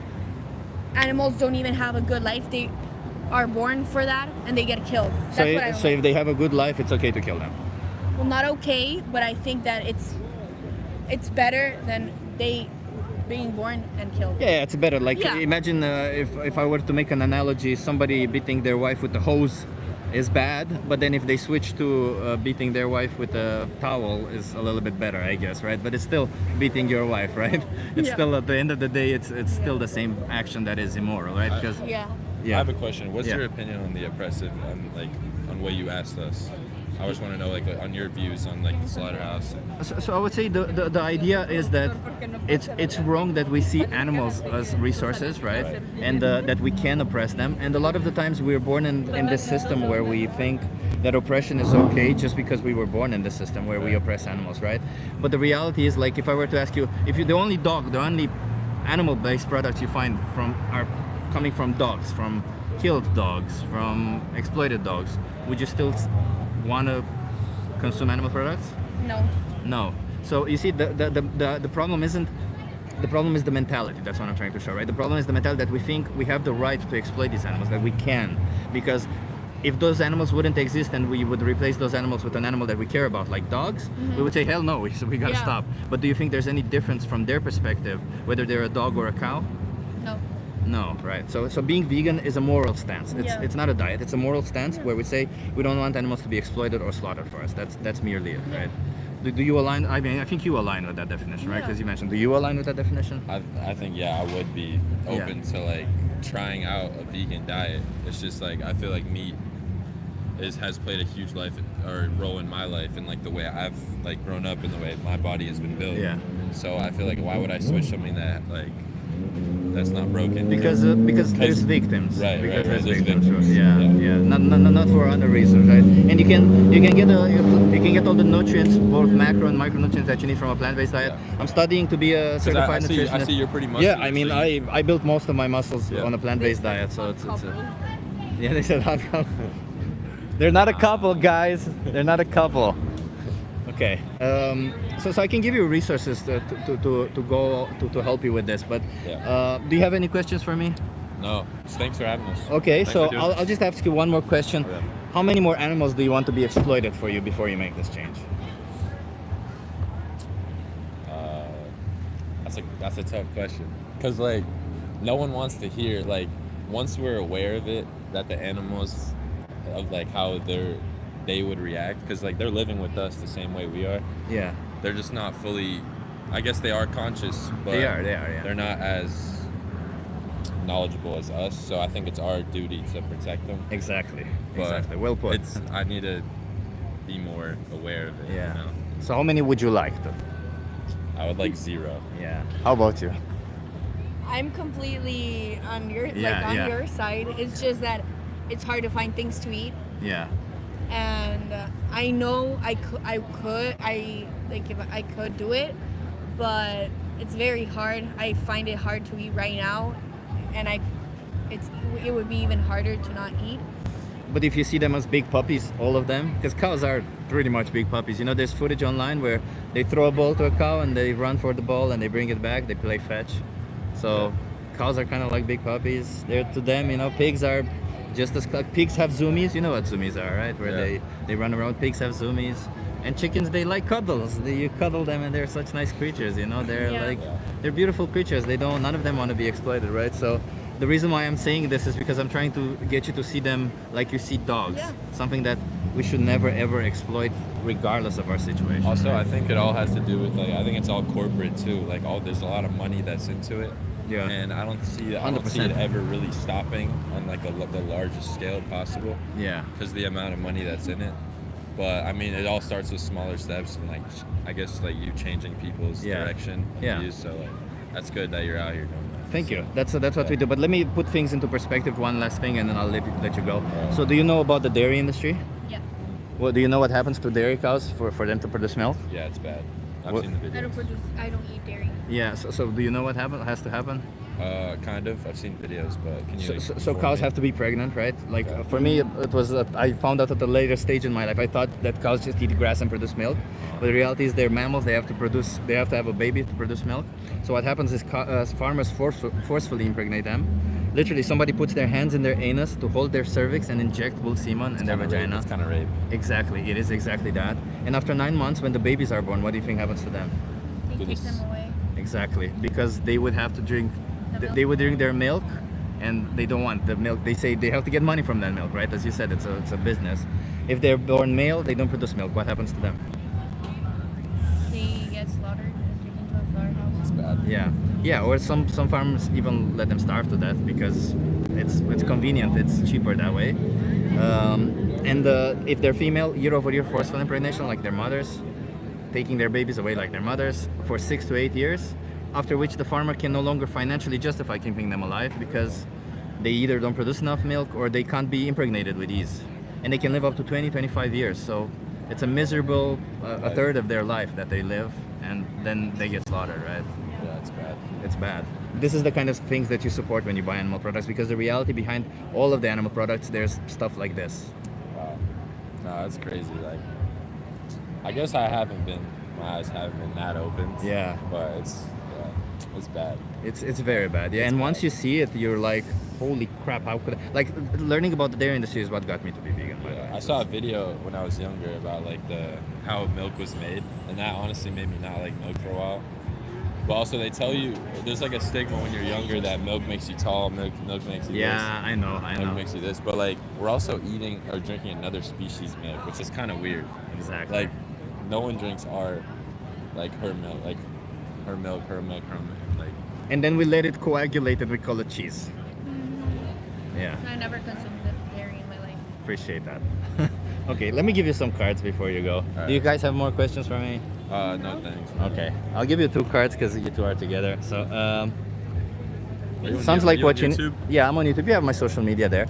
animals don't even have a good life. are born for that and they get killed. That's So, what I don't so like. if they have a good life, it's okay to kill them. Well, not okay, but I think that it's better than they being born and killed. Yeah, it's better. Like Yeah. imagine if I were to make an analogy, somebody beating their wife with a hose is bad, but then if they switch to beating their wife with a towel is a little bit better, I guess, right? But it's still beating your wife, right? It's Yeah. still at the end of the day, it's still the same action that is immoral, right? Because Yeah. I have a question. What's Yeah. your opinion on the oppressive, on what you asked us? I just want to know, like, on your views on like the slaughterhouse. So I would say the idea is that it's wrong that we see animals as resources, right? And that we can oppress them. And a lot of the times we're born in this system where we think that oppression is okay just because we were born in this system where we oppress animals, right? But the reality is, like, if I were to ask you, if you the only animal-based products you find are coming from dogs, from killed dogs, from exploited dogs, would you still want to consume animal products? No. No. So you see, the problem isn't. The problem is the mentality. That's what I'm trying to show, right? The problem is the mentality that we think we have the right to exploit these animals, that we can, because if those animals wouldn't exist and we would replace those animals with an animal that we care about, like dogs, we would say, hell no, we gotta Yeah. stop. But do you think there's any difference from their perspective, whether they're a dog or a cow? No. No, right. So being vegan is a moral stance. It's not a diet. It's a moral stance where we say we don't want animals to be exploited or slaughtered for us. That's merely it, right? Do you align? I mean, I think you align with that definition, right? Because you mentioned. Do you align with that definition? I think I would be open to like trying out a vegan diet. It's just like I feel like meat has played a huge role in my life and like the way I've like grown up and the way my body has been built. Yeah. So I feel like why would I switch something that's not broken? Because there's victims. Right. Because There's there's victims. victims. Yeah. Not for other reasons, right? And you can get all the nutrients, both macro and micronutrients that you need from a plant-based diet. Yeah. I'm studying to be a certified nutritionist. I see you're pretty muscular. Yeah, I mean, so I built most of my muscles on a plant-based diet, so it's yeah. They said hot couple. They're not a couple, guys. They're not a couple. Okay. So I can give you resources to help you with this, but do you have any questions for me? No. Thanks for having us. Okay, Thanks so for doing I'll this. just ask you one more question. Okay. How many more animals do you want to be exploited for you before you make this change? That's a tough question, because like no one wants to hear, like, once we're aware of it, that the animals of like how they would react, because like they're living with us the same way we are. Yeah. They're just not fully, I guess they are conscious, but They are, yeah. they're not as knowledgeable as us, so I think it's our duty to protect them. Exactly. But Exactly. Well put. I need to be more aware of it. Yeah. You know? So how many would you like though? I would like 0. Yeah. How about you? I'm completely on your Yeah. your side. It's just that it's hard to find things to eat, Yeah. and I know I could do it, but it's very hard. I find it hard to eat right now, and it would be even harder to not eat. But if you see them as big puppies, all of them, because cows are pretty much big puppies. You know, there's footage online where they throw a ball to a cow and they run for the ball and they bring it back. They play fetch. So cows are kind of like big puppies. They're to them, you know, pigs are just as pigs have zoomies. You know what zoomies are, right? Where they run around. Pigs have zoomies. And chickens, they like cuddles. You cuddle them and they're such nice creatures, you know. They're they're beautiful creatures. None of them want to be exploited, right? So the reason why I'm saying this is because I'm trying to get you to see them like you see dogs. Yeah. Something that we should never ever exploit regardless of our situation. Also, I think it all has to do with, like, I think it's all corporate too. Like, there's a lot of money that's into it. Yeah. And I don't see it 100%. ever really stopping on like the largest scale possible. Yeah. Because of the amount of money that's in it. But I mean, it all starts with smaller steps, and like I guess like you changing people's direction. Yeah. Views, so like that's good that you're out here doing that. Thank you. That's what we do. But let me put things into perspective. One last thing, and then I'll let you go. So, do you know about the dairy industry? Yeah. Well, do you know what happens to dairy cows for them to produce milk? Yeah, it's bad. I've What- seen the videos. I don't eat dairy. Yeah. So do you know what has to happen? Kind of. I've seen videos, but can you? So cows have to be pregnant, right? Like for me, it was I found out at a later stage in my life. I thought that cows just eat grass and produce milk, but the reality is they're mammals. They have to have a baby to produce milk. So what happens is farmers forcefully impregnate them, Literally, somebody puts their hands in their anus to hold their cervix and inject bull semen in their vagina. It's kind of rape. Exactly, it is exactly that. And after 9 months, when the babies are born, what do you think happens to them? They take them away. Exactly, because they would have to drink, they would drink their milk, and they don't want the milk. They say they have to get money from that milk, right? As you said, it's a business. If they're born male, they don't produce milk. What happens to them? They get slaughtered and taken to a slaughterhouse. It's bad. Yeah, or some farmers even let them starve to death because it's convenient, it's cheaper that way. And if they're female, year over year forceful impregnation, like their mothers, taking their babies away like their mothers for 6 to 8 years, after which the farmer can no longer financially justify keeping them alive because they either don't produce enough milk or they can't be impregnated with ease. And they can live up to 20, 25 years. So it's a miserable a third of their life that they live, and then they get slaughtered, right? Yeah, it's bad. It's bad. This is the kind of things that you support when you buy animal products, because the reality behind all of the animal products, there's stuff like this. Wow. No, that's crazy. Like, I guess my eyes haven't been that opened. Yeah. But it's bad. It's very bad. Yeah, and once you see it, you're like, holy crap, how could I? Like, learning about the dairy industry is what got me to be vegan, by the way. I saw a video when I was younger about like how milk was made, and that honestly made me not like milk for a while. But also they tell you there's like a stigma when you're younger that milk makes you tall, milk makes you this. Yeah, I know. Milk makes you this, but like we're also eating or drinking another species milk, which is kind of weird. Exactly. Like no one drinks her milk, like her milk, like. And then we let it coagulate and we call it cheese. Yeah. I never consumed dairy in my life. Appreciate that. Okay, let me give you some cards before you go. All Do you right. guys have more questions for me? No thanks. Okay, I'll give you 2 cards because you two are together. So, you sounds on- like you what on you YouTube? Yeah, I'm on YouTube. You have my social media there.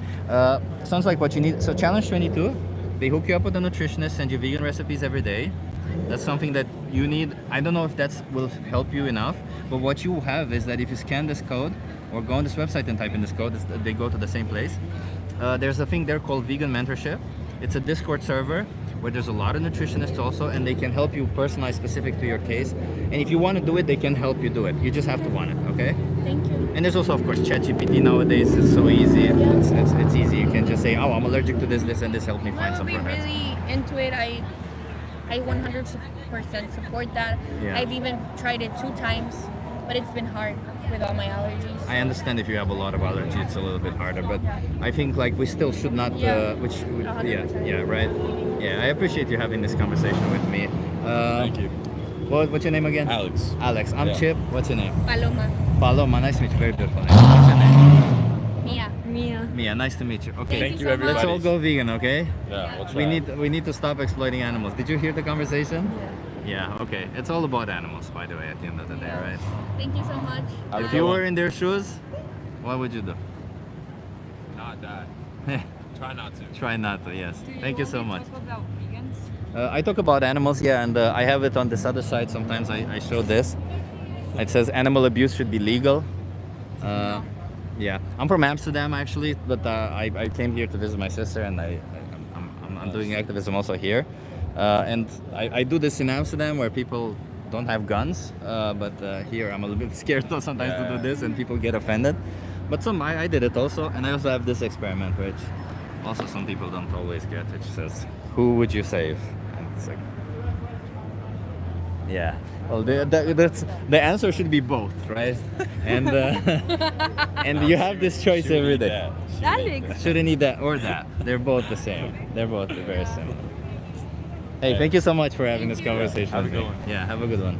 Sounds like what you need. So, Challenge 22, they hook you up with a nutritionist, send you vegan recipes every day. That's something that you need. I don't know if that will help you enough, but what you have is that if you scan this code or go on this website and type in this code, they go to the same place. There's a thing there called Vegan Mentorship. It's a Discord server where there's a lot of nutritionists also, and they can help you personalize specific to your case. And if you want to do it, they can help you do it. You just have to want it, okay? Thank you. And there's also, of course, ChatGPT nowadays. It's so easy. It's easy. You can just say, oh, I'm allergic to this, and this. Help me find I'll some be products. really into it. I 100% support that. Yeah. I've even tried it 2 times, but it's been hard with all my allergies. I understand if you have a lot of allergy, it's a little bit harder, but I think like we still should not, Yeah. 100%. Right? Yeah, I appreciate you having this conversation with me. Thank you. What's your name again? Alex. Alex, I'm Yeah. Chip. What's your name? Paloma. Paloma, nice to meet you. Very beautiful name. What's your name? Mia. Mia. Mia, nice to meet you. Okay, Thank you, so much. everybody. let's all go vegan, okay? Yeah, we'll try. We need to stop exploiting animals. Did you hear the conversation? Yeah, okay. It's all about animals, by the way, at the end of the day, right? Thank you so much. Have a If good you one. were in their shoes, what would you do? Not that. Try not to. Try not to, yes. Thank you so much. Talk about vegans. I talk about animals, yeah, and I have it on this other side. Sometimes I show this. It says animal abuse should be legal. Yeah, I'm from Amsterdam actually, but I came here to visit my sister, and I'm doing activism also here. And I do this in Amsterdam where people don't have guns, but here I'm a little bit scared sometimes to do this, and people get offended. But I did it also, and I also have this experiment, which also some people don't always get, which says, "Who would you save?" And it's like, yeah. Well, the answer should be both, right? And and you have this choice every day. Shouldn't eat that or that. They're both the same. They're both very similar. Hey, thank you so much for having this conversation. Have a with me. good one. Yeah, have a good one.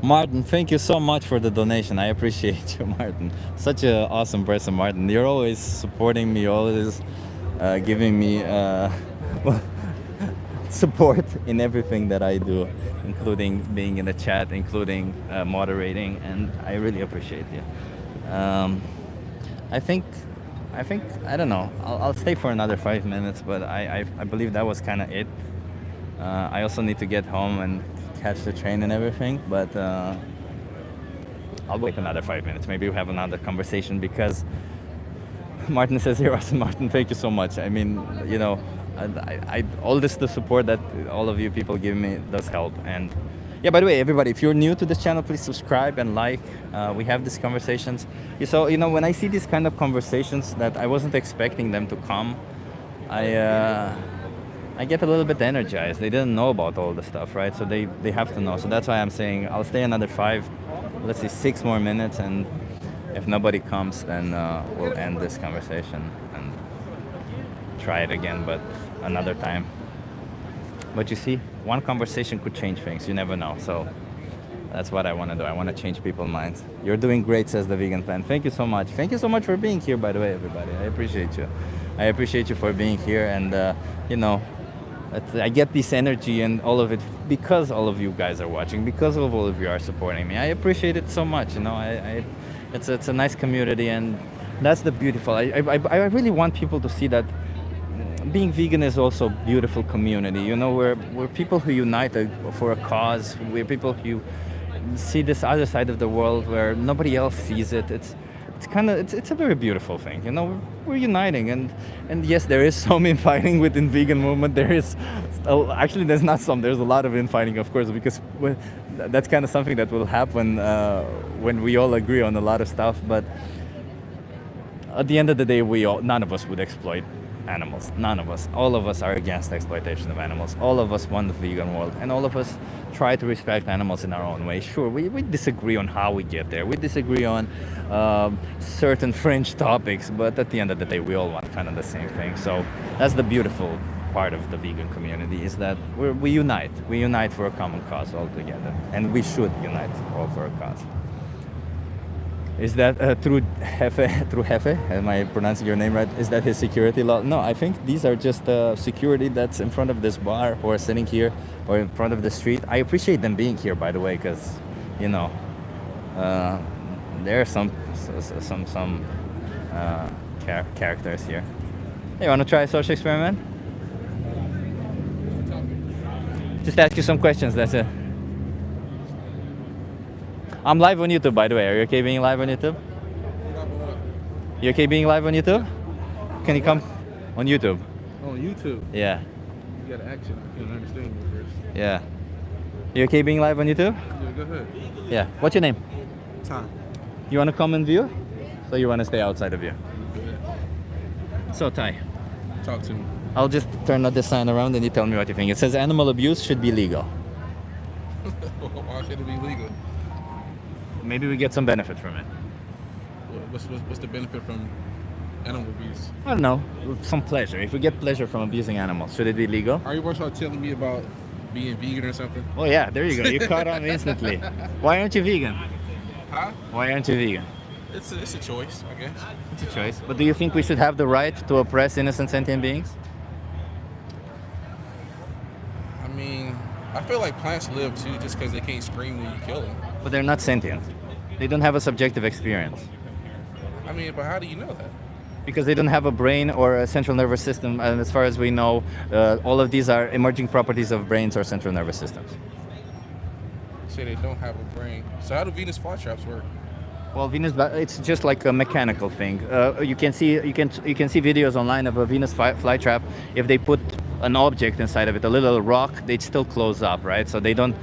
Martin, thank you so much for the donation. I appreciate you, Martin. Such an awesome person, Martin. You're always supporting me, always giving me support in everything that I do, including being in the chat, including moderating, and I really appreciate you. I think I don't know. I'll stay for another 5 minutes, but I believe that was kind of it. I also need to get home and catch the train and everything, but I'll wait another 5 minutes. Maybe we'll have another conversation, because Martin says here, awesome, Martin, thank you so much. I mean, you know, all the support that all of you people give me does help, and Yeah, by the way, everybody, if you're new to this channel, please subscribe and like. We have these conversations. So, when I see these kind of conversations that I wasn't expecting them to come, I get a little bit energized. They didn't know about all the stuff, right? So they have to know. So that's why I'm saying I'll stay another 6 more minutes, and if nobody comes, then we'll end this conversation and try it again, but another time. But you see, one conversation could change things. You never know. So that's what I want to do. I want to change people's minds. You're doing great, says the Vegan Plan. Thank you so much. Thank you so much for being here, by the way, everybody. I appreciate you. I appreciate you for being here. And, I get this energy and all of it because all of you guys are watching, because all of you are supporting me. I appreciate it so much. It's a nice community, and that's the beautiful. I really want people to see that being vegan is also a beautiful community. We're people who unite for a cause. We're people who see this other side of the world where nobody else sees it. It's a very beautiful thing. We're uniting, and yes, there is some infighting within vegan movement. There's not some. There's a lot of infighting, of course, because that's kind of something that will happen when we all agree on a lot of stuff. But at the end of the day, none of us would exploit animals. None of us. All of us are against exploitation of animals. All of us want the vegan world, and all of us try to respect animals in our own way. Sure, we disagree on how we get there. We disagree on certain fringe topics, but at the end of the day, we all want kind of the same thing. So that's the beautiful part of the vegan community, is that we unite. We unite for a common cause all together, and we should unite all for a cause. Is that through Jefe? Am I pronouncing your name right? Is that his security law? No, I think these are just security that's in front of this bar or sitting here or in front of the street. I appreciate them being here, by the way, because, there are some characters here. Hey, you want to try a social experiment? Just ask you some questions, that's it. I'm live on YouTube, by the way. Are you okay being live on YouTube? You okay being live on YouTube? Can you come on YouTube? On YouTube? Yeah. You got action. I can't understand you first. Yeah. You okay being live on YouTube? Yeah, go ahead. Yeah. What's your name? Tom. You want to come and view? So you want to stay outside of view? So, Ty. Talk to me. I'll just turn this sign around and you tell me what you think. It says animal abuse should be legal. Why should it be legal? Maybe we get some benefit from it. What's the benefit from animal abuse? I don't know. Some pleasure. If we get pleasure from abusing animals, should it be legal? Are you about to telling me about being vegan or something? Oh yeah, there you go. You caught on instantly. Why aren't you vegan? Huh? Why aren't you vegan? It's a choice, I guess. It's a choice. But do you think we should have the right to oppress innocent sentient beings? I mean, I feel like plants live too, just because they can't scream when you kill them. But they're not sentient. They don't have a subjective experience. I mean, but how do you know that? Because they don't have a brain or a central nervous system, and as far as we know, all of these are emerging properties of brains or central nervous systems. You say they don't have a brain. So how do Venus flytraps work? Well, Venus, it's just like a mechanical thing. You can see videos online of a Venus flytrap. If they put an object inside of it, a little rock, they'd still close up, right? So they don't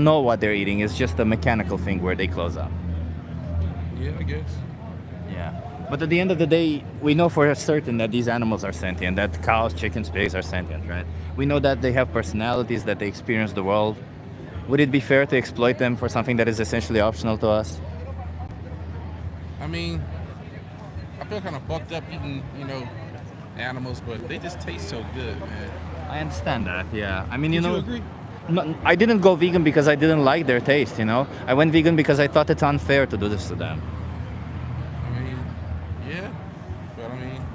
know what they're eating. It's just a mechanical thing where they close up. Yeah, I guess. Yeah. But at the end of the day, we know for certain that these animals are sentient, that cows, chickens, pigs are sentient, right? We know that they have personalities, that they experience the world. Would it be fair to exploit them for something that is essentially optional to us? I mean, I feel kind of fucked up eating, animals, but they just taste so good, man. I understand that, yeah. I mean, Did you agree? No, I didn't go vegan because I didn't like their taste, I went vegan because I thought it's unfair to do this to them. I mean, yeah, but I mean,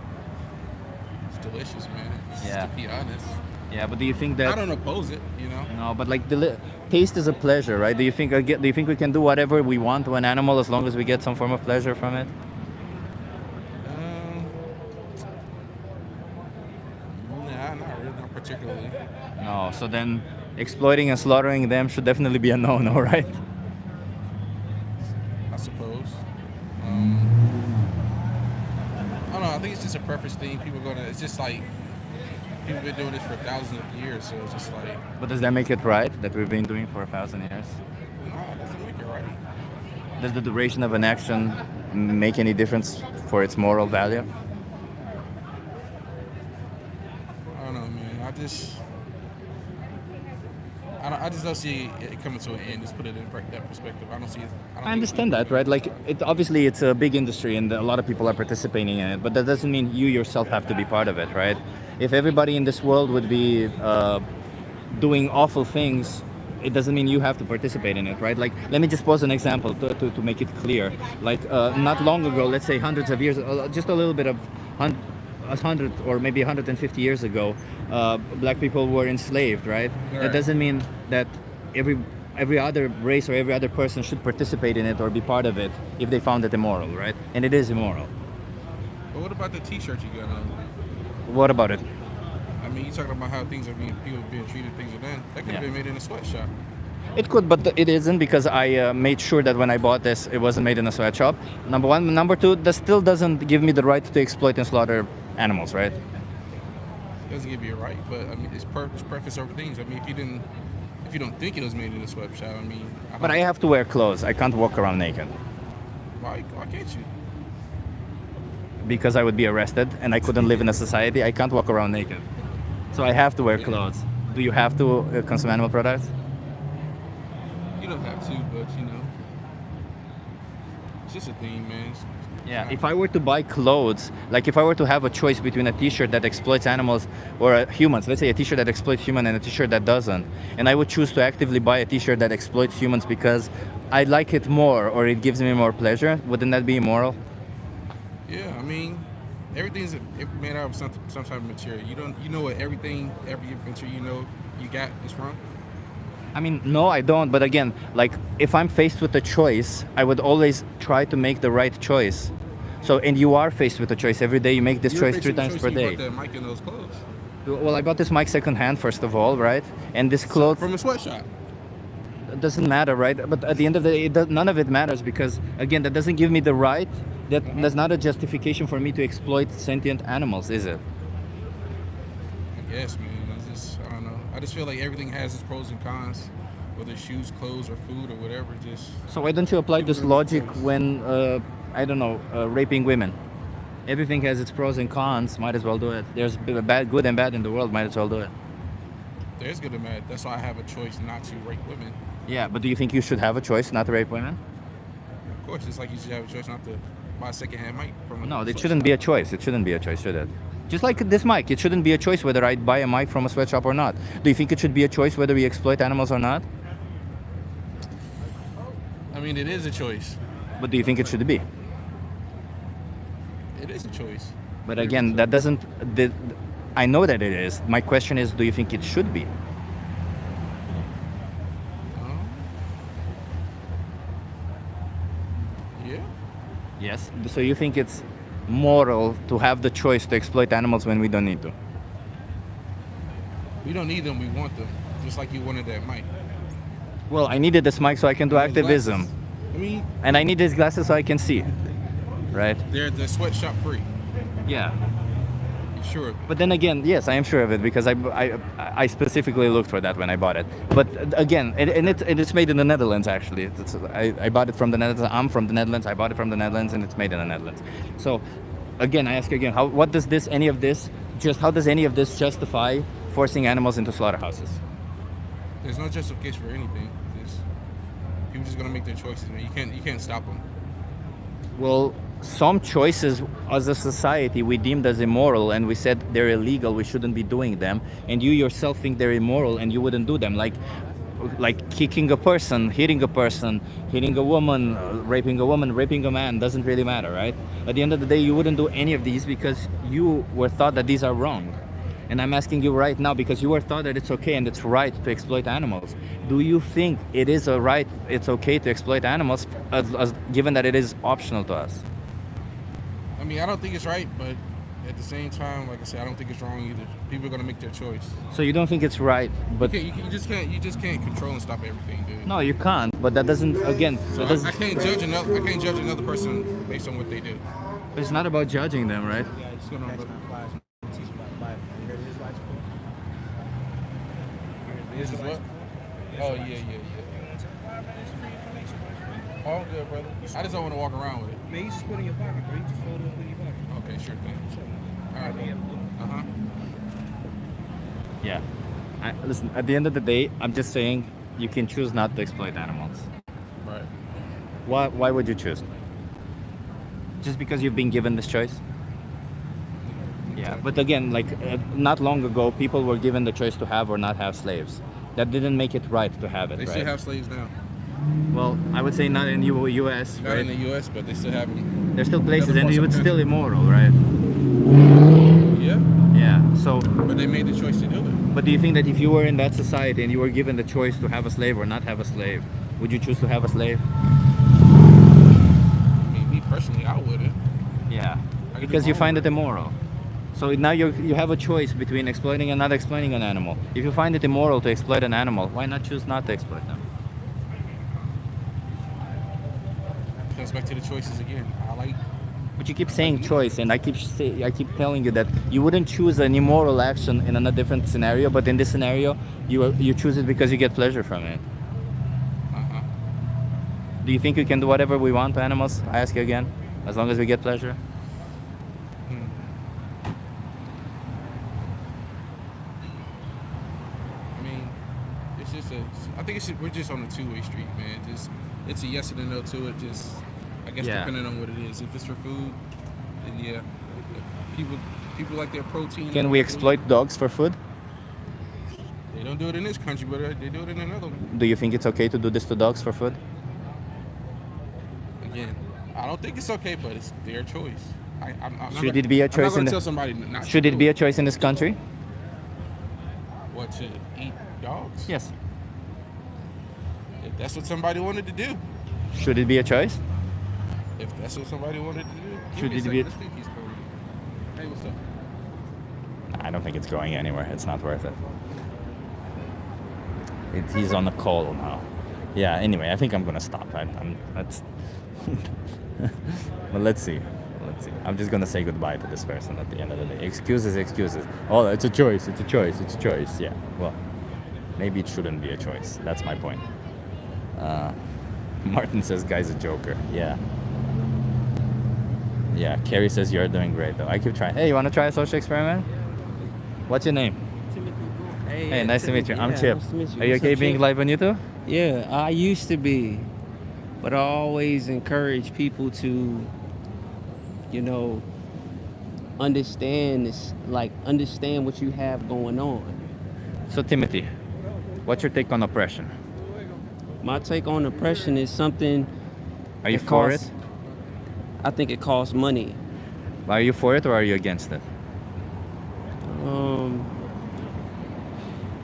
it's delicious, man. Yeah. To be honest. Yeah, but do you think that... I don't oppose it, No, but like taste is a pleasure, right? Do you think we can do whatever we want to an animal as long as we get some form of pleasure from it? Nah, not really, not particularly. No, so then exploiting and slaughtering them should definitely be a no-no, right? I suppose. I don't know, I think it's just a preference thing. People it's just like, People been doing this for thousands of years, so it's just like, But does that make it right that we've been doing for 1,000 years? no, it doesn't make it right. Does the duration of an action make any difference for its moral value? I don't know, man. I just don't see it coming to an end. Just put it in that perspective. I don't see it. I understand that, right? Like, obviously it's a big industry and a lot of people are participating in it, but that doesn't mean you yourself have to be part of it, right? If everybody in this world would be doing awful things, it doesn't mean you have to participate in it, right? Like, let me just pose an example to make it clear. Like, not long ago, let's say hundreds of years, just a little bit of 100 or maybe 150 years ago, black people were enslaved, right? That doesn't mean that every other race or every other person should participate in it or be part of it if they found it immoral, right? And it is immoral. But what about the T-shirt you got on? What about it? I mean, you talking about how things are people being treated, things are done. That could have been made in a sweatshop. It could, but it isn't, because I made sure that when I bought this, it wasn't made in a sweatshop. Number one. Number two, that still doesn't give me the right to exploit and slaughter animals, right? It doesn't give you a right, but I mean, it's preference over things. I mean, if you don't think it was made in a sweatshop, I mean. But I have to wear clothes. I can't walk around naked. Why can't you? Because I would be arrested and I couldn't live in a society. I can't walk around naked. So I have to wear clothes. Do you have to consume animal products? You don't have to, but you know, it's just a thing, man. Yeah, if I were to buy clothes, like if I were to have a choice between a t-shirt that exploits animals or humans, let's say a t-shirt that exploits humans and a t-shirt that doesn't, and I would choose to actively buy a t-shirt that exploits humans because I like it more or it gives me more pleasure, wouldn't that be immoral? Yeah, I mean, everything's made out of some type of material. You know what every material you got is from? I mean, no, I don't. But again, like if I'm faced with a choice, I would always try to make the right choice. So, and you are faced with a choice every day. You make this choice 3 times per day. You bought that mic and those clothes. Well, I bought this mic secondhand, first of all, right? And this clothes from a sweatshop. It doesn't matter, right? But at the end of the day, none of it matters because, again, that doesn't give me the right. That's not a justification for me to exploit sentient animals, is it? I guess, man. I don't know. I just feel like everything has its pros and cons, whether it's shoes, clothes, or food, or whatever. So why don't you apply this logic when, I don't know, raping women? Everything has its pros and cons. Might as well do it. There's good and bad in the world. Might as well do it. There's good and bad. That's why I have a choice not to rape women. Yeah, but do you think you should have a choice not to rape women? Of course, just like you should have a choice not to buy a secondhand mic from a No, it shouldn't be a choice. It shouldn't be a choice, should it? Just like this mic, it shouldn't be a choice whether I buy a mic from a sweatshop or not. Do you think it should be a choice whether we exploit animals or not? I mean, it is a choice. But do you think it should be? It is a choice. But again, that doesn't... I know that it is. My question is, do you think it should be? Yeah. Yes. So you think it's moral to have the choice to exploit animals when we don't need to? We don't need them, we want them. Just like you wanted that mic. Well, I needed this mic so I can do activism. Glasses. I mean... And I need these glasses so I can see. Right? They're sweatshop free. Yeah. You sure of it? But then again, yes, I am sure of it because I specifically looked for that when I bought it. But again, it's made in the Netherlands actually. I bought it from the Netherlands. I'm from the Netherlands. I bought it from the Netherlands, and it's made in the Netherlands. So, again, I ask you again, how does any of this justify forcing animals into slaughterhouses? There's no justification for anything. People just gonna make their choices, man. You can't stop them. Well, some choices as a society we deemed as immoral and we said they're illegal, we shouldn't be doing them, and you yourself think they're immoral and you wouldn't do them, like kicking a person, hitting a woman, raping a man, doesn't really matter, right? At the end of the day, you wouldn't do any of these because you were thought that these are wrong. And I'm asking you right now because you were taught that it's okay and it's right to exploit animals. Do you think it's okay to exploit animals given that it is optional to us? I mean, I don't think it's right, but at the same time, like I said, I don't think it's wrong either. People are gonna make their choice. So you don't think it's right, but you just can't control and stop everything, dude. No, you can't. But that doesn't. Again, I can't judge another person based on what they do. It's not about judging them, right? Yeah, it's gonna. This is what? Oh, yeah. All good, brother. I just don't want to walk around with it. Man, you just put it in your pocket, bro. You just fold it up in your pocket. Okay, sure thing. All right, brother. Uh-huh. Yeah. Listen, at the end of the day, I'm just saying you can choose not to exploit animals. Right. Why would you choose? Just because you've been given this choice? Yeah, but again, like not long ago, people were given the choice to have or not have slaves. That didn't make it right to have it, They right? still have slaves now. Well, I would say not in U.S., Not right? in the U.S., but they still have them. There's still places, Other and parts it of was the still country. immoral, right? Yeah. Yeah. So, But they made the choice to do it. but do you think that if you were in that society and you were given the choice to have a slave or not have a slave, would you choose to have a slave? I mean, me personally, I wouldn't. Yeah. I could do Because my you own find work. it immoral. So now you have a choice between exploiting and not exploiting an animal. If you find it immoral to exploit an animal, why not choose not to exploit them? Comes back to the choices again. But you keep saying choice, and I keep telling you that you wouldn't choose an immoral action in a different scenario, but in this scenario, you choose it because you get pleasure from it. Uh-huh. Do you think we can do whatever we want to animals? I ask you again, as long as we get pleasure. I mean, it's just I think we're just on a two-way street, man. It's a yes and a no to it. Just, I guess, Yeah. depending on what it is. If it's for food, then yeah. People like their protein. Can we exploit dogs for food? They don't do it in this country, but they do it in another one. Do you think it's okay to do this to dogs for food? Again, I don't think it's okay, but it's their choice. Should it be a choice I'm in not the, gonna tell somebody not to Should do it be a choice in this country? What, to eat dogs? Yes. If that's what somebody wanted to do. Should it be a choice? If that's what somebody wanted to do. Should Give it me be a second. Let's think he's calling. Hey, what's up? I don't think it's going anywhere. It's not worth it. He's on a call now. Yeah. Anyway, I think I'm gonna stop. That's. But let's see. I'm just gonna say goodbye to this person at the end of the day. Excuses. Oh, it's a choice. Yeah. Well, maybe it shouldn't be a choice. That's my point. Martin says, "Guy's a joker." Yeah. Yeah. Carrie says you're doing great though. I keep trying. Hey, you wanna try a social experiment? What's your name? Hey, nice to meet you. I'm Chip. Nice to meet you. Are you What's okay up, being Chip? live on YouTube? Yeah, I used to be, but I always encourage people to, understand this, understand what you have going on. So Timothy, what's your take on oppression? My take on oppression is something. Are you that for costs- it? I think it costs money. Are you for it or are you against it?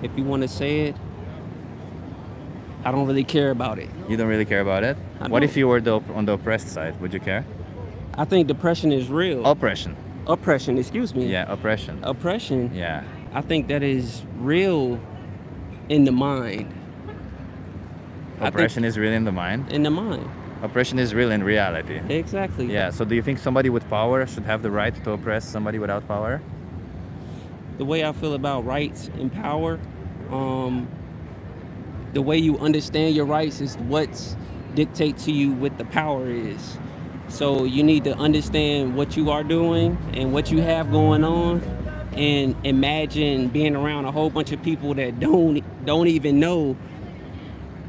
If you want to say it, I don't really care about it. You don't really care about it? I What don't. if you were on the oppressed side? Would you care? I think depression is real. Oppression. Oppression, excuse me. Yeah, oppression. Oppression. Yeah. I think that is real in the mind. Oppression is real in the mind. In the mind. Oppression is real in reality. Exactly. Yeah. So do you think somebody with power should have the right to oppress somebody without power? The way I feel about rights and power, the way you understand your rights is what's dictate to you what the power is. So you need to understand what you are doing and what you have going on, and imagine being around a whole bunch of people that don't even know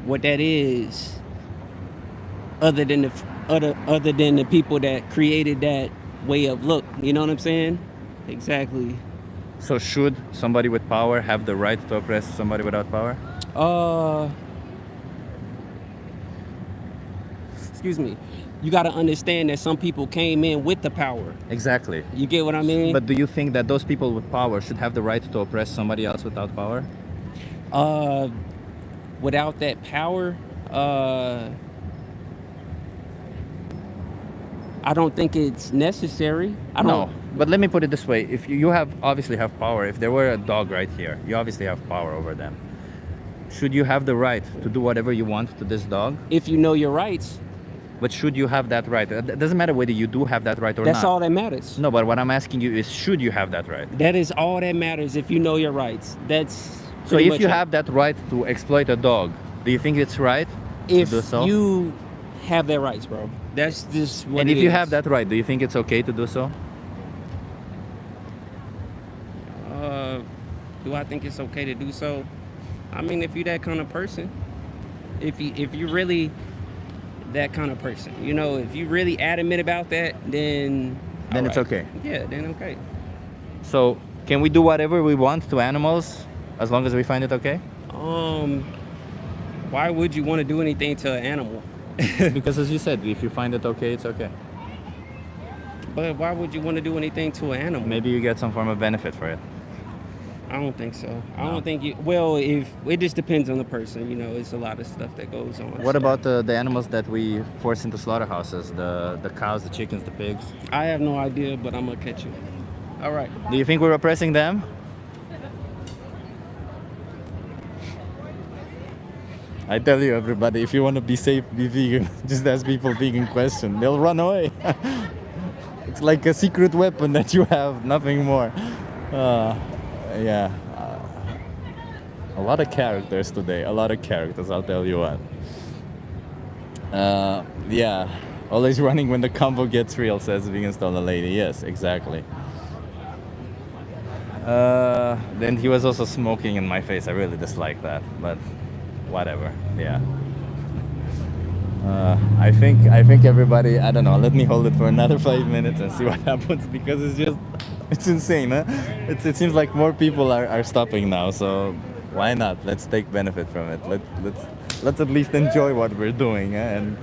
what that is, other than the people that created that way of look. You know what I'm saying? Exactly. So should somebody with power have the right to oppress somebody without power? Excuse me. You got to understand that some people came in with the power. Exactly. You get what I mean? But do you think that those people with power should have the right to oppress somebody else without power? Without that power, I don't think it's necessary. No, but let me put it this way. If you obviously have power, if there were a dog right here, you obviously have power over them. Should you have the right to do whatever you want to this dog? If you know your rights. But should you have that right? It doesn't matter whether you do have that right or not. That's all that matters. No, but what I'm asking you is, should you have that right? That is all that matters if you know your rights. So Pretty if much you it. have that right to exploit a dog, do you think it's right if to do so? you have that rights, bro, that's just what And it if you is. have that right, do you think it's okay to do so? Uh, do I think it's okay to do so? I mean, if you're that kind of person, if you really that kind of person, you know, if you really adamant about that, then Then it's alright. okay. Yeah, then okay. So can we do whatever we want to animals as long as we find it okay? Why would you want to do anything to an animal? Because as you said, if you find it okay, it's okay. But why would you want to do anything to an animal? Maybe you get some form of benefit for it. I don't think so. I No. don't think you. Well, if it just depends on the person, you know, it's a lot of stuff that goes on. What so. about the animals that we force into slaughterhouses? The cows, the chickens, the pigs? I have no idea, but I'm gonna catch you. All right. Do you think we're oppressing them? I tell you, everybody, if you want to be safe, be vegan. Just ask people vegan question. They'll run away. It's like a secret weapon that you have, nothing more. Yeah. A lot of characters today. A lot of characters, I'll tell you what. Yeah. Always running when the combo gets real, says Vegan Stoner Lady. Yes, exactly. Then he was also smoking in my face. I really dislike that, but whatever. Yeah. I think everybody. I don't know. Let me hold it for another 5 minutes and see what happens because it's insane. Huh? It seems like more people are stopping now. So why not? Let's take benefit from it. Let's at least enjoy what we're doing and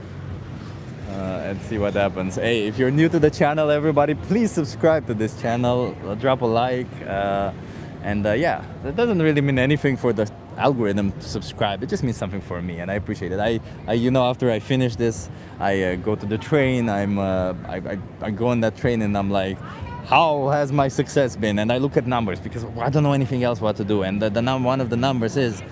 see what happens. Hey, if you're new to the channel, everybody, please subscribe to this channel. Drop a like. Yeah, that doesn't really mean anything for the algorithm to subscribe. It just means something for me, and I appreciate it. I you know, after I finish this, I go to the train. I go on that train, and I'm like, how has my success been? And I look at numbers because I don't know anything else what to do. And one of the numbers is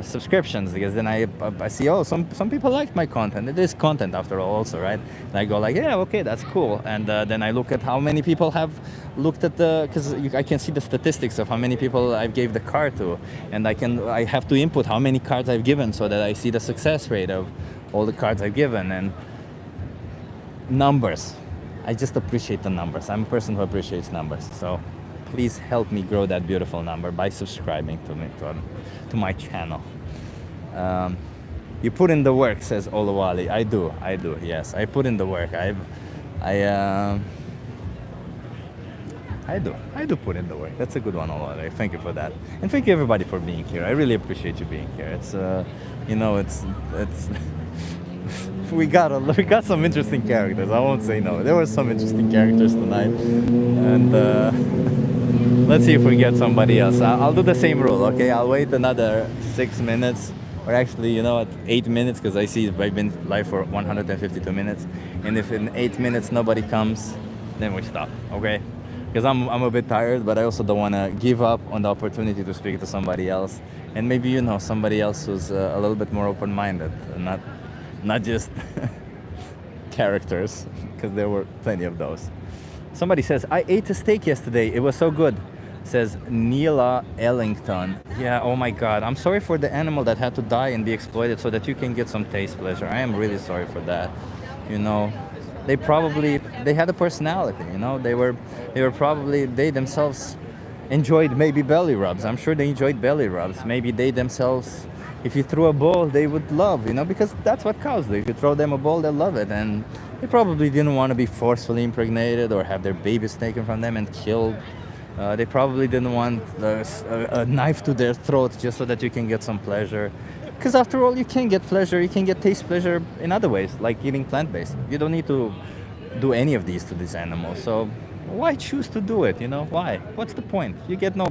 subscriptions, because then I see, oh, some people like my content. It is content after all also, right? And I go like, yeah, okay, that's cool. And then I look at how many people have looked at because I can see the statistics of how many people I gave the card to, and I have to input how many cards I've given so that I see the success rate of all the cards I've given. And numbers, I just appreciate the numbers. I'm a person who appreciates numbers, so please help me grow that beautiful number by subscribing to me, to my channel. You put in the work, says Olawale. I do, yes. I put in the work. I do put in the work. That's a good one, Olawale. Thank you for that. And thank you everybody for being here. I really appreciate you being here. It's, you know, it's we got some interesting characters. I won't say no. There were some interesting characters tonight. And let's see if we get somebody else. I'll do the same rule, okay? I'll wait another 6 minutes, or actually, you know what, 8 minutes, because I see I've been live for 152 minutes. And if in 8 minutes nobody comes, then we stop, okay? Because I'm a bit tired, but I also don't want to give up on the opportunity to speak to somebody else. And maybe, you know, somebody else who's a little bit more open-minded, and not just characters, because there were plenty of those. Somebody says, I ate a steak yesterday. It was so good, says Neela Ellington. Yeah, oh my God. I'm sorry for the animal that had to die and be exploited so that you can get some taste pleasure. I am really sorry for that. You know, they had a personality, you know. They themselves enjoyed maybe belly rubs. I'm sure they enjoyed belly rubs. Maybe they themselves, if you threw a ball, they would love, you know, because that's what cows do. If you throw them a ball, they'll love it. And they probably didn't want to be forcefully impregnated or have their babies taken from them and killed. They probably didn't want a knife to their throat just so that you can get some pleasure. Because after all, you can get pleasure, you can get taste pleasure in other ways, like eating plant-based. You don't need to do any of these to these animals. So why choose to do it, you know? Why? What's the point? You get no...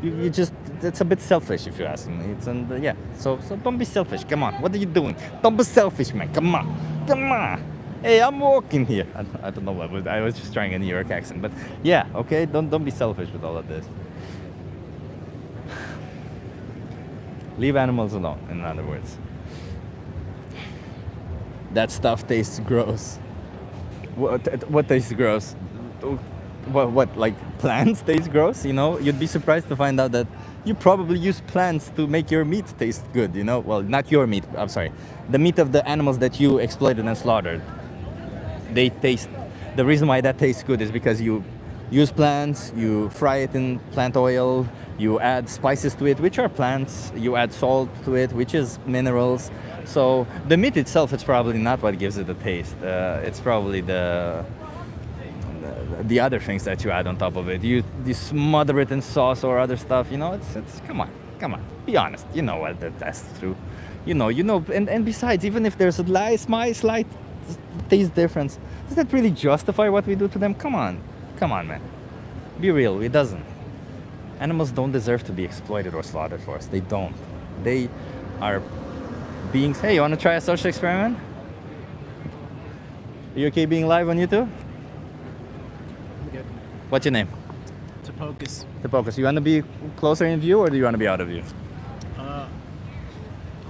You just... It's a bit selfish, if you ask me. Yeah. So don't be selfish. Come on. What are you doing? Don't be selfish, man. Come on. Hey, I'm walking here. I don't know what I was just trying a New York accent, but yeah, okay. Don't be selfish with all of this. Leave animals alone. In other words, that stuff tastes gross. What tastes gross? What like plants taste gross? You know, you'd be surprised to find out that you probably use plants to make your meat taste good, you know? Well, not your meat, I'm sorry. The meat of the animals that you exploited and slaughtered. They taste, the reason why that tastes good is because you use plants, you fry it in plant oil, you add spices to it, which are plants, you add salt to it, which is minerals. So the meat itself is probably not what gives it the taste. It's probably the other things that you add on top of it. You smother it in sauce or other stuff, you know, it's come on, be honest. You know what that's true. You know, and besides, even if there's a slight taste difference, does that really justify what we do to them? Come on, man. Be real, it doesn't. Animals don't deserve to be exploited or slaughtered for us. They don't. They are beings. Hey, you want to try a social experiment? Are you okay being live on YouTube? I'm good. What's your name? Topocus. You want to be closer in view or do you want to be out of view? I'm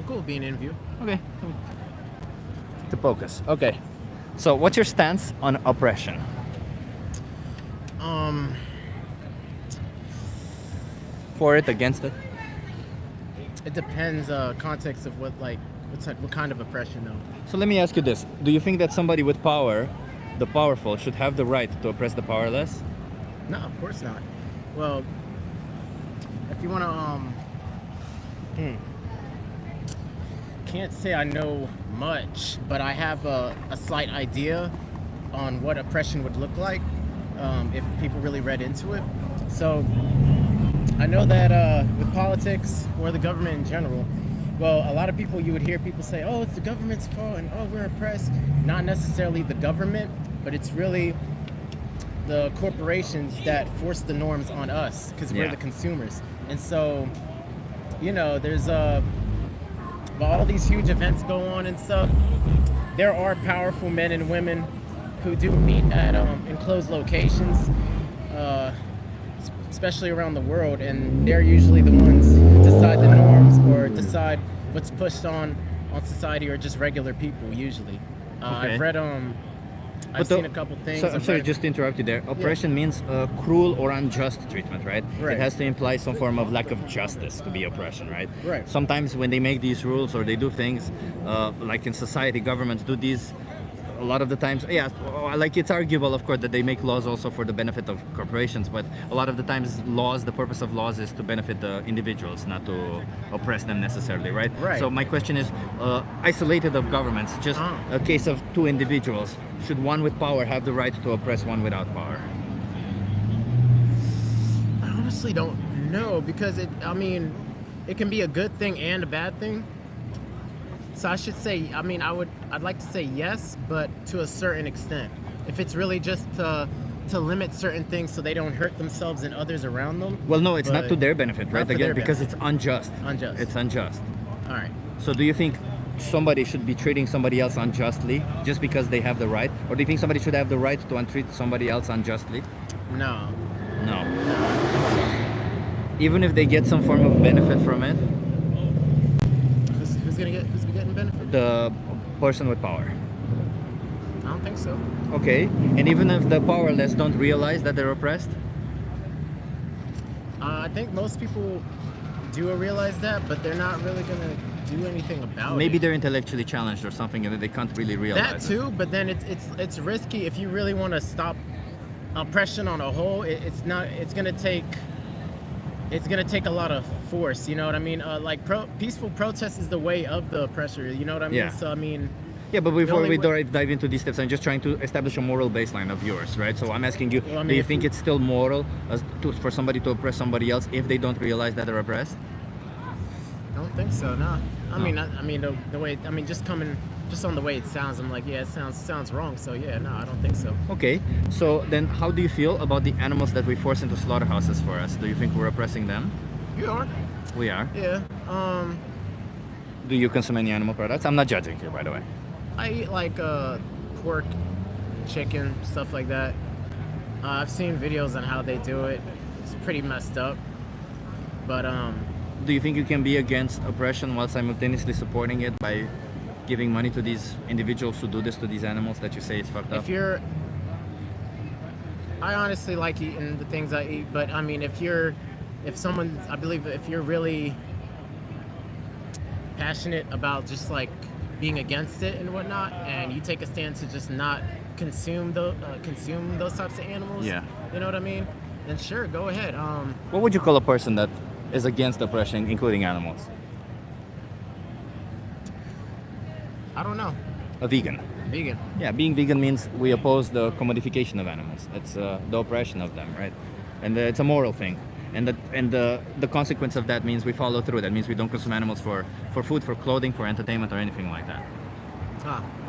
cool with being in view. Okay. Topocus. Okay. So, what's your stance on oppression? For it, against it? It depends context of what kind of oppression though. So let me ask you this. Do you think that somebody with power, the powerful, should have the right to oppress the powerless? No, of course not. Well, if you want to can't say I know much, but I have a slight idea on what oppression would look like if people really read into it. So I know that with politics or the government in general, well, a lot of people, you would hear people say, oh, it's the government's fault and oh, we're oppressed. Not necessarily the government, but it's really the corporations that force the norms on us because we're the consumers. And so, you know, there's all these huge events go on and stuff. There are powerful men and women who do meet at enclosed locations, especially around the world, and they're usually the ones who decide the norms or decide what's pushed on society or just regular people usually. Okay. I've read I've seen a couple things. So, I'm sorry, just to interrupt you there. Oppression means cruel or unjust treatment, right? Right. It has to imply some form of lack of justice to be oppression, right? Right. Sometimes when they make these rules or they do things, like in society, governments do these. A lot of the times, like it's arguable, of course, that they make laws also for the benefit of corporations, but a lot of the times the purpose of laws is to benefit the individuals, not to oppress them necessarily, right? Right. So my question is, isolated of governments, just a case of two individuals, should one with power have the right to oppress one without power? I honestly don't know because it can be a good thing and a bad thing. So I should say, I'd like to say yes, but to a certain extent. If it's really just to limit certain things so they don't hurt themselves and others around them. Well, no, it's not to their benefit, right? for Again, their because benefit. it's unjust. It's unjust. All right. So do you think somebody should be treating somebody else unjustly just because they have the right? Or do you think somebody should have the right to treat somebody else unjustly? No. Even if they get some form of benefit from it? Who's getting benefit? The person with power. I don't think so. Okay. And even if the powerless don't realize that they're oppressed? I think most people do realize that, but they're not really gonna do anything about it. Maybe they're intellectually challenged or something and they can't really realize that too, but then it's risky if you really want to stop oppression on a whole. It's gonna take a lot of force, you know what I mean? Peaceful protest is the way of the oppressor, you know what I mean? Yeah. So yeah, but before we dive into these steps, I'm just trying to establish a moral baseline of yours, right? So I'm asking you, do you think it's still moral for somebody to oppress somebody else if they don't realize that they're oppressed? I don't think so, no. The way, just on the way it sounds, I'm like, yeah, it sounds wrong. So yeah, no, I don't think so. Okay, so then how do you feel about the animals that we force into slaughterhouses for us? Do you think we're oppressing them? You are. We are? Yeah. Do you consume any animal products? I'm not judging here, by the way. I eat pork, chicken, stuff like that. I've seen videos on how they do it. It's pretty messed up. But do you think you can be against oppression while simultaneously supporting it by giving money to these individuals who do this to these animals that you say is fucked up? I honestly like eating the things I eat, but if you're I believe if you're really passionate about just like being against it and whatnot, and you take a stand to just not consume those types of animals, Yeah. you know what I mean? Then sure, go ahead. What would you call a person that is against oppression, including animals? I don't know. A vegan. Vegan. Yeah, being vegan means we oppose the commodification of animals. It's the oppression of them, right? And it's a moral thing. And the consequence of that means we follow through. That means we don't consume animals for food, for clothing, for entertainment, or anything like that.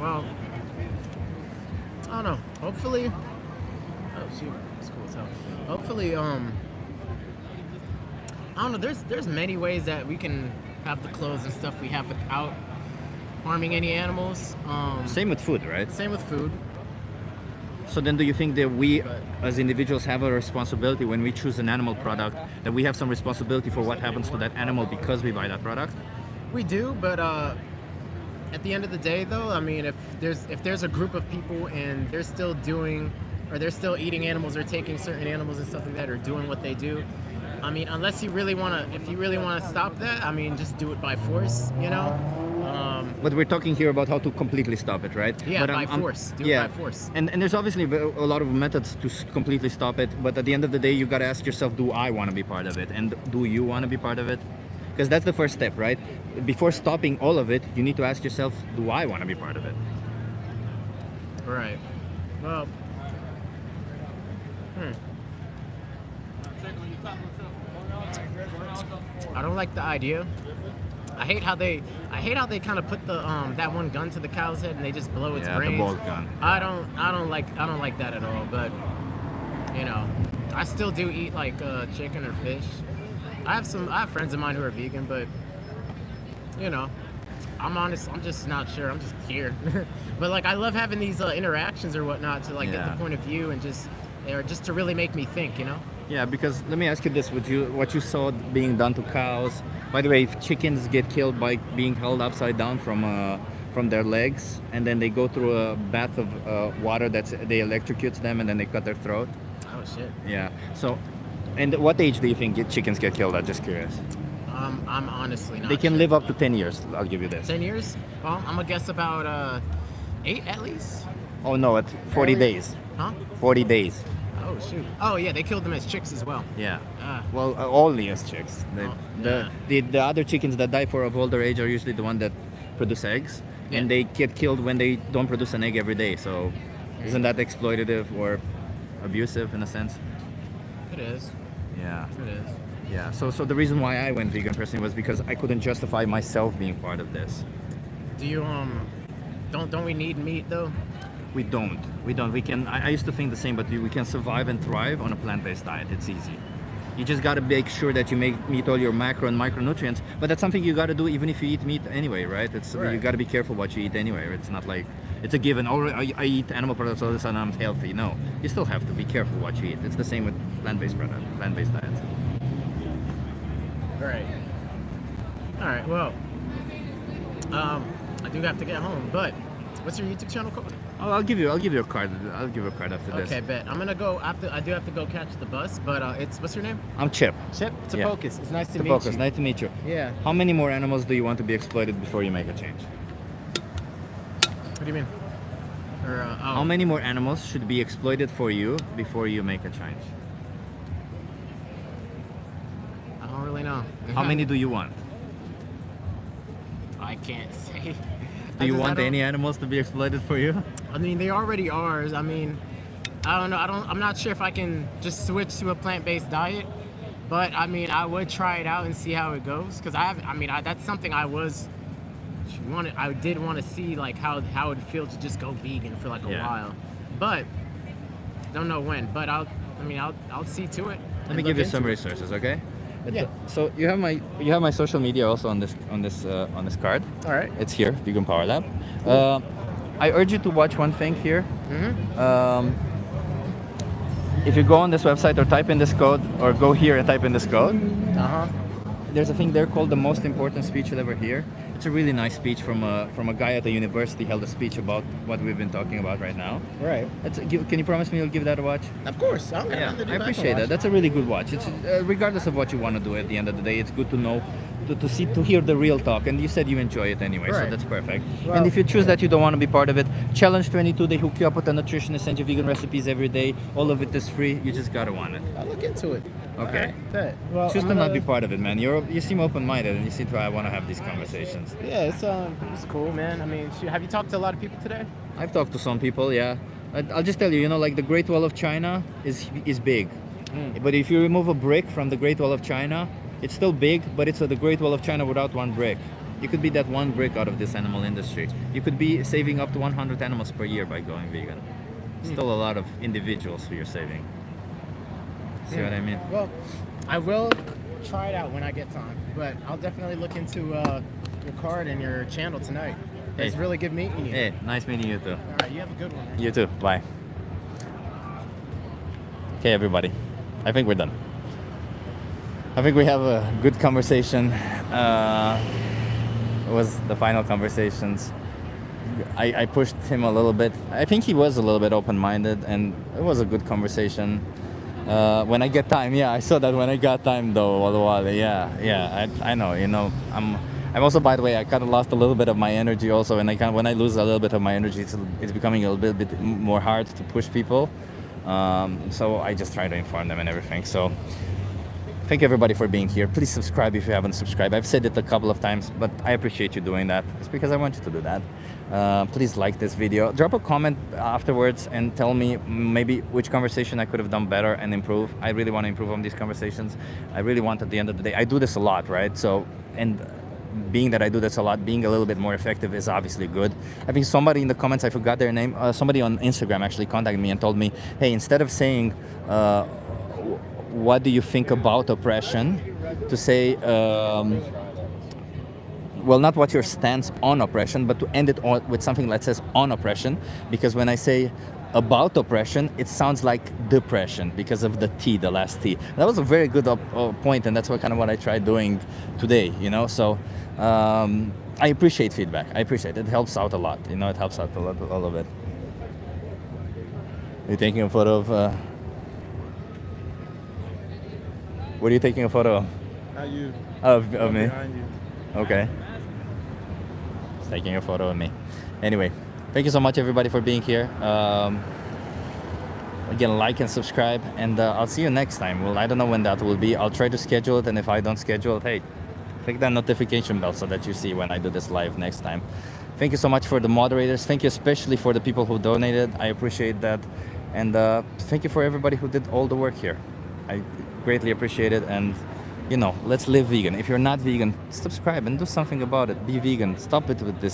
Well, I don't know. Hopefully, oh shoot, it's cool as hell. Hopefully, I don't know. There's many ways that we can have the clothes and stuff we have without harming any animals. Same with food, right? Same with food. So then do you think that we as individuals have a responsibility when we choose an animal product, that we have some responsibility for what happens to that animal because we buy that product? We do, but at the end of the day, though, I mean, if there's a group of people and they're still eating animals or taking certain animals and stuff like that, or doing what they do, I mean, if you really wanna stop that, I mean, just do it by force, you know. But we're talking here about how to completely stop it, right? Yeah, but by force. Do it by force. And there's obviously a lot of methods to completely stop it, but at the end of the day, you gotta ask yourself, do I want to be part of it? And do you want to be part of it? Because that's the first step, right? Before stopping all of it, you need to ask yourself, do I want to be part of it? Right. Well, I don't like the idea. I hate how they kind of put the that one gun to the cow's head and they just blow its brains. The bolt gun. I don't like that at all. But you know, I still do eat like chicken or fish. I have friends of mine who are vegan, but you know, I'm just not sure. I'm just here. But like I love having these interactions or whatnot to like get the point of view and just to really make me think, you know. Yeah, because let me ask you this: what you saw being done to cows? By the way, chickens get killed by being held upside down from their legs, and then they go through a bath of water they electrocutes them, and then they cut their throat. Oh shit. Yeah. So, and what age do you think chickens get killed at? Just curious. I'm honestly not. They can sure. live up to 10 years. I'll give you this. 10 years? Well, I'm gonna guess about 8 at least. Oh no, at 40 days. Huh? 40 days. Oh shoot. Oh yeah, they killed them as chicks as well. Yeah. Ah. Well, only as chicks. Yeah. The other chickens that die of older age are usually the one that produce eggs, and they get killed when they don't produce an egg every day. So, isn't that exploitative or abusive in a sense? It is. Yeah. It is. Yeah. So the reason why I went vegan personally was because I couldn't justify myself being part of this. Do you don't we need meat though? We don't. We can. I used to think the same, but we can survive and thrive on a plant-based diet. It's easy. You just gotta make sure that you meet all your macro and micronutrients. But that's something you gotta do even if you eat meat anyway, right? You gotta be careful what you eat anyway. It's not like it's a given. Oh, I eat animal products all of a sudden I'm healthy. No, you still have to be careful what you eat. It's the same with plant-based diets. Right. All right. Well, I do have to get home, but what's your YouTube channel called? Oh, I'll give you a card. I'll give you a card after this. Okay, bet. I'm gonna go after. I do have to go catch the bus, but what's your name? I'm Chip. Chip Tapokis. It's nice to meet you. Nice to meet you. Yeah. How many more animals do you want to be exploited before you make a change? What do you mean? How many more animals should be exploited for you before you make a change? I don't really know. How many do you want? I can't say. Do you want any animals to be exploited for you? I mean, they already are. I mean, I don't know. I'm not sure if I can just switch to a plant-based diet, but I mean, I would try it out and see how it goes. Because that's something I did want to see, like how it would feel to just go vegan for like a while, but don't know when. But I'll see to it. Let me give you some resources, okay? Yeah. So you have my social media also on this card. All right. It's here, Vegan Power Lab. I urge you to watch one thing here. If you go on this website or type in this code, or go here and type in this code, there's a thing there called the most important speech you'll ever hear. It's a really nice speech from a guy at the university. Held a speech about what we've been talking about right now. Right. Can you promise me you'll give that a watch? Of course. I appreciate that. That's a really good watch. It's regardless of what you want to do at the end of the day, it's good to know to hear the real talk. And you said you enjoy it anyway, so Right. that's perfect. Well, and if you choose that you don't want to be part of it, Challenge 22, they hook you up with a nutritionist, send you vegan recipes every day. All of it is free. You just gotta want it. I'll look into it. Okay. Bet. Well, Choose to I'm not be gonna- part of it, man. You seem open-minded, and you seem to want to have these conversations. Yeah, it's cool, man. I mean, have you talked to a lot of people today? I've talked to some people, yeah. I'll just tell you, like the Great Wall of China is big. But if you remove a brick from the Great Wall of China, it's still big, but it's the Great Wall of China without one brick. You could be that one brick out of this animal industry. You could be saving up to 100 animals per year by going vegan. Still a lot of individuals who you're saving. See what I mean? Well, I will try it out when I get time, but I'll definitely look into your card and your channel tonight. It's Hey. really good meeting you. Hey, nice meeting you too. All right, you have a good one, man. You too. Bye. Okay, everybody. I think we're done. I think we have a good conversation. It was the final conversations. I pushed him a little bit. I think he was a little bit open-minded, and it was a good conversation. When I get time, yeah, I saw that when I got time though, Walawale. Yeah, I know. I'm also, by the way, I kind of lost a little bit of my energy also, and when I lose a little bit of my energy, it's becoming a little bit more hard to push people. So I just try to inform them and everything. So thank you everybody for being here. Please subscribe if you haven't subscribed. I've said it a couple of times, but I appreciate you doing that. It's because I want you to do that. Please like this video. Drop a comment afterwards and tell me maybe which conversation I could have done better and improve. I really want to improve on these conversations. I really want at the end of the day, I do this a lot, right? So, and being that I do this a lot, being a little bit more effective is obviously good. I think somebody in the comments, I forgot their name, somebody on Instagram actually contacted me and told me, hey, instead of saying, what do you think about oppression, to say, well, not what's your stance on oppression, but to end it with something that says on oppression, because when I say about oppression, it sounds like depression because of the T, the last T. That was a very good point, and that's what I tried doing today, So I appreciate feedback. I appreciate it. It helps out a lot. It helps out a lot, all of it. Are you taking a photo of? What are you taking a photo of? You? Of me? Behind you. Okay. He's taking a photo of me. Anyway, thank you so much everybody for being here. Again, like and subscribe, and I'll see you next time. Well, I don't know when that will be. I'll try to schedule it, and if I don't schedule it, hey, click that notification bell so that you see when I do this live next time. Thank you so much for the moderators. Thank you especially for the people who donated. I appreciate that. And thank you for everybody who did all the work here. I greatly appreciate it, and let's live vegan. If you're not vegan, subscribe and do something about it. Be vegan. Stop it with the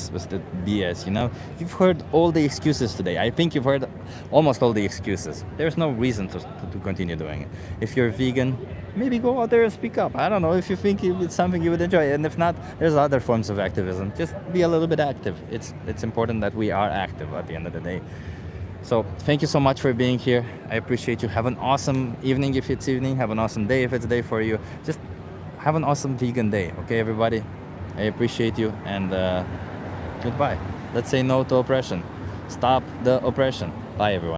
BS, You've heard all the excuses today. I think you've heard almost all the excuses. There's no reason to continue doing it. If you're vegan, maybe go out there and speak up. I don't know if you think it's something you would enjoy. And if not, there's other forms of activism. Just be a little bit active. It's important that we are active at the end of the day. So thank you so much for being here. I appreciate you. Have an awesome evening if it's evening. Have an awesome day if it's day for you. Just have an awesome vegan day, okay, everybody? I appreciate you, and goodbye. Let's say no to oppression. Stop the oppression. Bye, everyone.